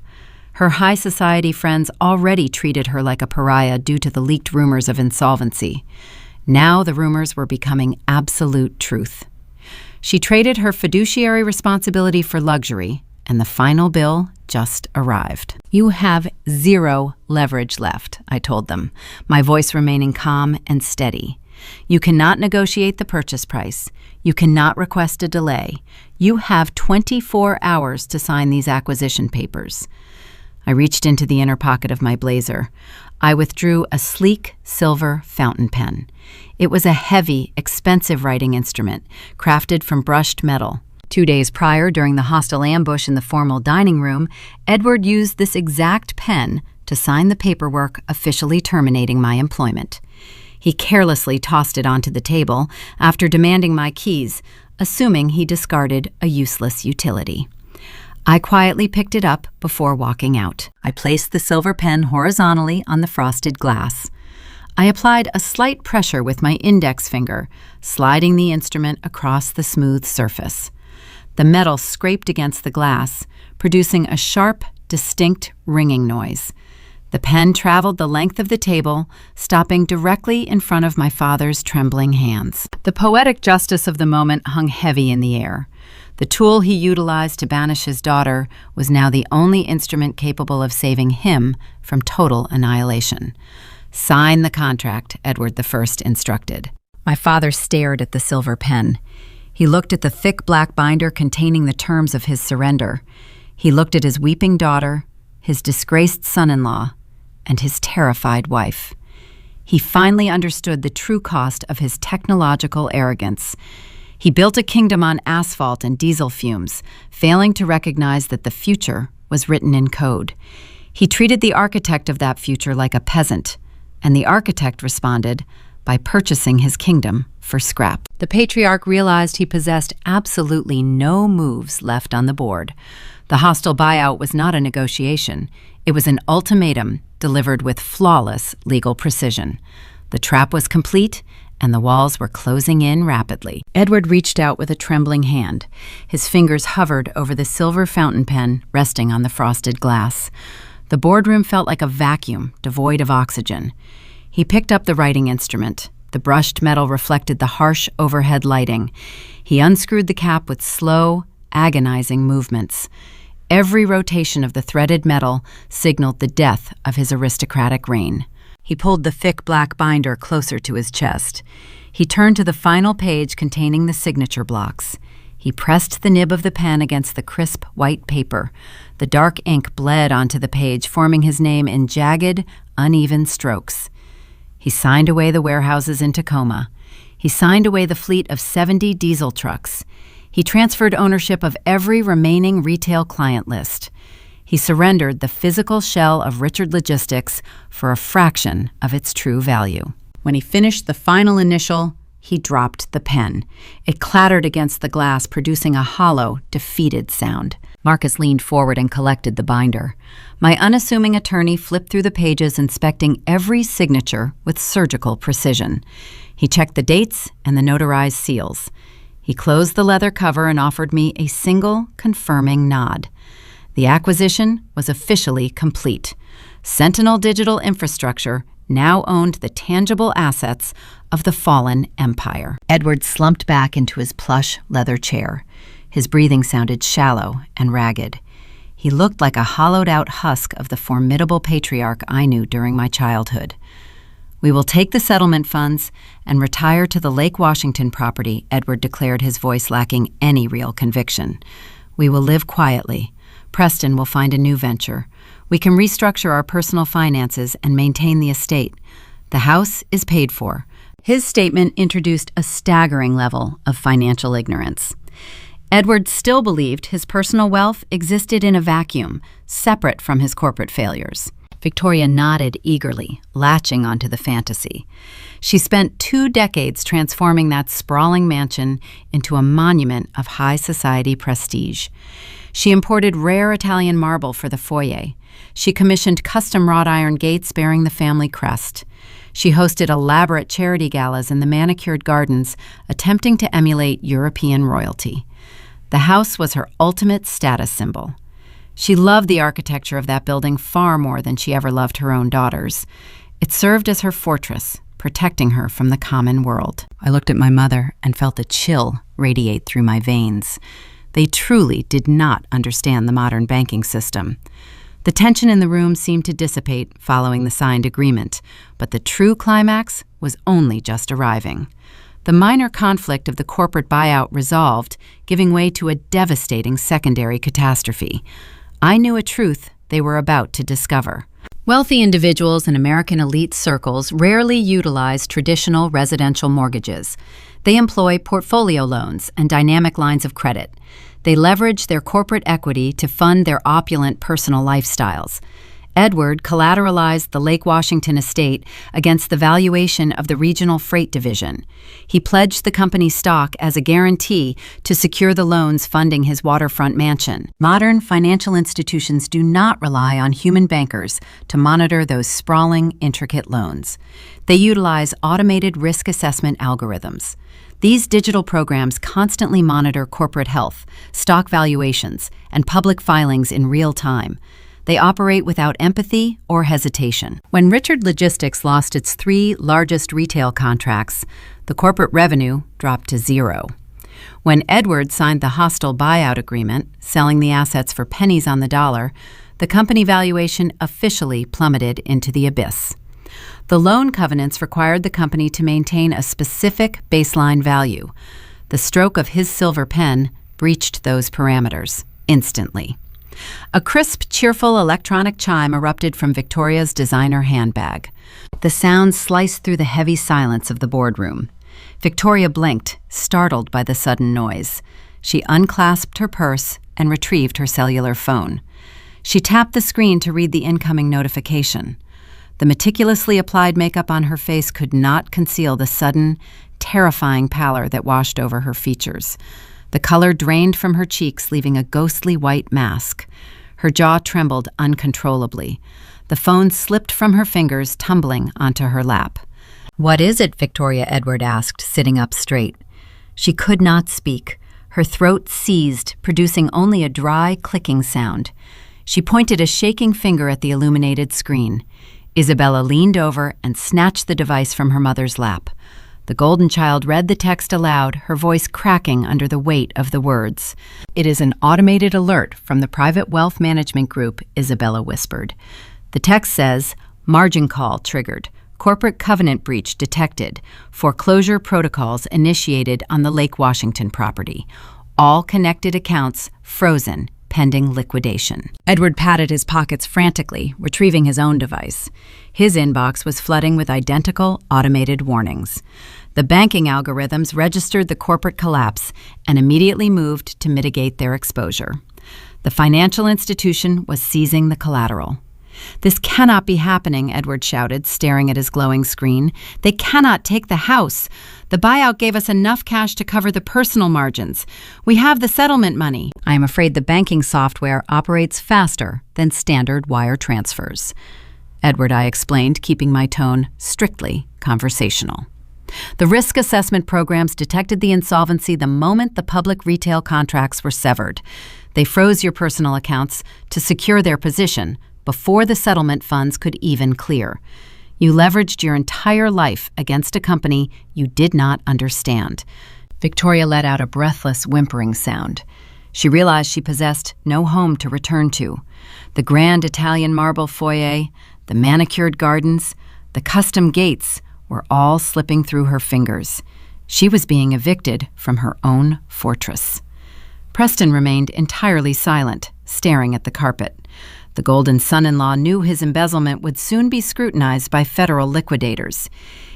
Her high society friends already treated her like a pariah due to the leaked rumors of insolvency. Now the rumors were becoming absolute truth. She traded her fiduciary responsibility for luxury, and the final bill just arrived. You have zero leverage left, I told them, my voice remaining calm and steady. You cannot negotiate the purchase price. You cannot request a delay. You have 24 hours to sign these acquisition papers. I reached into the inner pocket of my blazer. I withdrew a sleek silver fountain pen. It was a heavy, expensive writing instrument, crafted from brushed metal. 2 days prior, during the hostile ambush in the formal dining room, Edward used this exact pen to sign the paperwork officially terminating my employment. He carelessly tossed it onto the table after demanding my keys, assuming he discarded a useless utility. I quietly picked it up before walking out. I placed the silver pen horizontally on the frosted glass. I applied a slight pressure with my index finger, sliding the instrument across the smooth surface. The metal scraped against the glass, producing a sharp, distinct ringing noise. The pen traveled the length of the table, stopping directly in front of my father's trembling hands. The poetic justice of the moment hung heavy in the air. The tool he utilized to banish his daughter was now the only instrument capable of saving him from total annihilation. Sign the contract, Edward I instructed. My father stared at the silver pen. He looked at the thick black binder containing the terms of his surrender. He looked at his weeping daughter, his disgraced son-in-law, and his terrified wife. He finally understood the true cost of his technological arrogance. He built a kingdom on asphalt and diesel fumes, failing to recognize that the future was written in code. He treated the architect of that future like a peasant, and the architect responded by purchasing his kingdom for scrap. The patriarch realized he possessed absolutely no moves left on the board. The hostile buyout was not a negotiation. It was an ultimatum delivered with flawless legal precision. The trap was complete, and the walls were closing in rapidly. Edward reached out with a trembling hand. His fingers hovered over the silver fountain pen resting on the frosted glass. The boardroom felt like a vacuum, devoid of oxygen. He picked up the writing instrument. The brushed metal reflected the harsh overhead lighting. He unscrewed the cap with slow, agonizing movements. Every rotation of the threaded metal signaled the death of his aristocratic reign. He pulled the thick black binder closer to his chest. He turned to the final page containing the signature blocks. He pressed the nib of the pen against the crisp white paper. The dark ink bled onto the page, forming his name in jagged, uneven strokes. He signed away the warehouses in Tacoma. He signed away the fleet of 70 diesel trucks. He transferred ownership of every remaining retail client list. He surrendered the physical shell of Richard Logistics for a fraction of its true value. When he finished the final initial, he dropped the pen. It clattered against the glass, producing a hollow, defeated sound. Marcus leaned forward and collected the binder. My unassuming attorney flipped through the pages, inspecting every signature with surgical precision. He checked the dates and the notarized seals. He closed the leather cover and offered me a single, confirming nod. The acquisition was officially complete. Sentinel Digital Infrastructure now owned the tangible assets of the fallen empire. Edward slumped back into his plush leather chair. His breathing sounded shallow and ragged. He looked like a hollowed-out husk of the formidable patriarch I knew during my childhood. "We will take the settlement funds and retire to the Lake Washington property," Edward declared, his voice lacking any real conviction. "We will live quietly. Preston will find a new venture. We can restructure our personal finances and maintain the estate. The house is paid for." His statement introduced a staggering level of financial ignorance. Edward still believed his personal wealth existed in a vacuum, separate from his corporate failures. Victoria nodded eagerly, latching onto the fantasy. She spent 2 decades transforming that sprawling mansion into a monument of high society prestige. She imported rare Italian marble for the foyer. She commissioned custom wrought iron gates bearing the family crest. She hosted elaborate charity galas in the manicured gardens, attempting to emulate European royalty. The house was her ultimate status symbol. She loved the architecture of that building far more than she ever loved her own daughters. It served as her fortress, protecting her from the common world. I looked at my mother and felt a chill radiate through my veins. They truly did not understand the modern banking system. The tension in the room seemed to dissipate following the signed agreement, but the true climax was only just arriving. The minor conflict of the corporate buyout resolved, giving way to a devastating secondary catastrophe. I knew a truth they were about to discover. Wealthy individuals in American elite circles rarely utilize traditional residential mortgages. They employ portfolio loans and dynamic lines of credit. They leverage their corporate equity to fund their opulent personal lifestyles. Edward collateralized the Lake Washington estate against the valuation of the regional freight division. He pledged the company's stock as a guarantee to secure the loans funding his waterfront mansion. Modern financial institutions do not rely on human bankers to monitor those sprawling, intricate loans. They utilize automated risk assessment algorithms. These digital programs constantly monitor corporate health, stock valuations, and public filings in real time. They operate without empathy or hesitation. When Richard Logistics lost its 3 largest retail contracts, the corporate revenue dropped to 0. When Edward signed the hostile buyout agreement, selling the assets for pennies on the dollar, the company valuation officially plummeted into the abyss. The loan covenants required the company to maintain a specific baseline value. The stroke of his silver pen breached those parameters instantly. A crisp, cheerful electronic chime erupted from Victoria's designer handbag. The sound sliced through the heavy silence of the boardroom. Victoria blinked, startled by the sudden noise. She unclasped her purse and retrieved her cellular phone. She tapped the screen to read the incoming notification. The meticulously applied makeup on her face could not conceal the sudden, terrifying pallor that washed over her features. The color drained from her cheeks, leaving a ghostly white mask. Her jaw trembled uncontrollably. The phone slipped from her fingers, tumbling onto her lap. "What is it?" Victoria Edward asked, sitting up straight. She could not speak. Her throat seized, producing only a dry, clicking sound. She pointed a shaking finger at the illuminated screen. Isabella leaned over and snatched the device from her mother's lap. The golden child read the text aloud, her voice cracking under the weight of the words. "It is an automated alert from the Private Wealth Management Group," Isabella whispered. The text says, "Margin call triggered. Corporate covenant breach detected. Foreclosure protocols initiated on the Lake Washington property. All connected accounts frozen, pending liquidation." Edward patted his pockets frantically, retrieving his own device. His inbox was flooding with identical automated warnings. The banking algorithms registered the corporate collapse and immediately moved to mitigate their exposure. The financial institution was seizing the collateral. "This cannot be happening," Edward shouted, staring at his glowing screen. "They cannot take the house. The buyout gave us enough cash to cover the personal margins. We have the settlement money." "I am afraid the banking software operates faster than standard wire transfers," Edward, I explained, keeping my tone strictly conversational. "The risk assessment programs detected the insolvency the moment the public retail contracts were severed. They froze your personal accounts to secure their position before the settlement funds could even clear. You leveraged your entire life against a company you did not understand." Victoria let out a breathless, whimpering sound. She realized she possessed no home to return to. The grand Italian marble foyer, the manicured gardens, the custom gates were all slipping through her fingers. She was being evicted from her own fortress. Preston remained entirely silent, staring at the carpet. The golden son-in-law knew his embezzlement would soon be scrutinized by federal liquidators.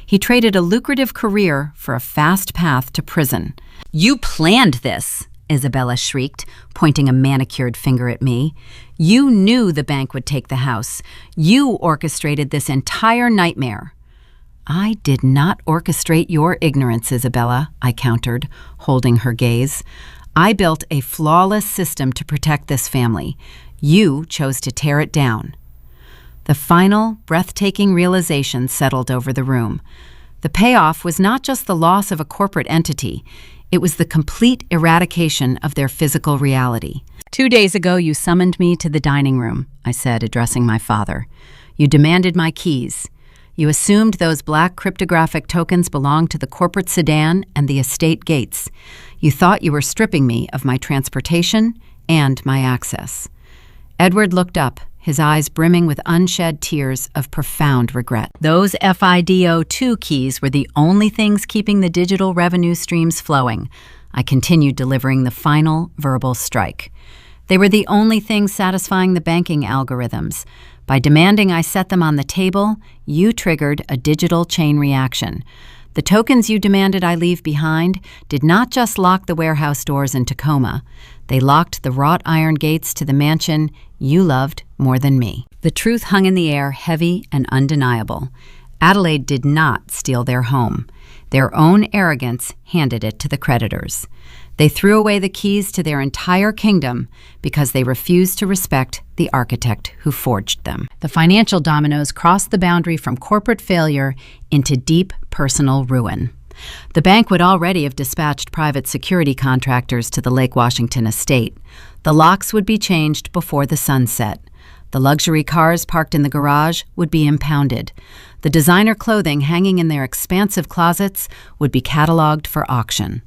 He traded a lucrative career for a fast path to prison. "You planned this," Isabella shrieked, pointing a manicured finger at me. "You knew the bank would take the house. You orchestrated this entire nightmare." "I did not orchestrate your ignorance, Isabella," I countered, holding her gaze. "I built a flawless system to protect this family. You chose to tear it down." The final, breathtaking realization settled over the room. The payoff was not just the loss of a corporate entity, it was the complete eradication of their physical reality. "2 days ago, you summoned me to the dining room," I said, addressing my father. "You demanded my keys. You assumed those black cryptographic tokens belonged to the corporate sedan and the estate gates. You thought you were stripping me of my transportation and my access." Edward looked up, his eyes brimming with unshed tears of profound regret. "Those FIDO2 keys were the only things keeping the digital revenue streams flowing." I continued delivering the final verbal strike. "They were the only things satisfying the banking algorithms. By demanding I set them on the table, you triggered a digital chain reaction. The tokens you demanded I leave behind did not just lock the warehouse doors in Tacoma. They locked the wrought iron gates to the mansion you loved more than me." The truth hung in the air, heavy and undeniable. Adelaide did not steal their home. Their own arrogance handed it to the creditors. They threw away the keys to their entire kingdom because they refused to respect the architect who forged them. The financial dominoes crossed the boundary from corporate failure into deep personal ruin. The bank would already have dispatched private security contractors to the Lake Washington estate. The locks would be changed before the sun set. The luxury cars parked in the garage would be impounded. The designer clothing hanging in their expansive closets would be cataloged for auction.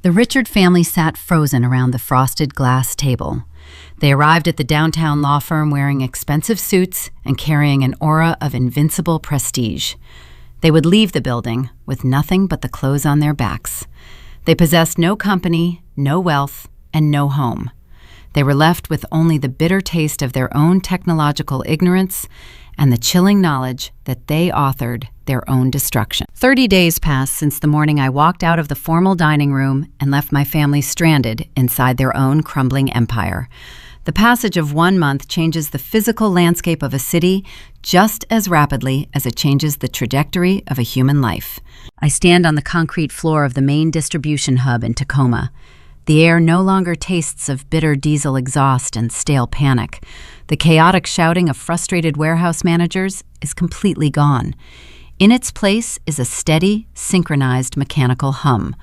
The Richard family sat frozen around the frosted glass table. They arrived at the downtown law firm wearing expensive suits and carrying an aura of invincible prestige. They would leave the building with nothing but the clothes on their backs. They possessed no company, no wealth, and no home. They were left with only the bitter taste of their own technological ignorance and the chilling knowledge that they authored their own destruction. 30 days passed since the morning I walked out of the formal dining room and left my family stranded inside their own crumbling empire. The passage of 1 month changes the physical landscape of a city just as rapidly as it changes the trajectory of a human life. I stand on the concrete floor of the main distribution hub in Tacoma. The air no longer tastes of bitter diesel exhaust and stale panic. The chaotic shouting of frustrated warehouse managers is completely gone. In its place is a steady, synchronized mechanical hum.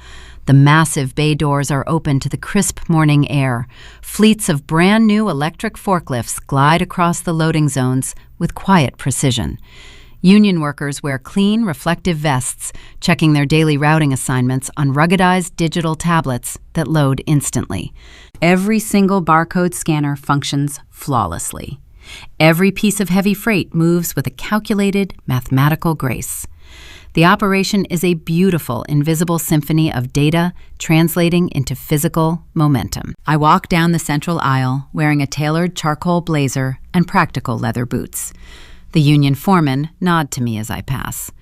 The massive bay doors are open to the crisp morning air. Fleets of brand new electric forklifts glide across the loading zones with quiet precision. Union workers wear clean, reflective vests, checking their daily routing assignments on ruggedized digital tablets that load instantly. Every single barcode scanner functions flawlessly. Every piece of heavy freight moves with a calculated, mathematical grace. The operation is a beautiful, invisible symphony of data translating into physical momentum. I walk down the central aisle wearing a tailored charcoal blazer and practical leather boots. The union foremen nod to me as I pass.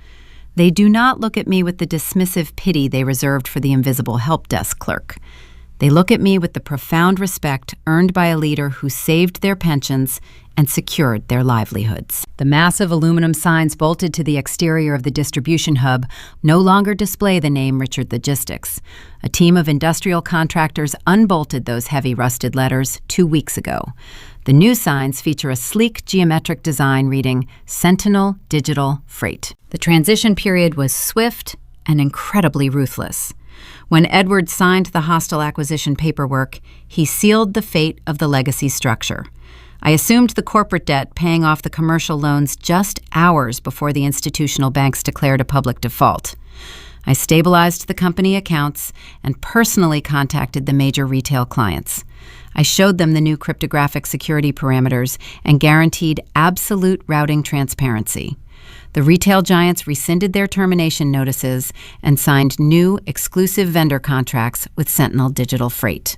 They do not look at me with the dismissive pity they reserved for the invisible help desk clerk. They look at me with the profound respect earned by a leader who saved their pensions and secured their livelihoods. The massive aluminum signs bolted to the exterior of the distribution hub no longer display the name Richard Logistics. A team of industrial contractors unbolted those heavy rusted letters 2 weeks ago. The new signs feature a sleek geometric design reading Sentinel Digital Freight. The transition period was swift and incredibly ruthless. When Edward signed the hostile acquisition paperwork, he sealed the fate of the legacy structure. I assumed the corporate debt, paying off the commercial loans just hours before the institutional banks declared a public default. I stabilized the company accounts and personally contacted the major retail clients. I showed them the new cryptographic security parameters and guaranteed absolute routing transparency. The retail giants rescinded their termination notices and signed new exclusive vendor contracts with Sentinel Digital Freight.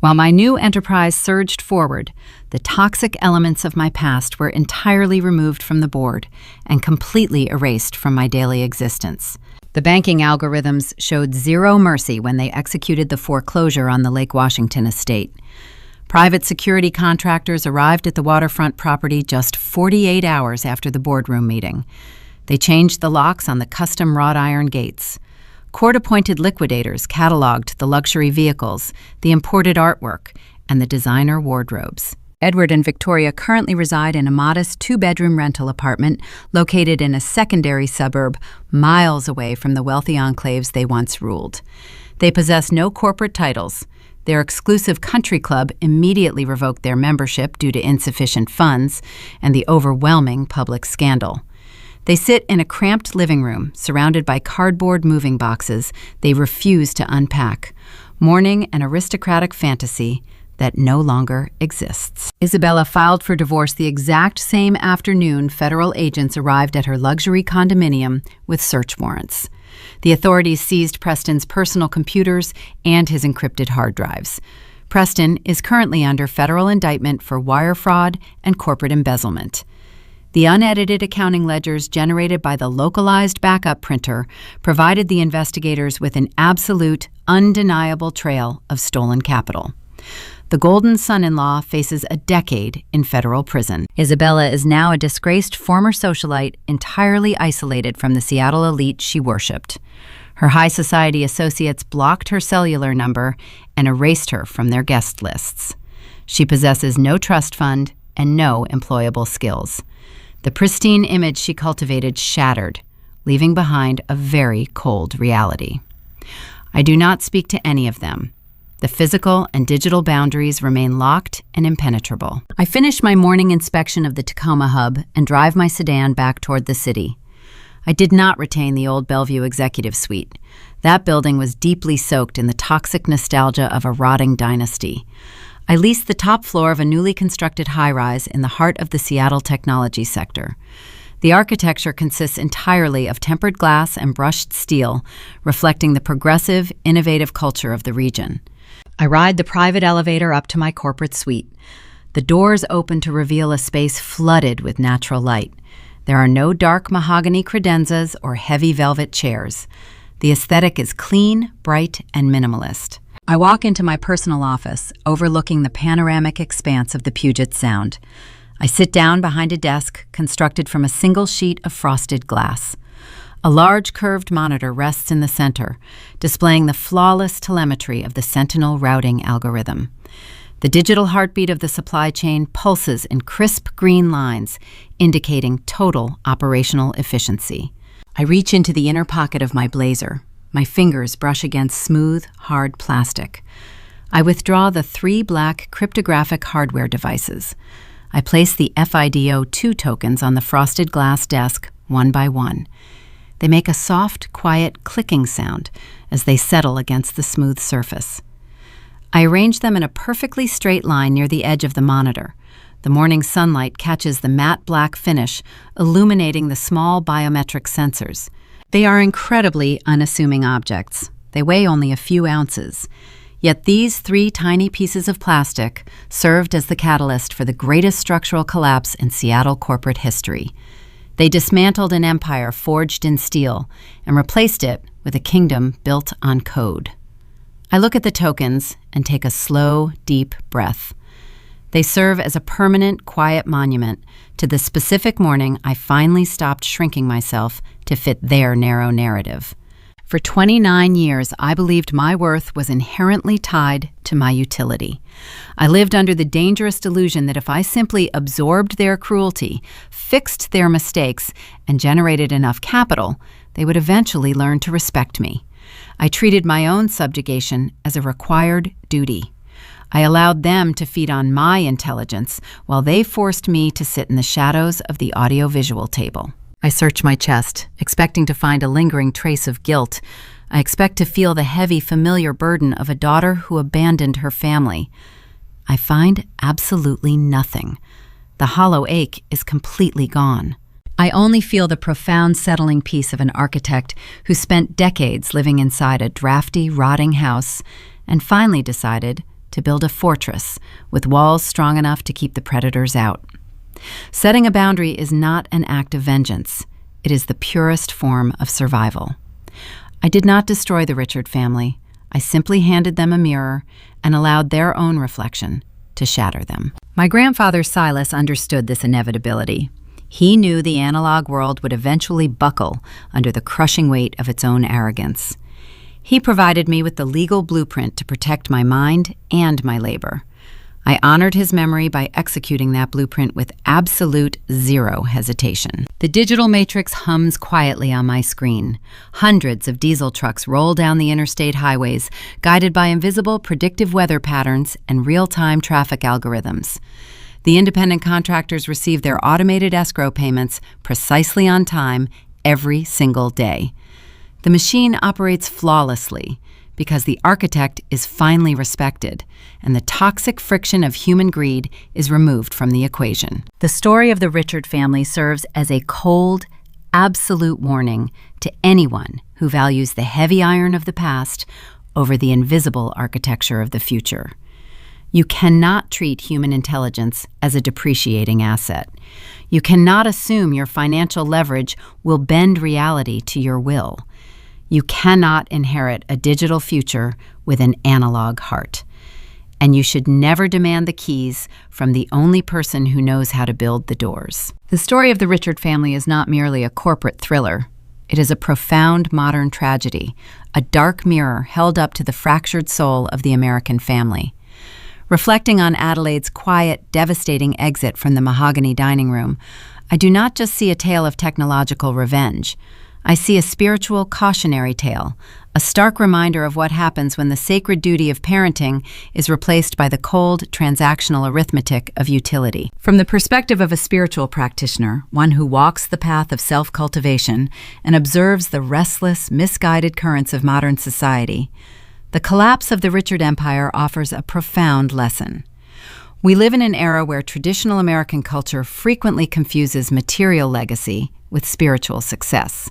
While my new enterprise surged forward, the toxic elements of my past were entirely removed from the board and completely erased from my daily existence. The banking algorithms showed zero mercy when they executed the foreclosure on the Lake Washington estate. Private security contractors arrived at the waterfront property just 48 hours after the boardroom meeting. They changed the locks on the custom wrought iron gates. Court-appointed liquidators cataloged the luxury vehicles, the imported artwork, and the designer wardrobes. Edward and Victoria currently reside in a modest 2-bedroom rental apartment located in a secondary suburb miles away from the wealthy enclaves they once ruled. They possess no corporate titles. Their exclusive country club immediately revoked their membership due to insufficient funds and the overwhelming public scandal. They sit in a cramped living room surrounded by cardboard moving boxes they refuse to unpack, mourning an aristocratic fantasy that no longer exists. Isabella filed for divorce the exact same afternoon federal agents arrived at her luxury condominium with search warrants. The authorities seized Preston's personal computers and his encrypted hard drives. Preston is currently under federal indictment for wire fraud and corporate embezzlement. The unedited accounting ledgers generated by the localized backup printer provided the investigators with an absolute, undeniable trail of stolen capital. The Golden son-in-law faces a decade in federal prison. Isabella is now a disgraced former socialite entirely isolated from the Seattle elite she worshipped. Her high society associates blocked her cellular number and erased her from their guest lists. She possesses no trust fund and no employable skills. The pristine image she cultivated shattered, leaving behind a very cold reality. I do not speak to any of them. The physical and digital boundaries remain locked and impenetrable. I finish my morning inspection of the Tacoma hub and drive my sedan back toward the city. I did not retain the old Bellevue Executive Suite. That building was deeply soaked in the toxic nostalgia of a rotting dynasty. I leased the top floor of a newly constructed high-rise in the heart of the Seattle technology sector. The architecture consists entirely of tempered glass and brushed steel, reflecting the progressive, innovative culture of the region. I ride the private elevator up to my corporate suite. The doors open to reveal a space flooded with natural light. There are no dark mahogany credenzas or heavy velvet chairs. The aesthetic is clean, bright, and minimalist. I walk into my personal office, overlooking the panoramic expanse of the Puget Sound. I sit down behind a desk constructed from a single sheet of frosted glass. A large curved monitor rests in the center, displaying the flawless telemetry of the Sentinel routing algorithm. The digital heartbeat of the supply chain pulses in crisp green lines, indicating total operational efficiency. I reach into the inner pocket of my blazer. My fingers brush against smooth, hard plastic. I withdraw the 3 black cryptographic hardware devices. I place the FIDO2 tokens on the frosted glass desk, one by one. They make a soft, quiet clicking sound as they settle against the smooth surface. I arrange them in a perfectly straight line near the edge of the monitor. The morning sunlight catches the matte black finish, illuminating the small biometric sensors. They are incredibly unassuming objects. They weigh only a few ounces. Yet these 3 tiny pieces of plastic served as the catalyst for the greatest structural collapse in Seattle corporate history. They dismantled an empire forged in steel and replaced it with a kingdom built on code. I look at the tokens and take a slow, deep breath. They serve as a permanent, quiet monument to the specific morning I finally stopped shrinking myself to fit their narrow narrative. For 29 years, I believed my worth was inherently tied to my utility. I lived under the dangerous delusion that if I simply absorbed their cruelty, fixed their mistakes, and generated enough capital, they would eventually learn to respect me. I treated my own subjugation as a required duty. I allowed them to feed on my intelligence while they forced me to sit in the shadows of the audiovisual table. I search my chest, expecting to find a lingering trace of guilt. I expect to feel the heavy, familiar burden of a daughter who abandoned her family. I find absolutely nothing. The hollow ache is completely gone. I only feel the profound, settling peace of an architect who spent decades living inside a drafty, rotting house and finally decided to build a fortress with walls strong enough to keep the predators out. Setting a boundary is not an act of vengeance. It is the purest form of survival. I did not destroy the Richard family. I simply handed them a mirror and allowed their own reflection to shatter them. My grandfather Silas understood this inevitability. He knew the analog world would eventually buckle under the crushing weight of its own arrogance. He provided me with the legal blueprint to protect my mind and my labor. I honored his memory by executing that blueprint with absolute zero hesitation. The digital matrix hums quietly on my screen. Hundreds of diesel trucks roll down the interstate highways, guided by invisible predictive weather patterns and real-time traffic algorithms. The independent contractors receive their automated escrow payments precisely on time every single day. The machine operates flawlessly because the architect is finally respected, and the toxic friction of human greed is removed from the equation. The story of the Richard family serves as a cold, absolute warning to anyone who values the heavy iron of the past over the invisible architecture of the future. You cannot treat human intelligence as a depreciating asset. You cannot assume your financial leverage will bend reality to your will. You cannot inherit a digital future with an analog heart. And you should never demand the keys from the only person who knows how to build the doors. The story of the Richard family is not merely a corporate thriller. It is a profound modern tragedy, a dark mirror held up to the fractured soul of the American family. Reflecting on Adelaide's quiet, devastating exit from the mahogany dining room, I do not just see a tale of technological revenge. I see a spiritual cautionary tale, a stark reminder of what happens when the sacred duty of parenting is replaced by the cold, transactional arithmetic of utility. From the perspective of a spiritual practitioner, one who walks the path of self-cultivation and observes the restless, misguided currents of modern society, the collapse of the Richard Empire offers a profound lesson. We live in an era where traditional American culture frequently confuses material legacy with spiritual success.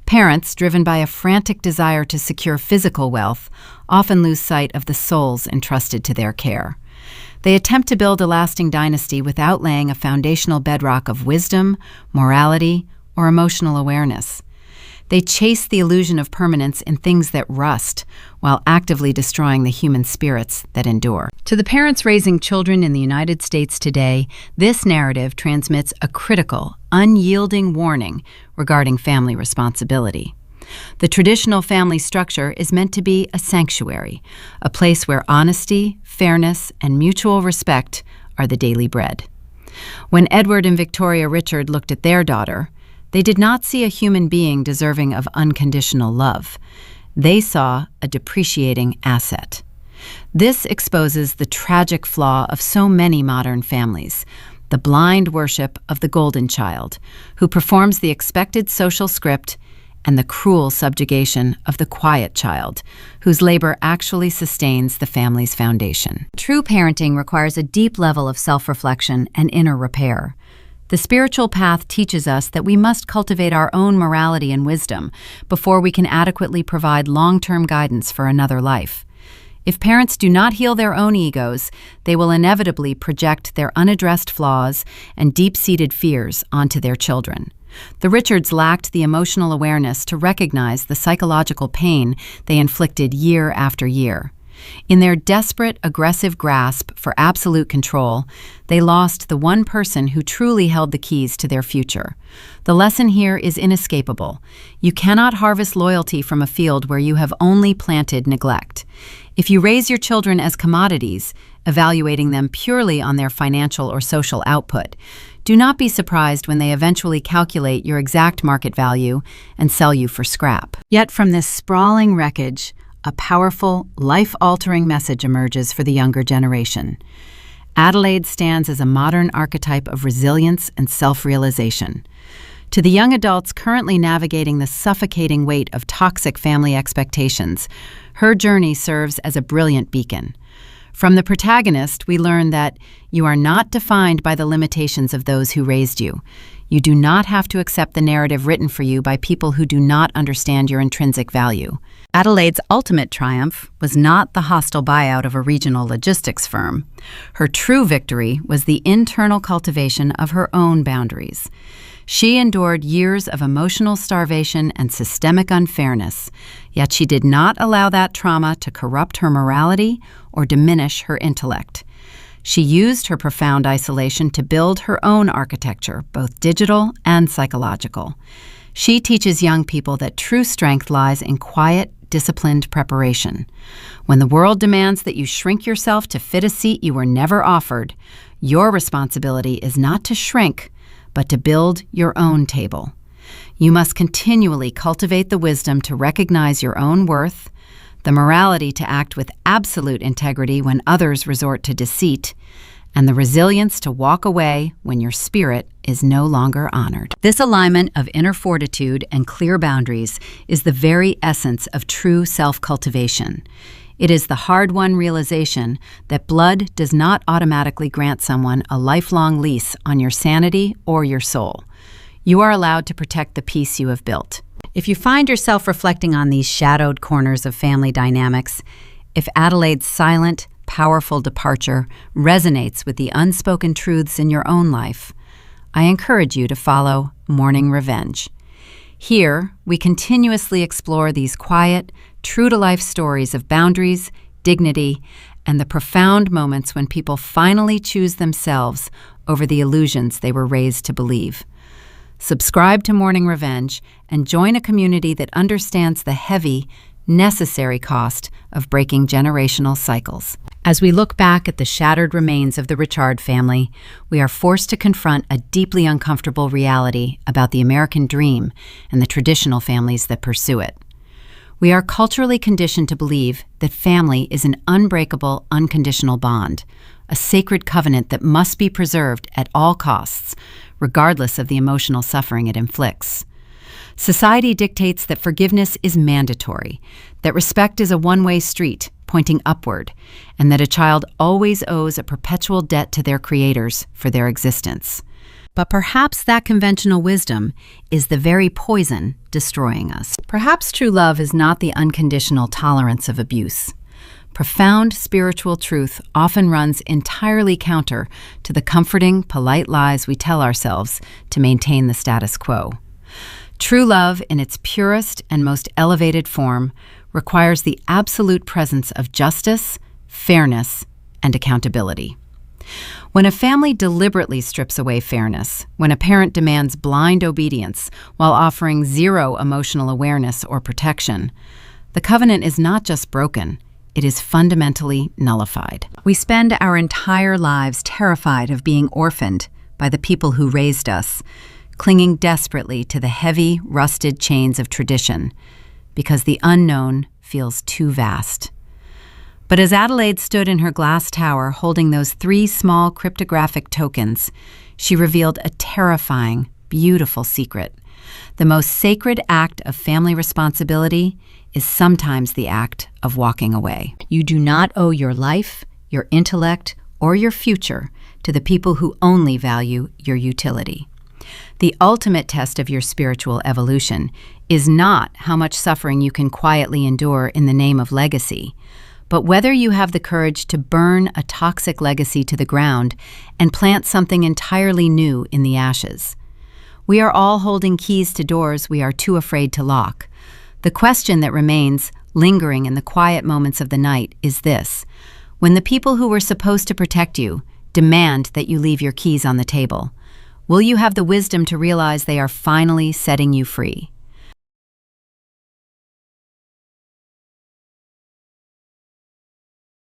Parents, driven by a frantic desire to secure physical wealth, often lose sight of the souls entrusted to their care. They attempt to build a lasting dynasty without laying a foundational bedrock of wisdom, morality, or emotional awareness. They chase the illusion of permanence in things that rust, while actively destroying the human spirits that endure. To the parents raising children in the United States today, this narrative transmits a critical, unyielding warning regarding family responsibility. The traditional family structure is meant to be a sanctuary, a place where honesty, fairness, and mutual respect are the daily bread. When Edward and Victoria Richard looked at their daughter, They did not see a human being deserving of unconditional love. They saw a depreciating asset. This exposes the tragic flaw of so many modern families, the blind worship of the golden child, who performs the expected social script, and the cruel subjugation of the quiet child, whose labor actually sustains the family's foundation. True parenting requires a deep level of self-reflection and inner repair. The spiritual path teaches us that we must cultivate our own morality and wisdom before we can adequately provide long-term guidance for another life. If parents do not heal their own egos, they will inevitably project their unaddressed flaws and deep-seated fears onto their children. The Richards lacked the emotional awareness to recognize the psychological pain they inflicted year after year. In their desperate, aggressive grasp for absolute control, they lost the one person who truly held the keys to their future. The lesson here is inescapable. You cannot harvest loyalty from a field where you have only planted neglect. If you raise your children as commodities, evaluating them purely on their financial or social output, do not be surprised when they eventually calculate your exact market value and sell you for scrap. Yet from this sprawling wreckage, a powerful, life-altering message emerges for the younger generation. Adelaide stands as a modern archetype of resilience and self-realization. To the young adults currently navigating the suffocating weight of toxic family expectations, her journey serves as a brilliant beacon. From the protagonist, we learn that you are not defined by the limitations of those who raised you. You do not have to accept the narrative written for you by people who do not understand your intrinsic value. Adelaide's ultimate triumph was not the hostile buyout of a regional logistics firm. Her true victory was the internal cultivation of her own boundaries. She endured years of emotional starvation and systemic unfairness, yet she did not allow that trauma to corrupt her morality or diminish her intellect. She used her profound isolation to build her own architecture, both digital and psychological. She teaches young people that true strength lies in quiet, disciplined preparation. When the world demands that you shrink yourself to fit a seat you were never offered, your responsibility is not to shrink, but to build your own table. You must continually cultivate the wisdom to recognize your own worth, the morality to act with absolute integrity when others resort to deceit, and the resilience to walk away when your spirit is no longer honored. This alignment of inner fortitude and clear boundaries is the very essence of true self-cultivation. It is the hard-won realization that blood does not automatically grant someone a lifelong lease on your sanity or your soul. You are allowed to protect the peace you have built. If you find yourself reflecting on these shadowed corners of family dynamics, if Adelaide's silent, powerful departure resonates with the unspoken truths in your own life, I encourage you to follow Mourning Revenge. Here, we continuously explore these quiet, true-to-life stories of boundaries, dignity, and the profound moments when people finally choose themselves over the illusions they were raised to believe. Subscribe to Mourning Revenge and join a community that understands the heavy, necessary cost of breaking generational cycles. As we look back at the shattered remains of the Richard family, we are forced to confront a deeply uncomfortable reality about the American dream and the traditional families that pursue it. We are culturally conditioned to believe that family is an unbreakable, unconditional bond, a sacred covenant that must be preserved at all costs, regardless of the emotional suffering it inflicts. Society dictates that forgiveness is mandatory, that respect is a one-way street pointing upward, and that a child always owes a perpetual debt to their creators for their existence. But perhaps that conventional wisdom is the very poison destroying us. Perhaps true love is not the unconditional tolerance of abuse. Profound spiritual truth often runs entirely counter to the comforting, polite lies we tell ourselves to maintain the status quo. True love, in its purest and most elevated form, requires the absolute presence of justice, fairness, and accountability. When a family deliberately strips away fairness, when a parent demands blind obedience while offering zero emotional awareness or protection, the covenant is not just broken, it is fundamentally nullified. We spend our entire lives terrified of being orphaned by the people who raised us, clinging desperately to the heavy, rusted chains of tradition, because the unknown feels too vast. But as Adelaide stood in her glass tower holding those 3 small cryptographic tokens, she revealed a terrifying, beautiful secret. The most sacred act of family responsibility is sometimes the act of walking away. You do not owe your life, your intellect, or your future to the people who only value your utility. The ultimate test of your spiritual evolution is not how much suffering you can quietly endure in the name of legacy, but whether you have the courage to burn a toxic legacy to the ground and plant something entirely new in the ashes. We are all holding keys to doors we are too afraid to lock. The question that remains, lingering in the quiet moments of the night, is this: when the people who were supposed to protect you demand that you leave your keys on the table, will you have the wisdom to realize they are finally setting you free?